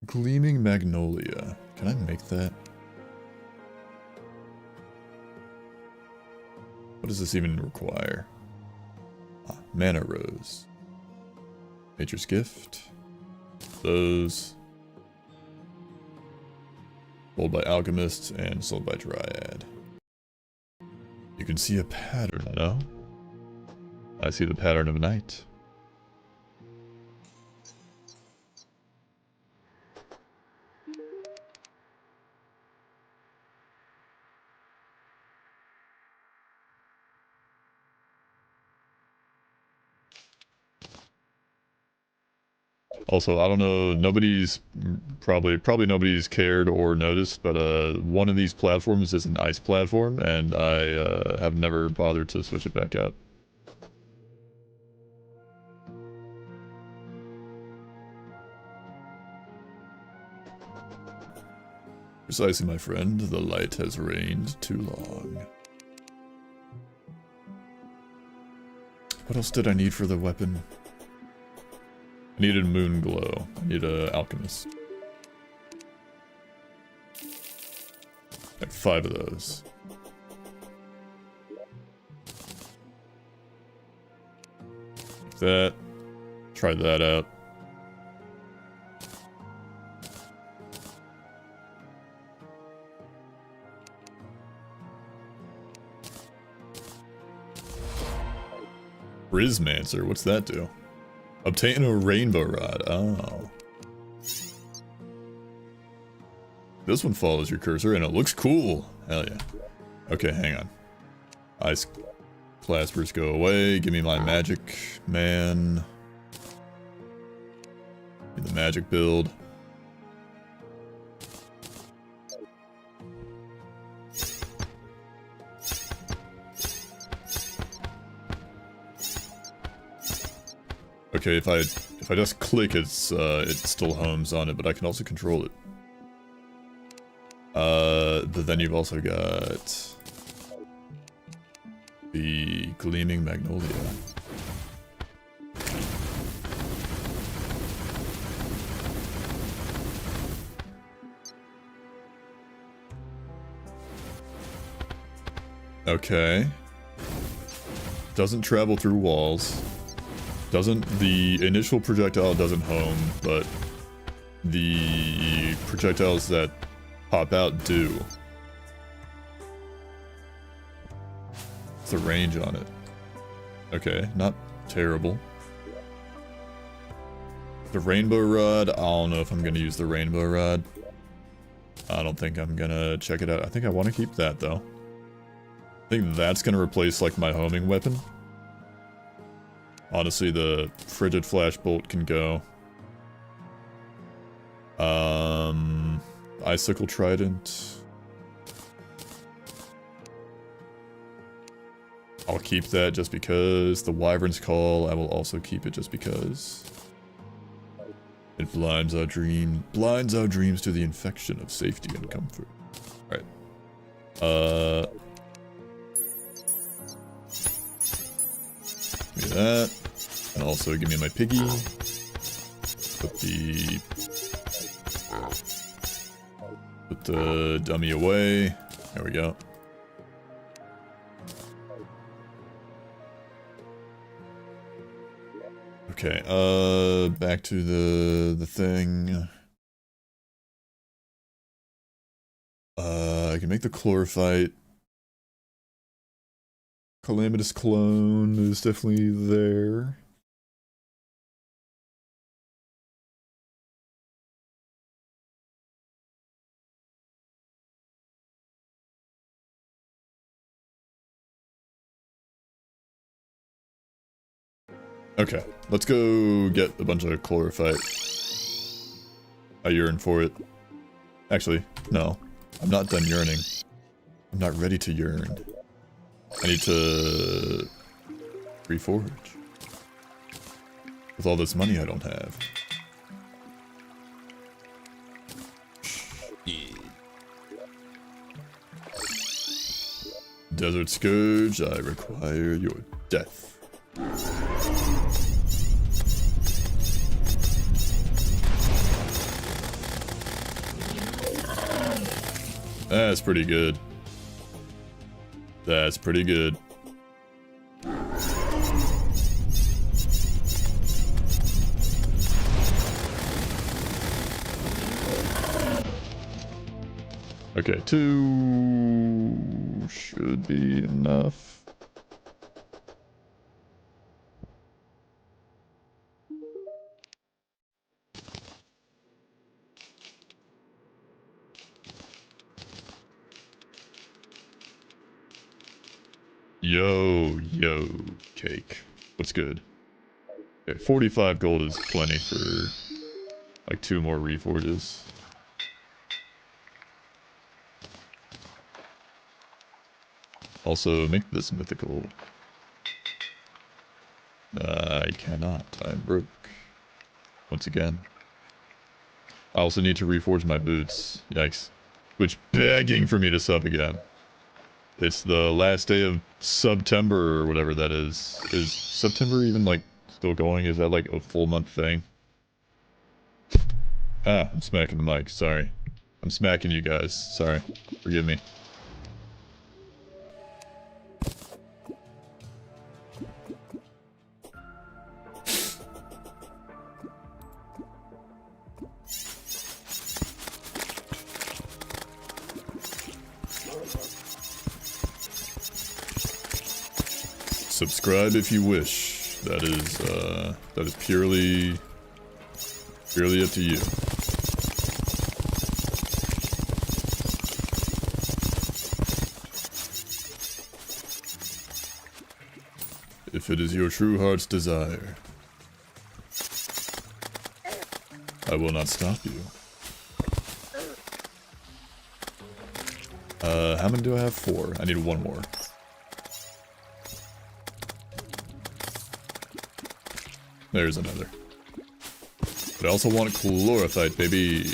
Gleaming Magnolia. Can I make that? What does this even require? Ah, Mana Rose. Nature's Gift. Those. Sold by Alchemists and sold by Dryad. You can see a pattern, no? I see the pattern of night. Also, I don't know, probably nobody's cared or noticed, but one of these platforms is an ice platform, and I have never bothered to switch it back out. Precisely, my friend, the light has reigned too long. What else did I need for the weapon? I needed Moon Glow. I need an Alchemist. Like 5 of those. Like that. Try that out. Prismancer, what's that do? Obtain a rainbow rod. Oh. This one follows your cursor and it looks cool. Hell yeah. Okay, hang on. Ice claspers go away. Give me my magic man. Need the magic build. Okay, if I just click, it still homes on it, but I can also control it. But then you've also got the Gleaming Magnolia. Okay. Doesn't travel through walls. The initial projectile doesn't home, but the projectiles that pop out do. What's the range on it? Okay, not terrible. The Rainbow Rod, I don't know if I'm gonna use the Rainbow Rod. I don't think I'm gonna check it out. I think I want to keep that though. I think that's gonna replace like my homing weapon. Honestly, the Frigid Flashbolt can go. Icicle Trident. I'll keep that just because. The Wyvern's Call, I will also keep it just because. It blinds our dreams to the infection of safety and comfort. Alright. Give me that. And also give me my piggy. Put the dummy away. There we go. Okay, back to the thing. I can make the chlorophyte. Calamitous clone is definitely there. Okay, let's go get a bunch of chlorophyte. I yearn for it. Actually, no. I'm not done yearning. I'm not ready to yearn. I need to reforge. With all this money I don't have. Desert Scourge, I require your death. That's pretty good. That's pretty good. Okay, 2 should be enough. Yo, cake. What's good? Okay, 45 gold is plenty for like 2 more reforges. Also, make this mythical. I cannot. I'm broke. Once again. I also need to reforge my boots. Yikes. Which begging for me to sub again. It's the last day of September or whatever that is. Is September even like still going? Is that like a full month thing? Ah, I'm smacking the mic. Sorry. I'm smacking you guys. Sorry. Forgive me. Subscribe if you wish. That is purely up to you. If it is your true heart's desire, I will not stop you. How many do I have? 4. I need 1 more. There's another. But I also want chlorophyte, baby.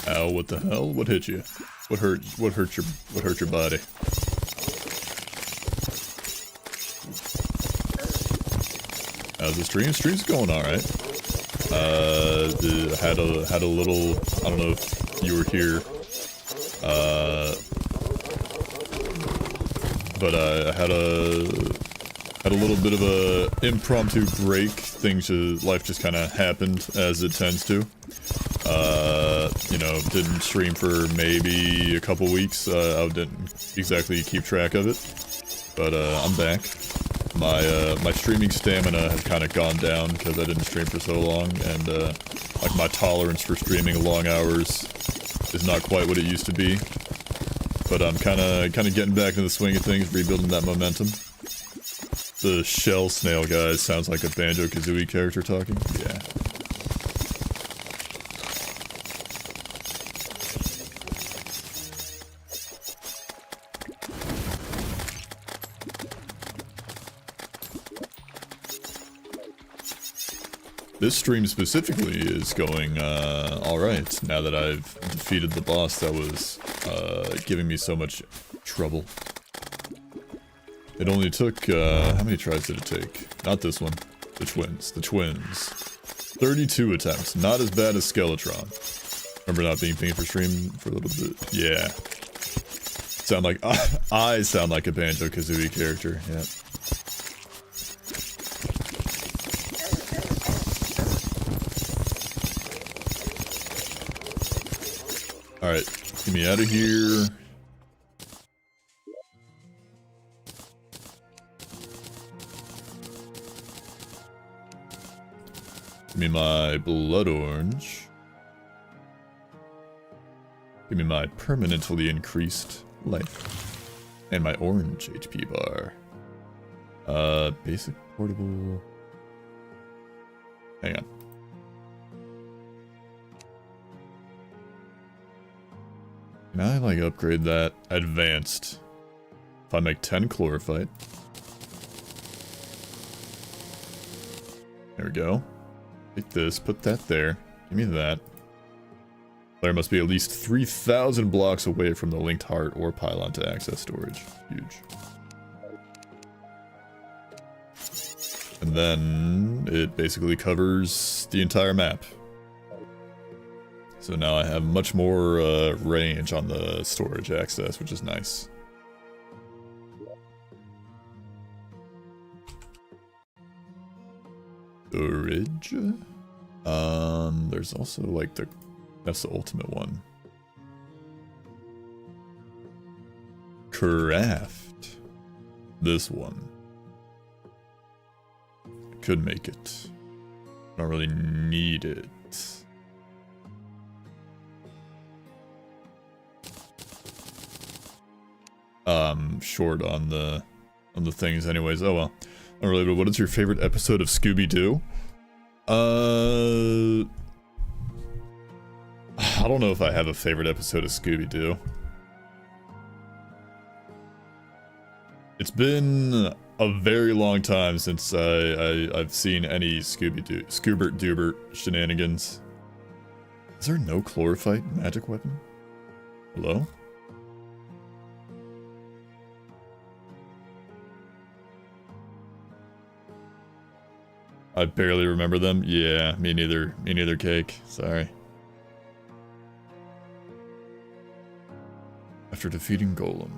Ow, what the hell? What hit you? What hurt your body? How's the stream? Stream's going alright. Had a little, I don't know if you were here. But I had a little bit of a impromptu break. Life just kind of happened as it tends to. You know, didn't stream for maybe a couple weeks. I didn't exactly keep track of it, but I'm back. My streaming stamina has kind of gone down because I didn't stream for so long, and like my tolerance for streaming long hours is not quite what it used to be. But I'm kind of getting back into the swing of things, rebuilding that momentum. The shell snail guy sounds like a Banjo-Kazooie character talking. Yeah. This stream specifically is going alright, now that I've defeated the boss that was giving me so much trouble. It only took, how many tries did it take? Not this one. The twins. 32 attempts, not as bad as Skeletron. Remember not being pinged for stream for a little bit? Yeah. Sound like, I sound like a Banjo-Kazooie character, yeah. Alright, get me out of here. Give me my blood orange. Give me my permanently increased life. And my orange HP bar. Basic portable. Hang on. Can I, like, upgrade that? Advanced. If I make 10 chlorophyte. There we go. Take this, put that there. Give me that. There must be at least 3,000 blocks away from the linked heart or pylon to access storage. Huge. And then it basically covers the entire map. So now I have much more range on the storage access, which is nice. Storage? There's also like that's the ultimate one. Craft. This one. Could make it. Don't really need it. Short on the things anyways. Oh well. Unrelated, what is your favorite episode of Scooby-Doo? I don't know if I have a favorite episode of Scooby-Doo. It's been a very long time since I've seen any Scooby-Doo, Scoobert-Doobert shenanigans. Is there no chlorophyte magic weapon? Hello? I barely remember them. Yeah, me neither. Me neither, Cake. Sorry. After defeating Golem.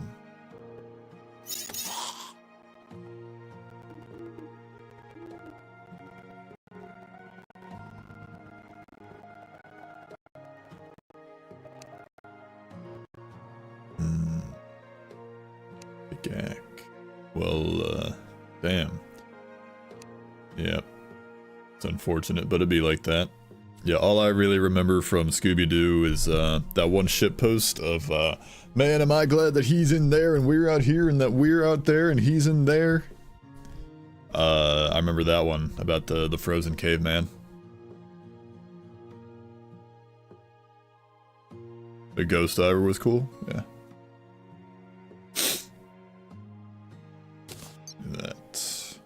Gag. Well, damn. Yep. It's unfortunate, but it'd be like that. Yeah, all I really remember from Scooby-Doo is that one shitpost of, man, am I glad that he's in there and we're out here and that we're out there and he's in there. I remember that one about the frozen caveman. The Ghost Diver was cool, yeah. That.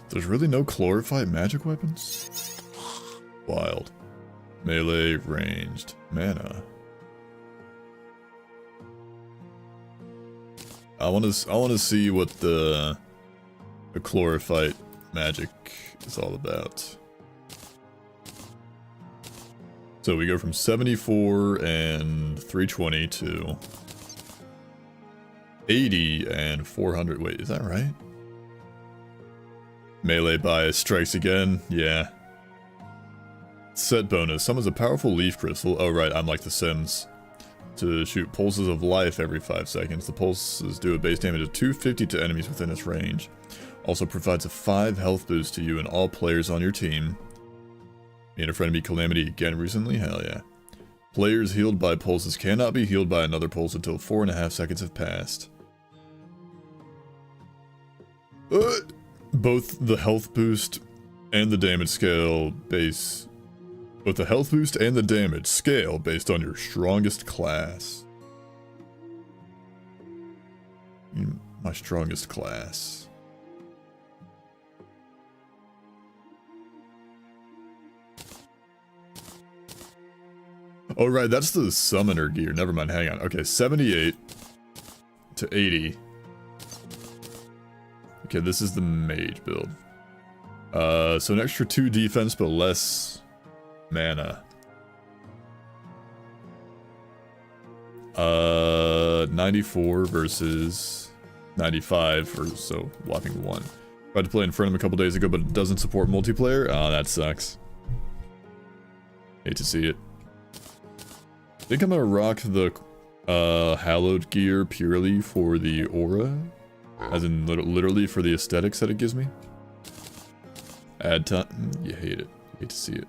There's really no chlorophyte magic weapons? Wild. Melee, ranged, mana. I want to see what the the chlorophyte magic is all about. So we go from 74 and 320 to 80 and 400. Wait, is that right? Melee bias strikes again. Yeah. Set bonus. Summons a powerful leaf crystal. Oh right, I'm like the Sims. To shoot pulses of life every 5 seconds. The pulses do a base damage of 250 to enemies within its range. Also provides a 5 health boost to you and all players on your team. Me and a friend beat Calamity again recently? Hell yeah. Players healed by pulses cannot be healed by another pulse until 4.5 seconds have passed. Both the health boost and the damage scale base... Both the health boost and the damage scale based on your strongest class. My strongest class. Oh right, that's the summoner gear. Never mind, hang on. Okay, 78 to 80. Okay, this is the mage build. So an extra 2 defense, but less mana. 94 versus 95, or so, whopping 1. Tried to play Infernum a couple days ago, but it doesn't support multiplayer. Oh, that sucks. Hate to see it. I think I'm gonna rock the hallowed gear purely for the aura. As in, literally for the aesthetics that it gives me. Add time. You hate it. You hate to see it.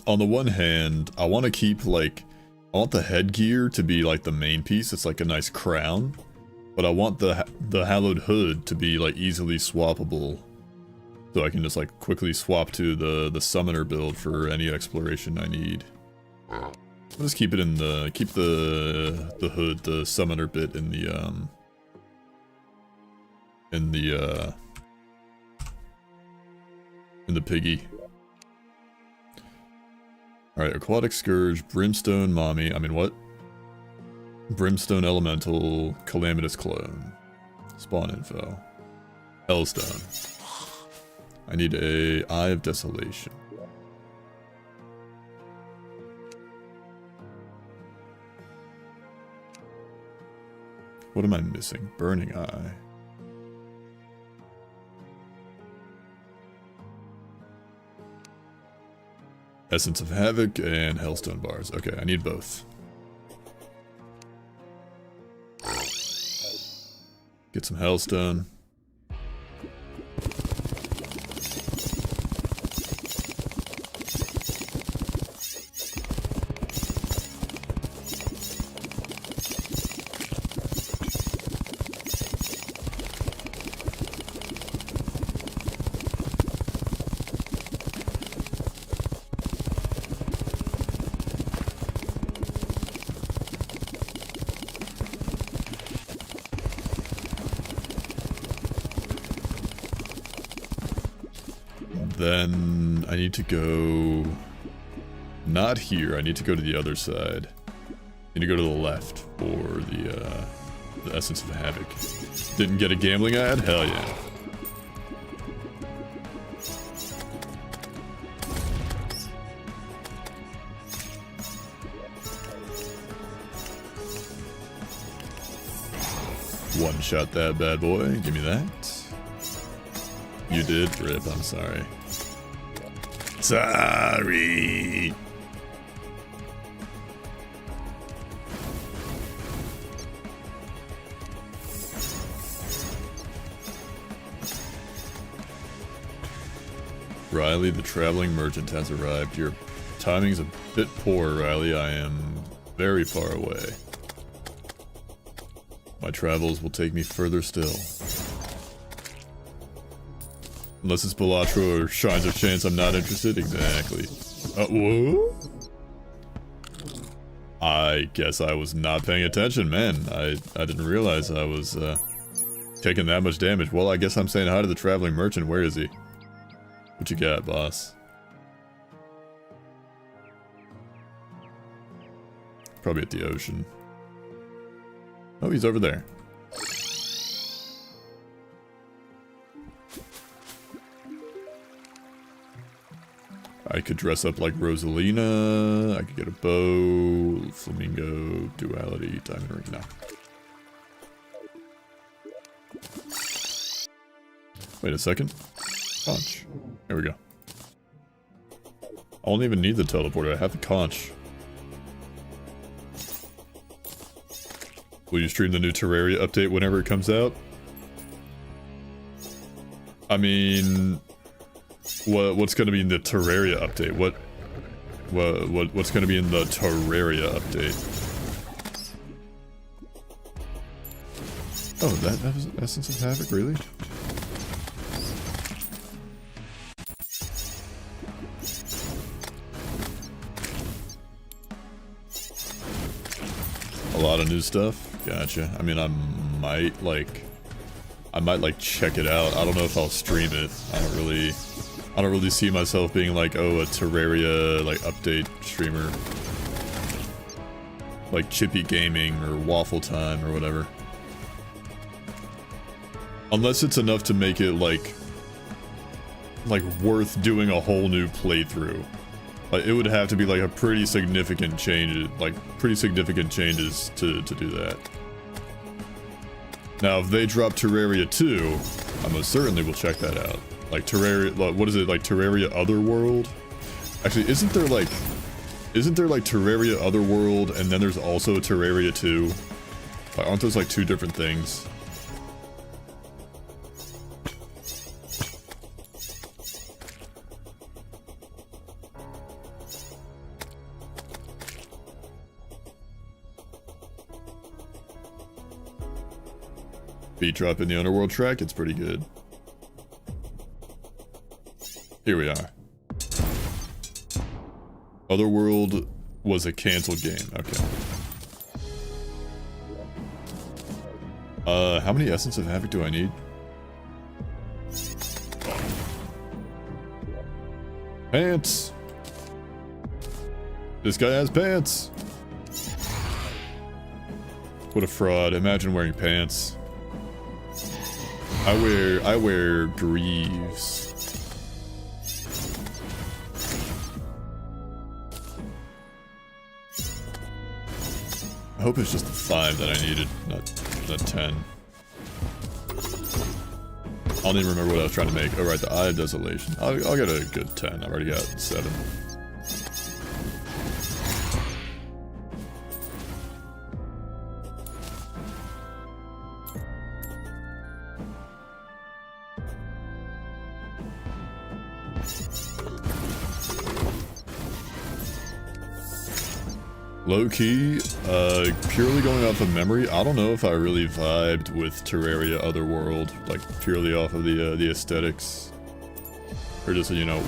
On the one hand, I want to keep, like, I want the headgear to be, like, the main piece. It's, like, a nice crown. But I want the hallowed hood to be, like, easily swappable. So I can just, like, quickly swap to the summoner build for any exploration I need. I'll just keep it in the, keep the hood, the summoner bit in the piggy. Alright, Aquatic Scourge, Brimstone Mommy, what? Brimstone Elemental, Calamitous Clone. Spawn info. Hellstone. I need a Eye of Desolation. What am I missing? Burning Eye. Essence of Havoc and Hellstone Bars. Okay, I need both. Get some Hellstone. Then I need to go... Not here, I need to go to the other side. I need to go to the left for the Essence of Havoc. Didn't get a gambling ad? Hell yeah. One shot that bad boy, give me that. You did? Rip, I'm sorry. Sorry! Riley, the traveling merchant has arrived. Your timing's a bit poor, Riley. I am very far away. My travels will take me further still. Unless it's Balatro or Shrines of Chance, I'm not interested. Exactly. Whoa? I guess I was not paying attention, man. I didn't realize I was taking that much damage. Well, I guess I'm saying hi to the traveling merchant. Where is he? What you got, boss? Probably at the ocean. Oh, he's over there. I could dress up like Rosalina. I could get a bow, flamingo, duality, diamond ring. No. Wait a second. Conch. There we go. I don't even need the teleporter. I have the conch. Will you stream the new Terraria update whenever it comes out? I mean, what's going to be in the Terraria update? What's going to be in the Terraria update? Oh, that was Essence of Havoc, really? A lot of new stuff. Gotcha. I mean, I might check it out. I don't know if I'll stream it. I don't really see myself being like, oh, a Terraria like update streamer, like Chippy Gaming or Waffle Time or whatever. Unless it's enough to make it like worth doing a whole new playthrough. Like, it would have to be like a pretty significant change, changes to do that. Now, if they drop Terraria 2, I most certainly will check that out. Like Terraria, what is it, like Terraria Otherworld? Actually, isn't there like Terraria Otherworld and then there's also Terraria 2? Like, aren't those like two different things? Beat drop in the Underworld track, it's pretty good. Here we are. Otherworld was a canceled game, okay. How many Essence of Havoc do I need? Pants! This guy has pants! What a fraud, imagine wearing pants. I wear greaves. I hope it's just the 5 that I needed, not 10. I don't even remember what I was trying to make. Oh right, the Eye of Desolation. I'll get a good 10. I've already got 7. Low-key, purely going off of memory, I don't know if I really vibed with Terraria Otherworld, like purely off of the aesthetics, or just, you know,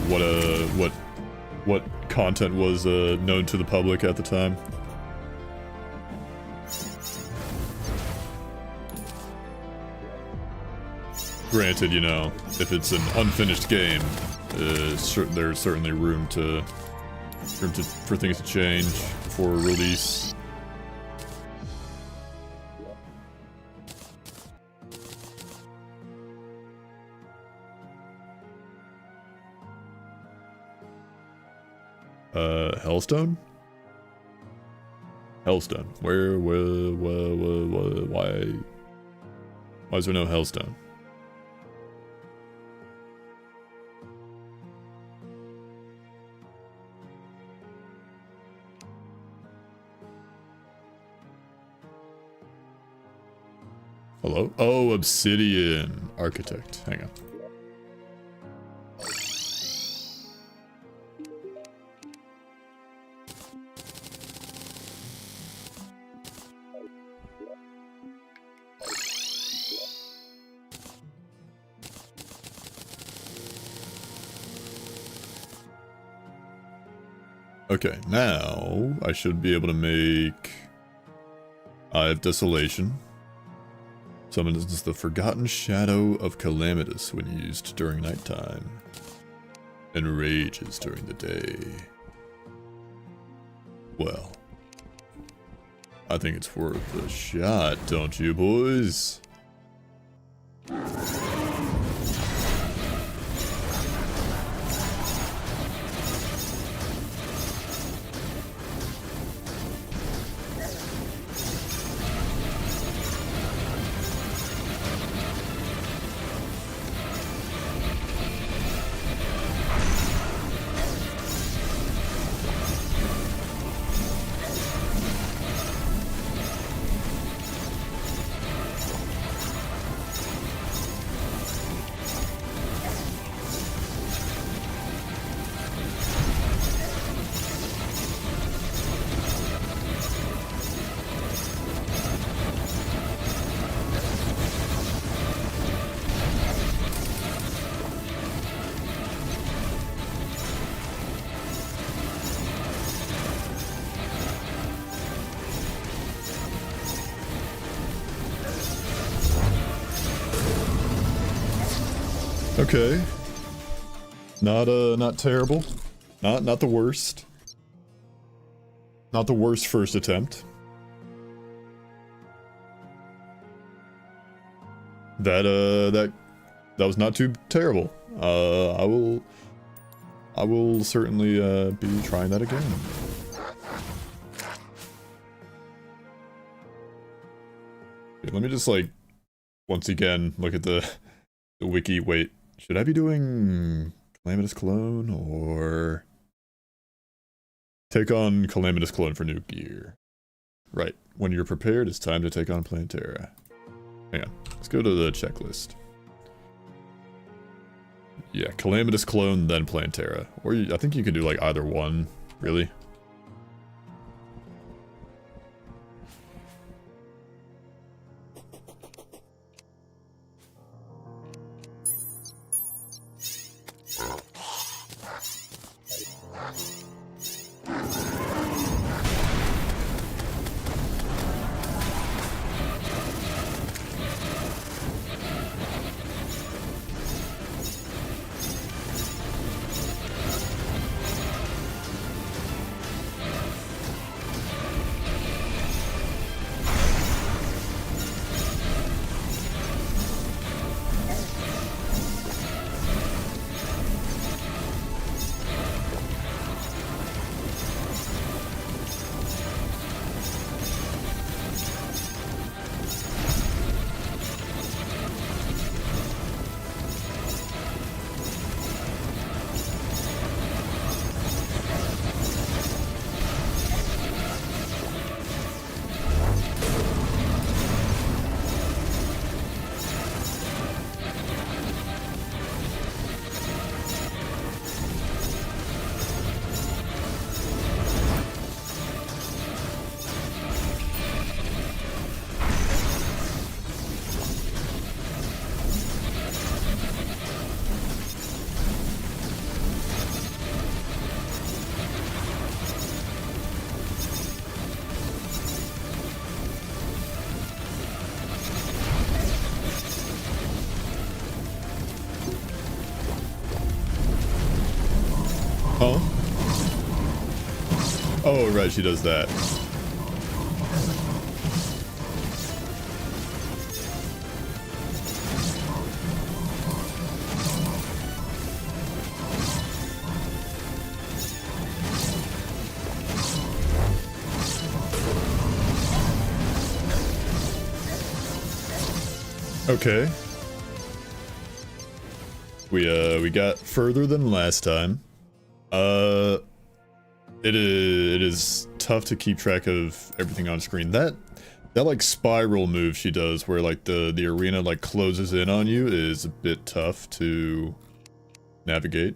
what content was known to the public at the time. Granted, you know, if it's an unfinished game, there's certainly room for things to change before release. Hellstone? Hellstone. Why is there no Hellstone? Hello? Oh, Obsidian Architect. Hang on. Okay, now I should be able to make Eye of Desolation. Summons the Forgotten Shadow of Calamitous when used during nighttime, and rages during the day. Well, I think it's worth a shot, don't you, boys? Okay. Not terrible. Not the worst. Not the worst first attempt. That was not too terrible. I will certainly be trying that again. Okay, let me just like once again look at the wiki. Wait, should I be doing Calamitous Clone or take on Calamitous Clone for new gear? Right, when you're prepared, it's time to take on Plantera. Hang on, let's go to the checklist. Yeah, Calamitous Clone, then Plantera. Or I think you could do like either one, really. Huh? Oh, right, she does that. Okay. We got further than last time. It is tough to keep track of everything on screen. That like spiral move she does where like the arena like closes in on you is a bit tough to navigate.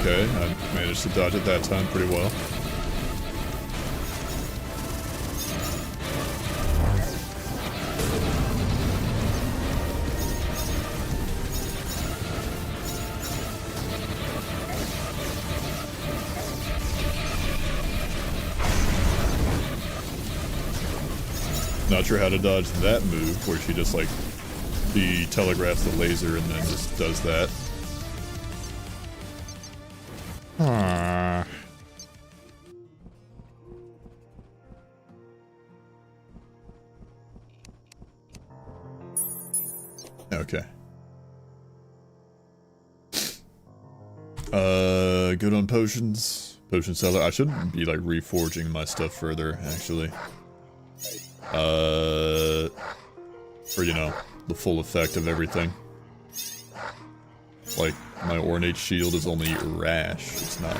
okay. I managed to dodge it that time pretty well. Not sure how to dodge that move, where she just like, she telegraphs the laser and then just does that. Okay. Good on potions. Potion seller. I shouldn't be like reforging my stuff further, actually. For, you know, the full effect of everything. Like, my ornate shield is only rash, it's not,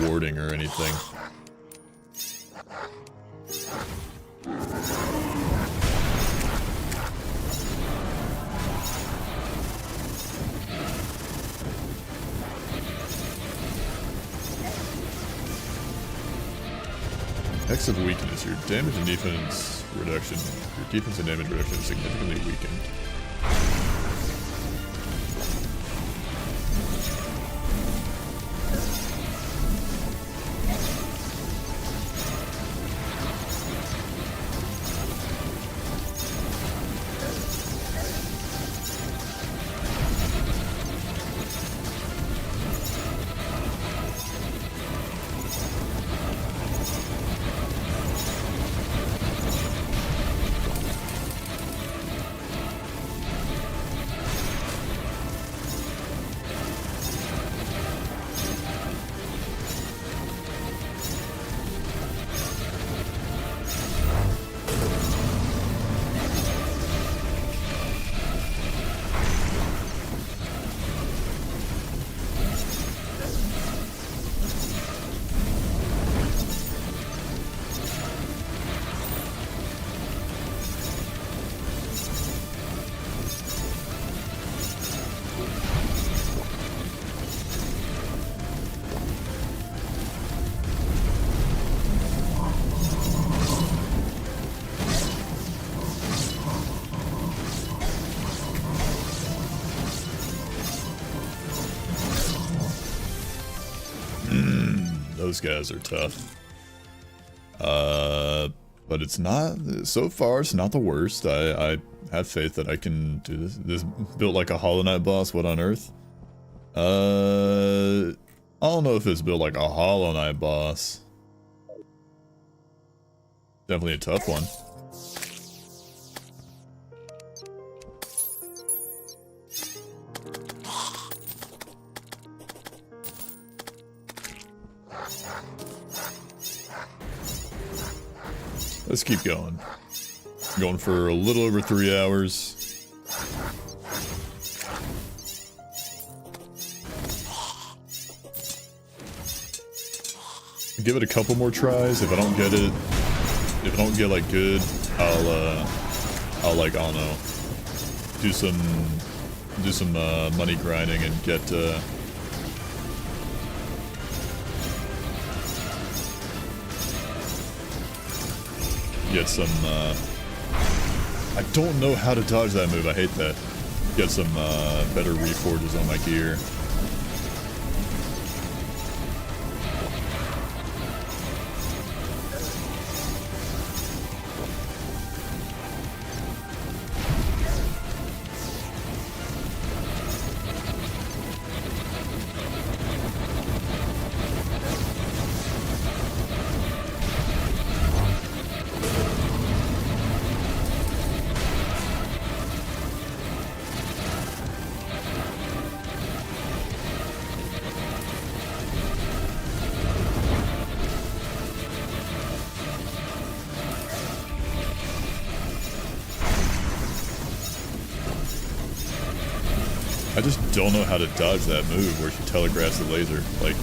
warding or anything. X of weakness, your damage and defense reduction. Your defense and damage reduction is significantly weakened. Those guys are tough. But it's not, so far, it's not the worst. I have faith that I can do this. This built like a Hollow Knight boss, what on earth? I don't know if it's built like a Hollow Knight boss. Definitely a tough one. Let's keep going. Going for a little over 3 hours. Give it a couple more tries. If I don't get it, if I don't get like good, I'll like, I don't know, do some money grinding and get some, I don't know how to dodge that move, I hate that. Get some, better reforges on my gear. I just don't know how to dodge that move where she telegraphs the laser. Like,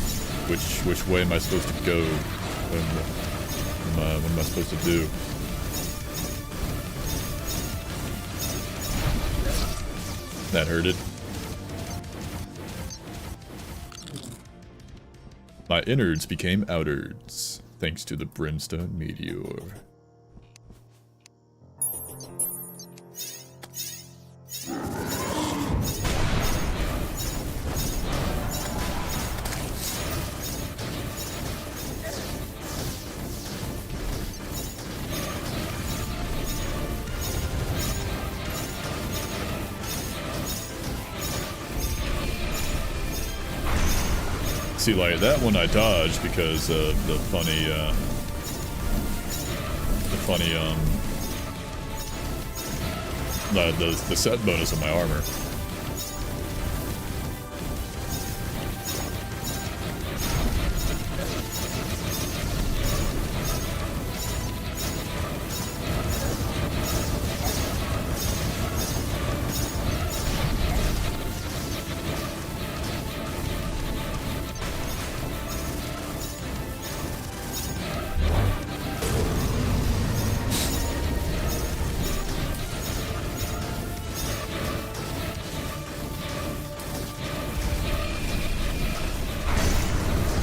which way am I supposed to go? What am I supposed to do? That hurted. My innards became outards, thanks to the brimstone meteor. See, like, that one I dodged because of the funny, the set bonus of my armor.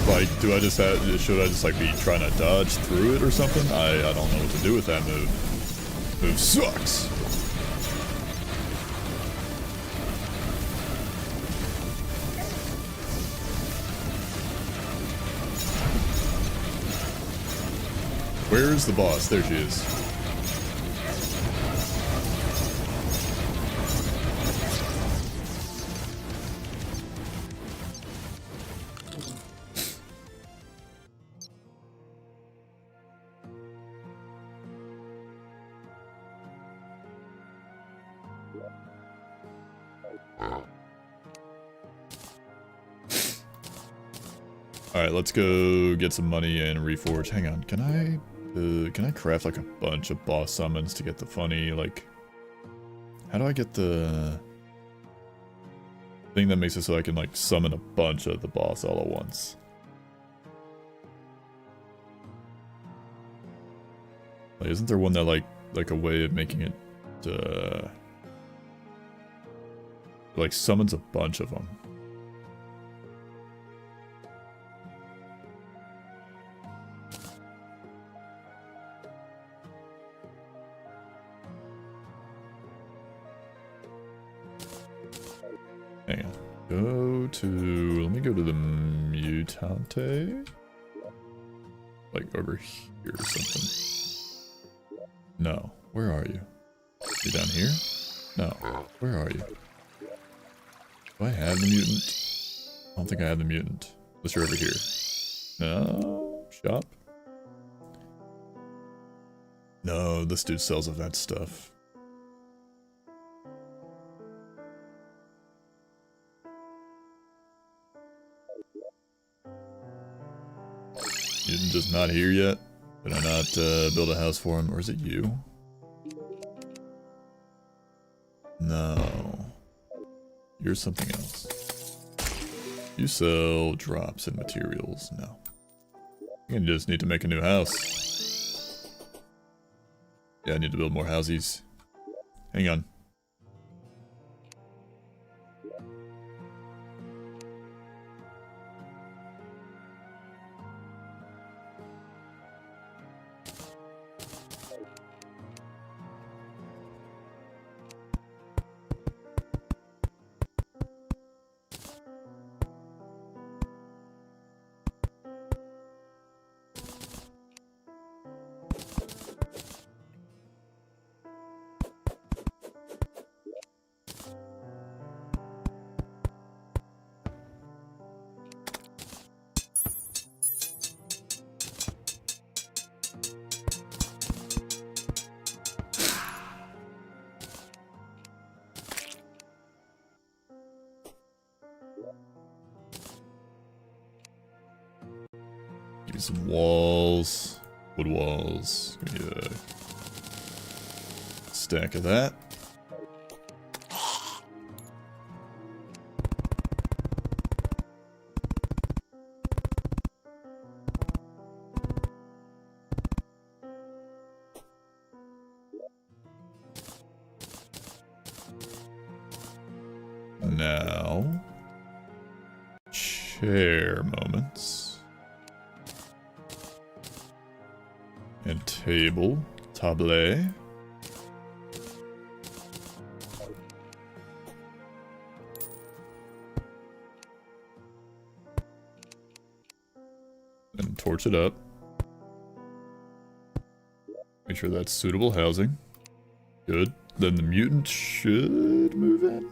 Like, do I just have, should I just like be trying to dodge through it or something? I don't know what to do with that move. Move sucks. Where is the boss? There she is. Alright, let's go get some money and reforge. Hang on, can I craft like a bunch of boss summons to get the funny, like... How do I get the... thing that makes it so I can like summon a bunch of the boss all at once? Like, isn't there one that like a way of making it, like summons a bunch of them? Hang on. Let me go to the Mutante. Like over here or something. No. Where are you? You down here? No. Where are you? Do I have the mutant? I don't think I have the mutant. Unless you're over here. No. Shop? No, this dude sells of that stuff. Mutant just not here yet? Did I not build a house for him? Or is it you? No. You're something else. You sell drops and materials. No. You just need to make a new house. Yeah, I need to build more houses. Hang on. Give me some walls. Wood walls. Give me a stack of that. Now, chair moments. And table. Table. And torch it up. Make sure that's suitable housing. Good. Then the mutant should move in.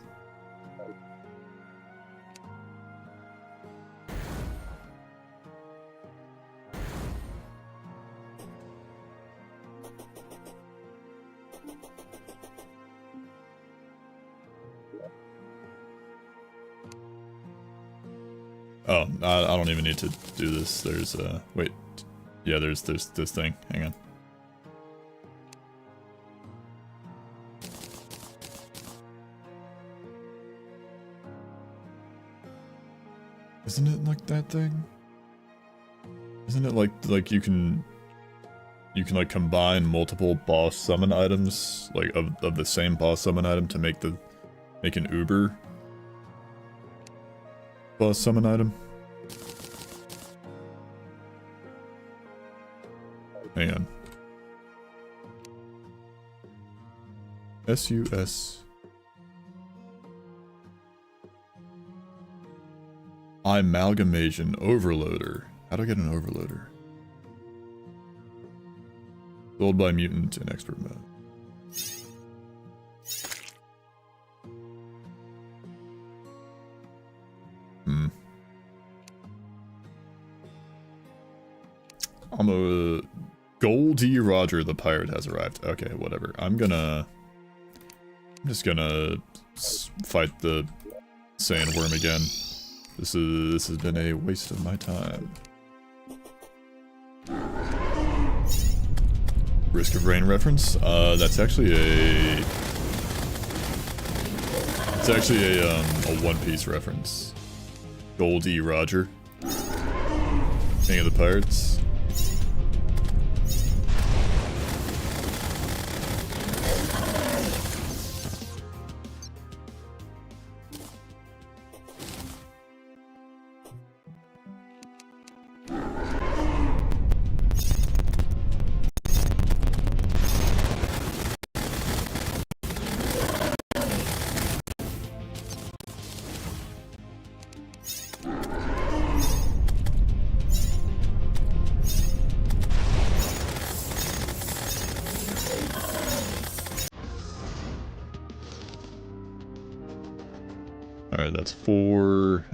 Oh, I don't even need to do this. There's, wait. Yeah, there's this thing. Hang on. Isn't it like that thing? Isn't it like you can like combine multiple boss summon items, like of the same boss summon item to make an Uber boss summon item? Hang on. SUS. Amalgamation overloader. How do I get an overloader? Sold by mutant in expert mode. I'm a Goldie Roger the pirate has arrived. Okay, whatever. I'm just gonna fight the sandworm again. This has been a waste of my time. Risk of Rain reference? That's actually a One Piece reference. Goldie Roger. King of the Pirates. Alright, that's 4.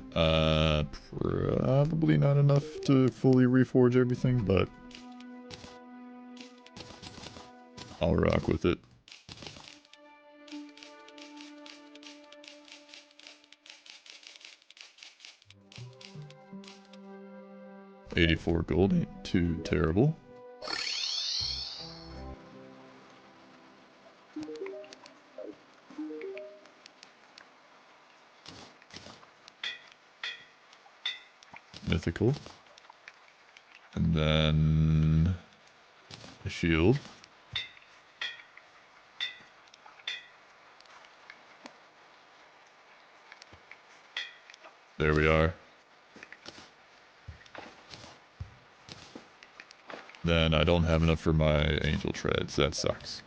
Probably not enough to fully reforge everything, but I'll rock with it. $84 gold ain't too terrible. Mythical. And then a shield. There we are. Then I don't have enough for my angel treads. That sucks.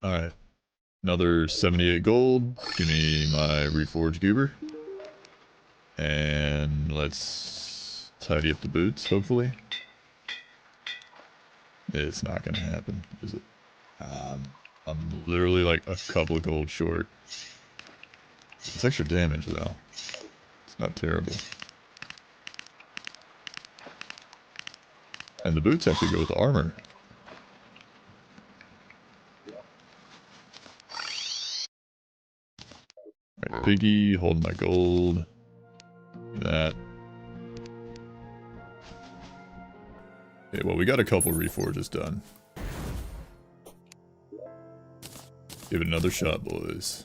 Alright. Another 78 gold. Give me my reforged goober. And let's tidy up the boots, hopefully. It's not gonna happen, is it? I'm literally like a couple of gold short. It's extra damage though. It's not terrible. And the boots actually go with the armor. Alright, piggy, holding my gold. That. Okay, well we got a couple reforges done. Give it another shot, boys.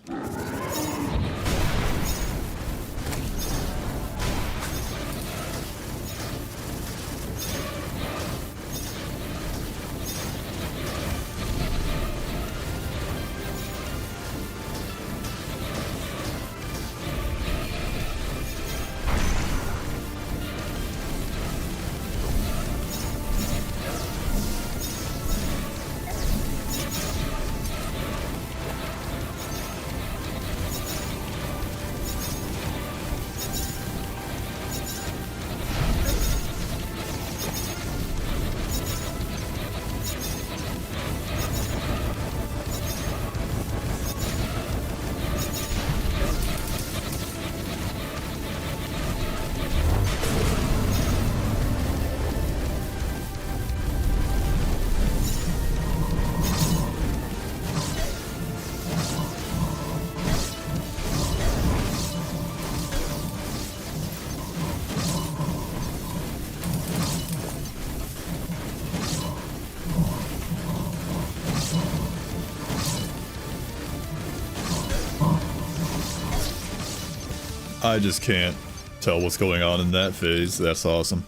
I just can't tell what's going on in that phase. That's awesome.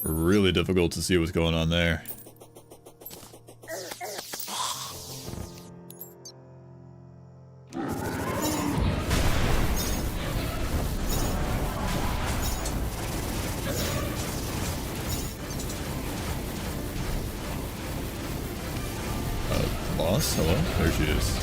Really difficult to see what's going on there. Boss? Hello? There she is.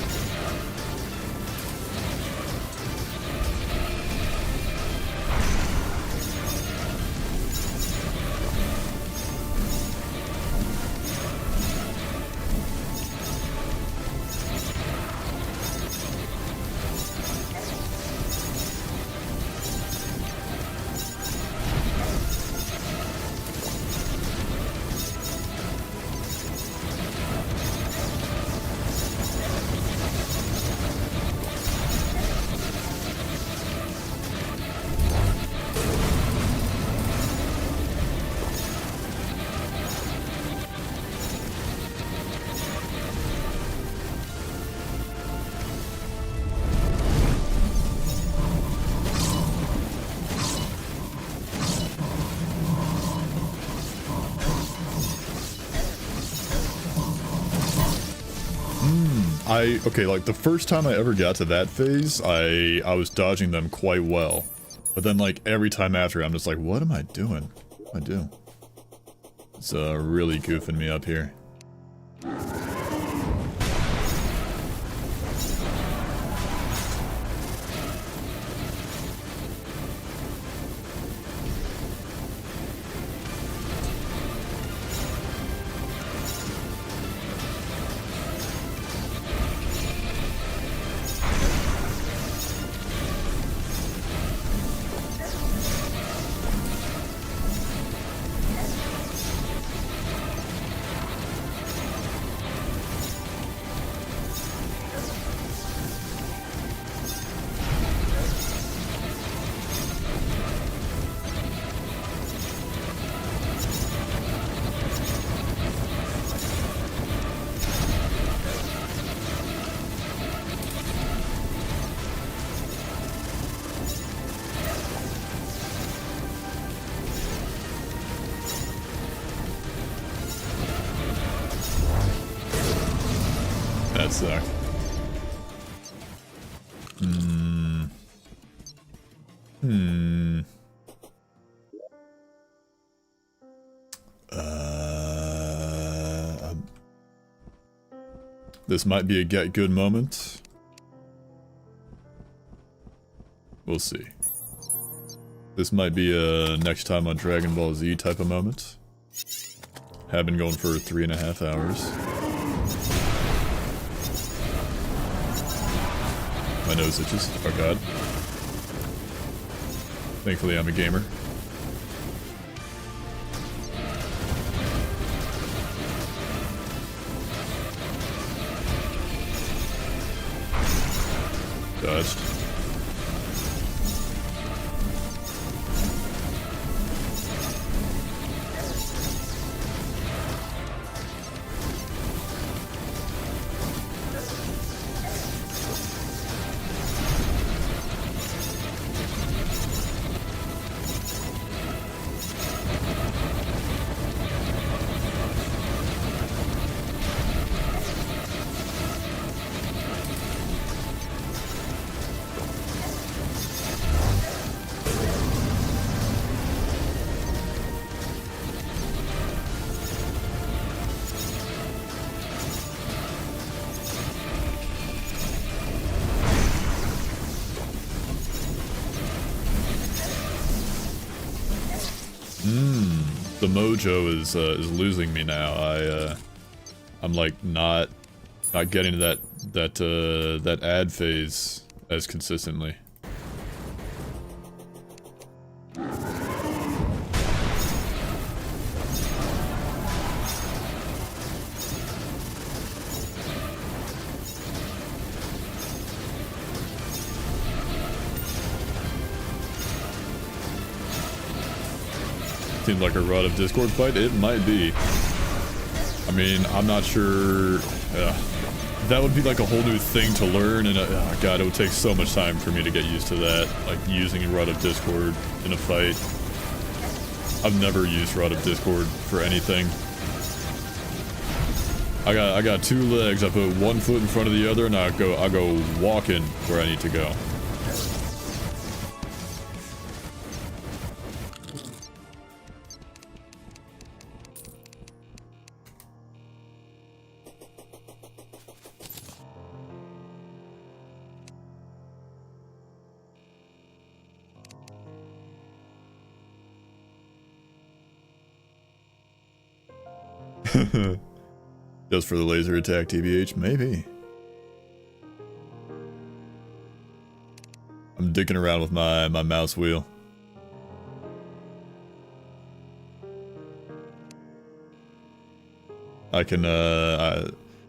Okay, like the first time I ever got to that phase, I was dodging them quite well. But then like every time after, I'm just like, what am I doing? What am I doing? It's really goofing me up here. That sucked. This might be a get good moment. We'll see. This might be a next time on Dragon Ball Z type of moment. Have been going for 3.5 hours. My nose itches. Oh god. Thankfully I'm a gamer. Dodged. The mojo is losing me now. I'm like not getting that ad phase as consistently. Seems like a Rod of Discord fight. It might be. I mean, I'm not sure. That would be like a whole new thing to learn, and oh god, it would take so much time for me to get used to that. Like using Rod of Discord in a fight. I've never used Rod of Discord for anything. I got 2 legs. I put 1 foot in front of the other, and I go walking where I need to go. Just for the laser attack, TBH? Maybe. I'm dicking around with my mouse wheel. I can,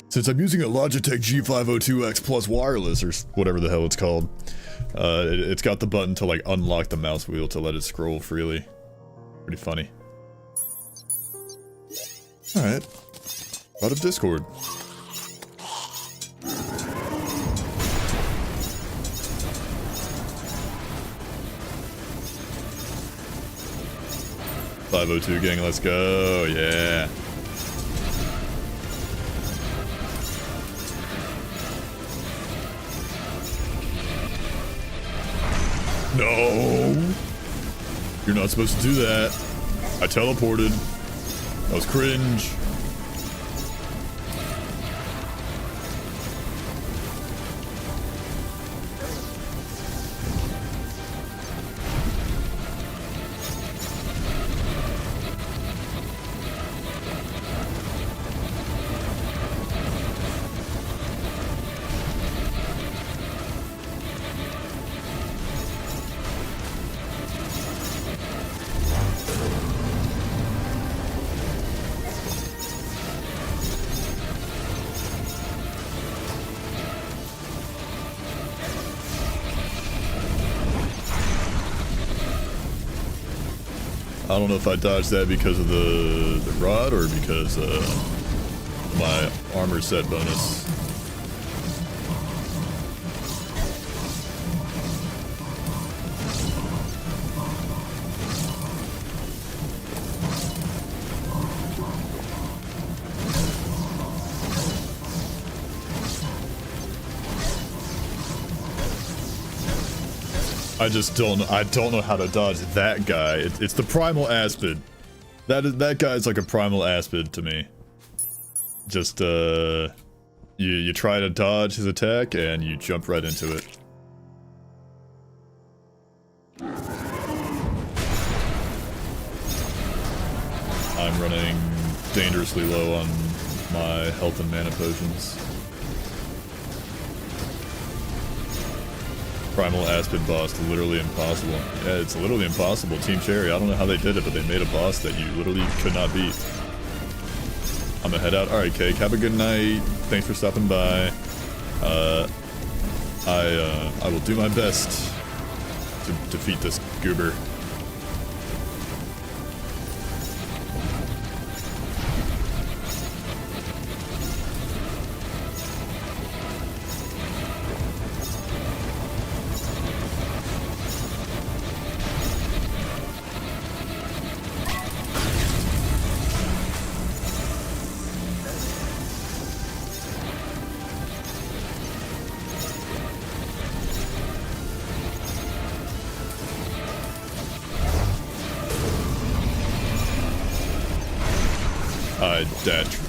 since I'm using a Logitech G502X Plus wireless, or whatever the hell it's called, it's got the button to, like, unlock the mouse wheel to let it scroll freely. Pretty funny. Alright. Out of Discord. .502 gang, let's go, yeah. No! You're not supposed to do that. I teleported. That was cringe. I don't know if I dodged that because of the rod or because my armor set bonus. I don't know how to dodge that guy. It's the primal aspid. That guy's like a primal aspid to me. Just you try to dodge his attack and you jump right into it. I'm running dangerously low on my health and mana potions. Primal Aspid boss, literally impossible. Yeah, it's literally impossible. Team Cherry, I don't know how they did it, but they made a boss that you literally could not beat. I'm gonna head out. Alright, Cake, have a good night. Thanks for stopping by. I will do my best to defeat this goober.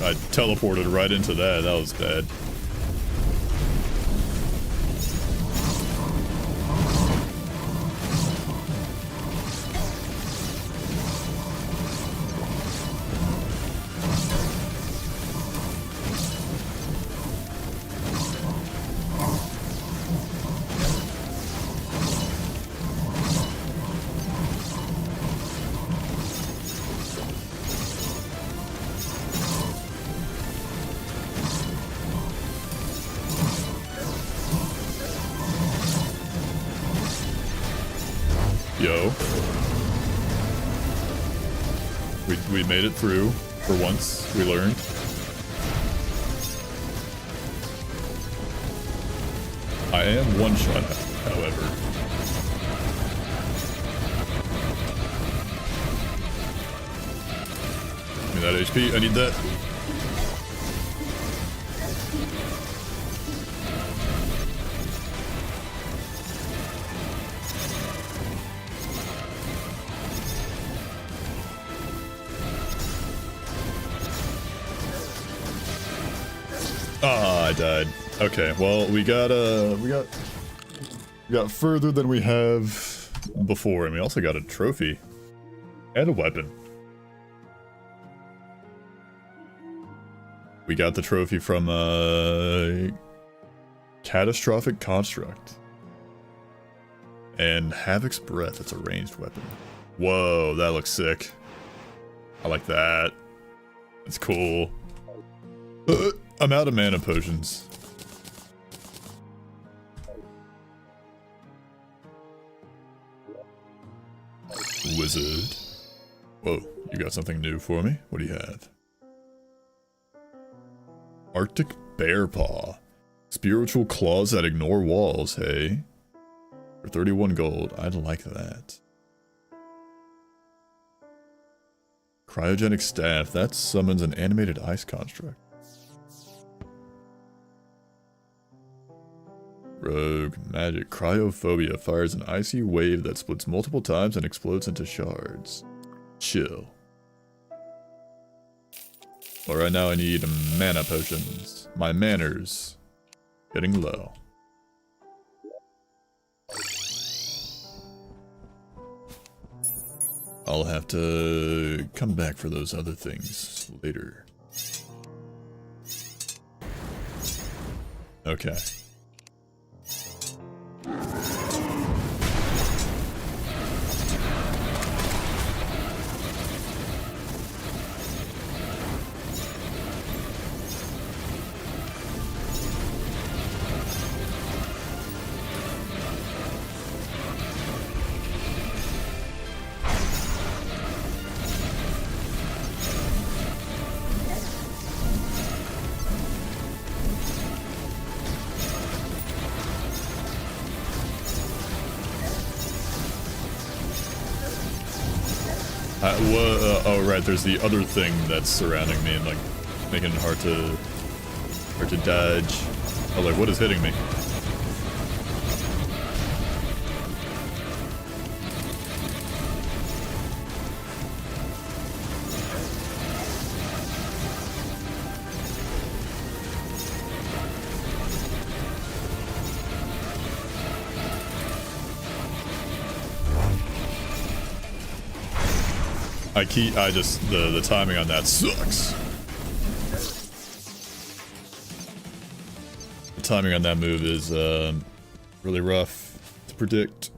I teleported right into that. That was bad. Yo. We made it through. For once, we learned. I am one shot, however. Give me that HP, I need that. Ah, I died. Okay, well, we got further than we have before, and we also got a trophy and a weapon. We got the trophy from Catastrophic Construct and Havoc's Breath. It's a ranged weapon. Whoa, that looks sick. I like that. It's cool. I'm out of mana potions. Wizard. Whoa, you got something new for me? What do you have? Arctic Bear Paw. Spiritual claws that ignore walls, hey? For 31 gold, I'd like that. Cryogenic Staff, that summons an animated ice construct. Rogue Magic. Cryophobia fires an icy wave that splits multiple times and explodes into shards. Chill. Well, right now I need mana potions. My manners getting low. I'll have to come back for those other things later. Okay. Oh right, there's the other thing that's surrounding me and like making it hard to dodge. Oh, like what is hitting me? The timing on that sucks. The timing on that move is really rough to predict.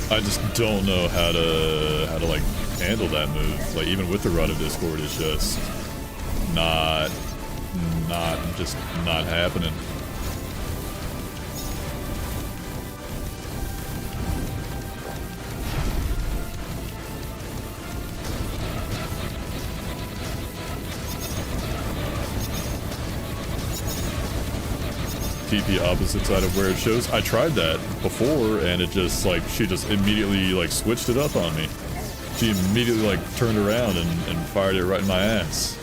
I just don't know how to like handle that move. Like even with the Rod of Discord, it's just not happening. TP opposite side of where it shows. I tried that before and it just like she just immediately like switched it up on me. She immediately like turned around and fired it right in my ass.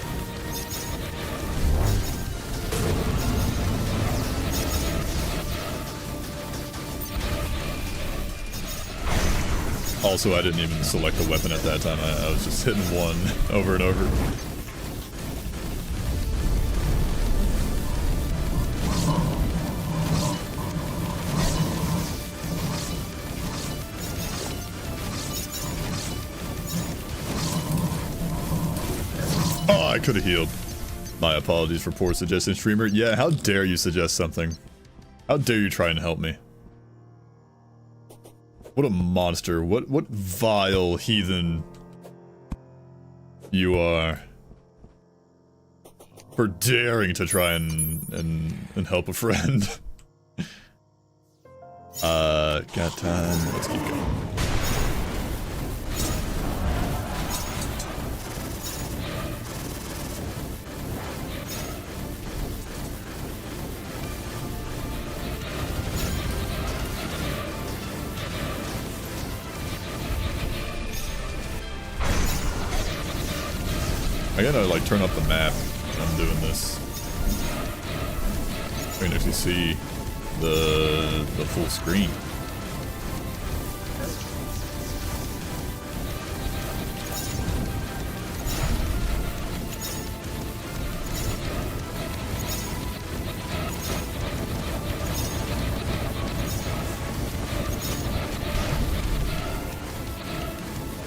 Also, I didn't even select the weapon at that time. I was just hitting one over and over. I could have healed. My apologies for poor suggestion, streamer. Yeah, how dare you suggest something? How dare you try and help me? What a monster. What vile heathen you are. For daring to try and help a friend. Got time. Let's keep going. I gotta like turn up the map when I'm doing this. I can actually see the full screen.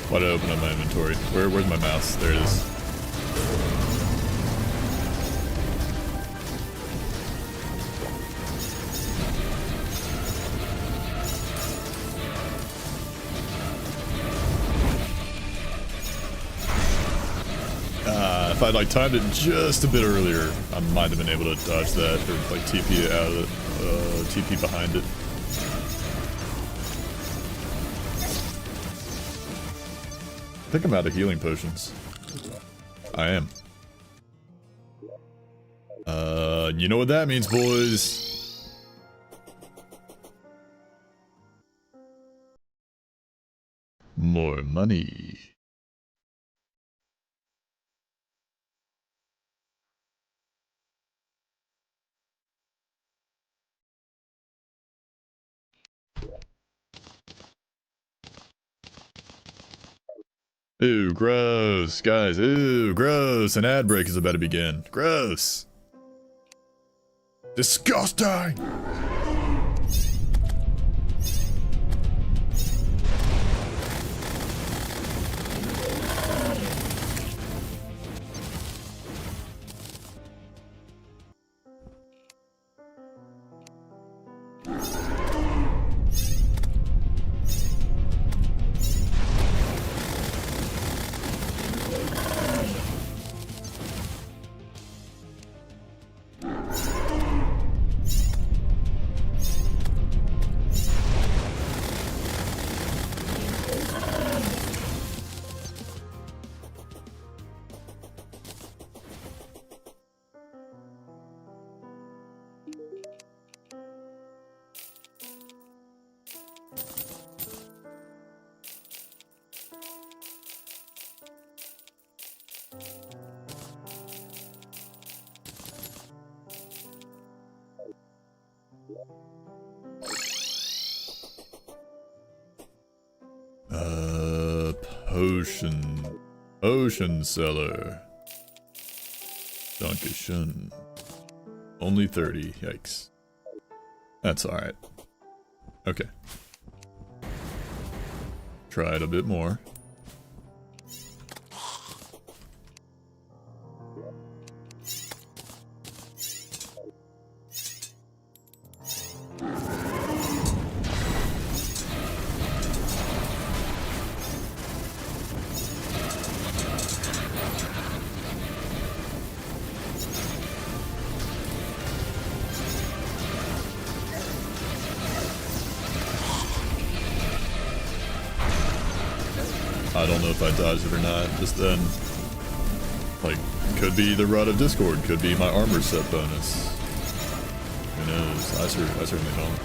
Why did I open up my inventory? Where's my mouse? There it is. If I'd like timed it just a bit earlier, I might have been able to dodge that or like TP out of it, TP behind it. I think I'm out of healing potions. I am. You know what that means, boys. More money. Ooh, gross. Guys, ooh, gross. An ad break is about to begin. Gross. Disgusting! Potion. Potion seller. Dankeschön. Only 30. Yikes. That's alright. Okay. Try it a bit more. I don't know if I dodged it or not, just then. Like, could be the Rod of Discord, could be my armor set bonus. Who knows? I certainly don't.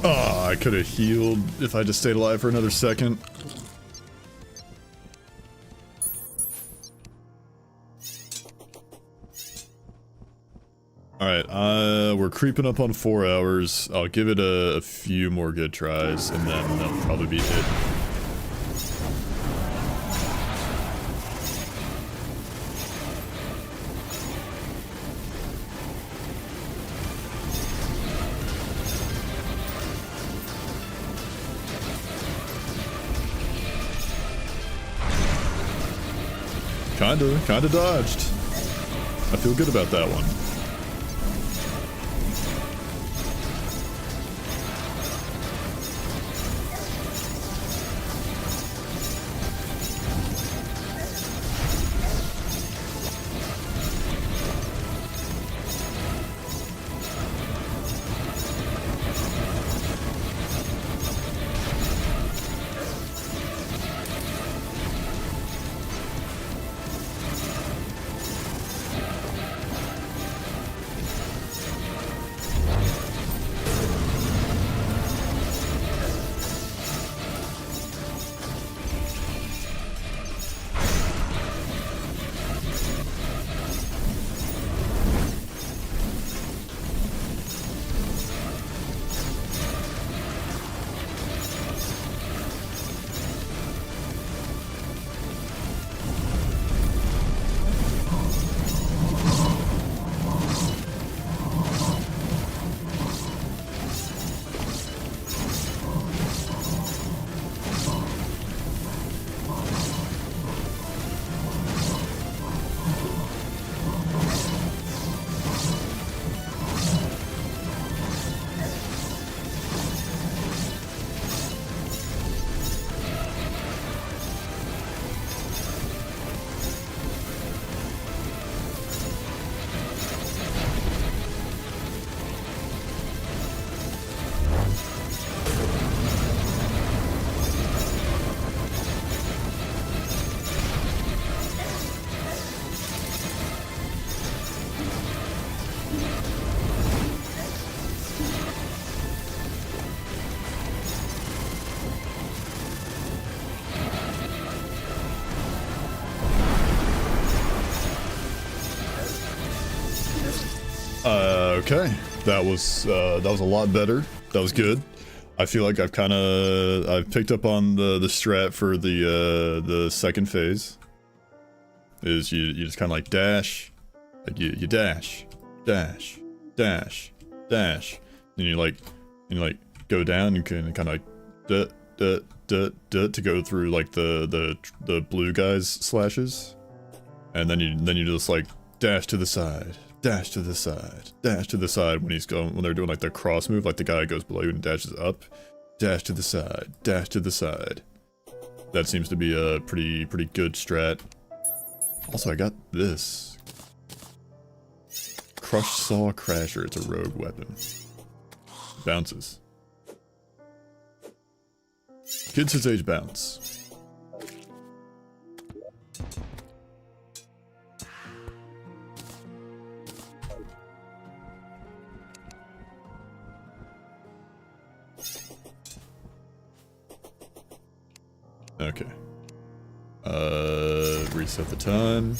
Oh, I could have healed if I just stayed alive for another second. Alright, we're creeping up on 4 hours. I'll give it a few more good tries, and then that'll probably be it. Kinda dodged. I feel good about that one. Okay, that was a lot better. That was good. I feel like I've picked up on the strat for the second phase. Is you just kind of like dash, like you dash, dash, dash, dash, and you like go down. You can kind of like to go through like the blue guy's slashes, and then you just like dash to the side, dash to the side, dash to the side when they're doing like the cross move, like the guy goes below you and dashes up, dash to the side, dash to the side. That seems to be a pretty good strat. Also, I got this. Crush Saw Crasher. It's a rogue weapon. Bounces. Kids his age bounce. Okay. Reset the time.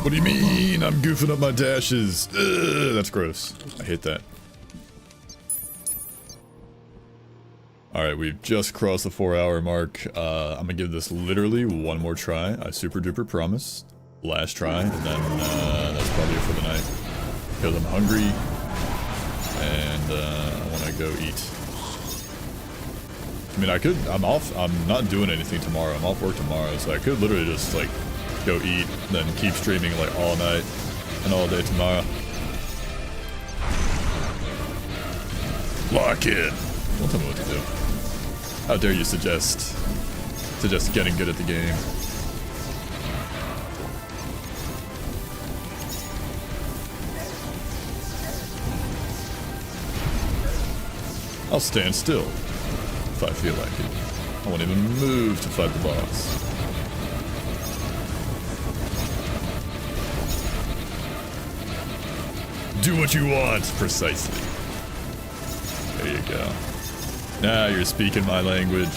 What do you mean? I'm goofing up my dashes. Ugh, that's gross. I hate that. Alright, we've just crossed the 4-hour mark. I'm gonna give this literally one more try. I super duper promise. Last try, and then that's probably it for the night. Because I'm hungry, and I want to go eat. I mean, I'm off, I'm not doing anything tomorrow. I'm off work tomorrow, so I could literally just, like, go eat, then keep streaming, like, all night and all day tomorrow. Lock in! Don't tell me what to do. How dare you suggest getting good at the game. I'll stand still if I feel like it. I won't even move to fight the boss. Do what you want, precisely. There you go. Now you're speaking my language.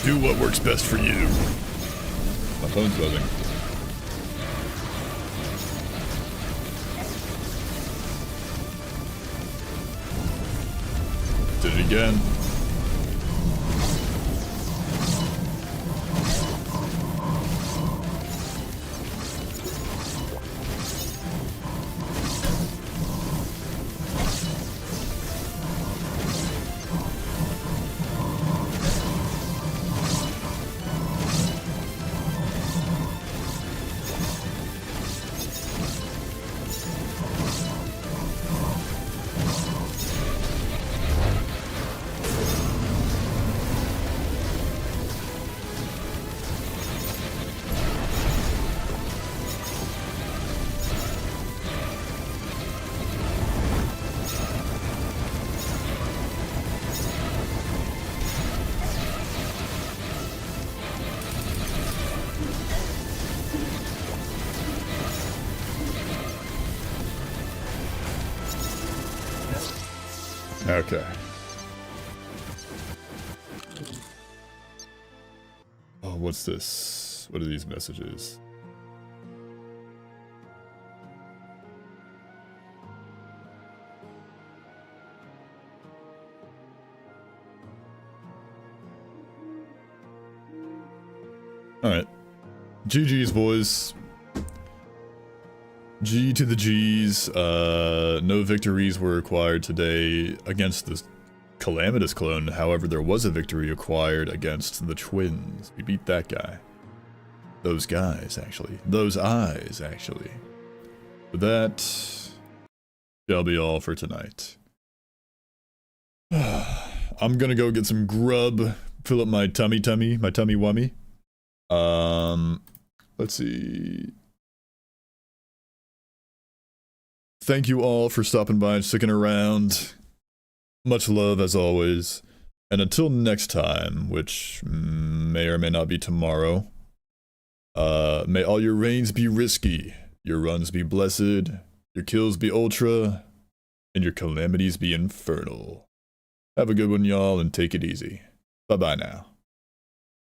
Do what works best for you. My phone's buzzing. Did it again. Okay. Oh, what's this? What are these messages? Alright. GG's, boys. G to the G's. No victories were acquired today against the Calamitous clone. However, there was a victory acquired against the twins. We beat that guy. Those guys, actually. Those eyes, actually. But that shall be all for tonight. I'm gonna go get some grub, fill up my tummy wummy. Let's see. Thank you all for stopping by and sticking around. Much love as always. And until next time, which may or may not be tomorrow, may all your reigns be risky, your runs be blessed, your kills be ultra, and your calamities be infernal. Have a good one, y'all, and take it easy. Bye-bye now.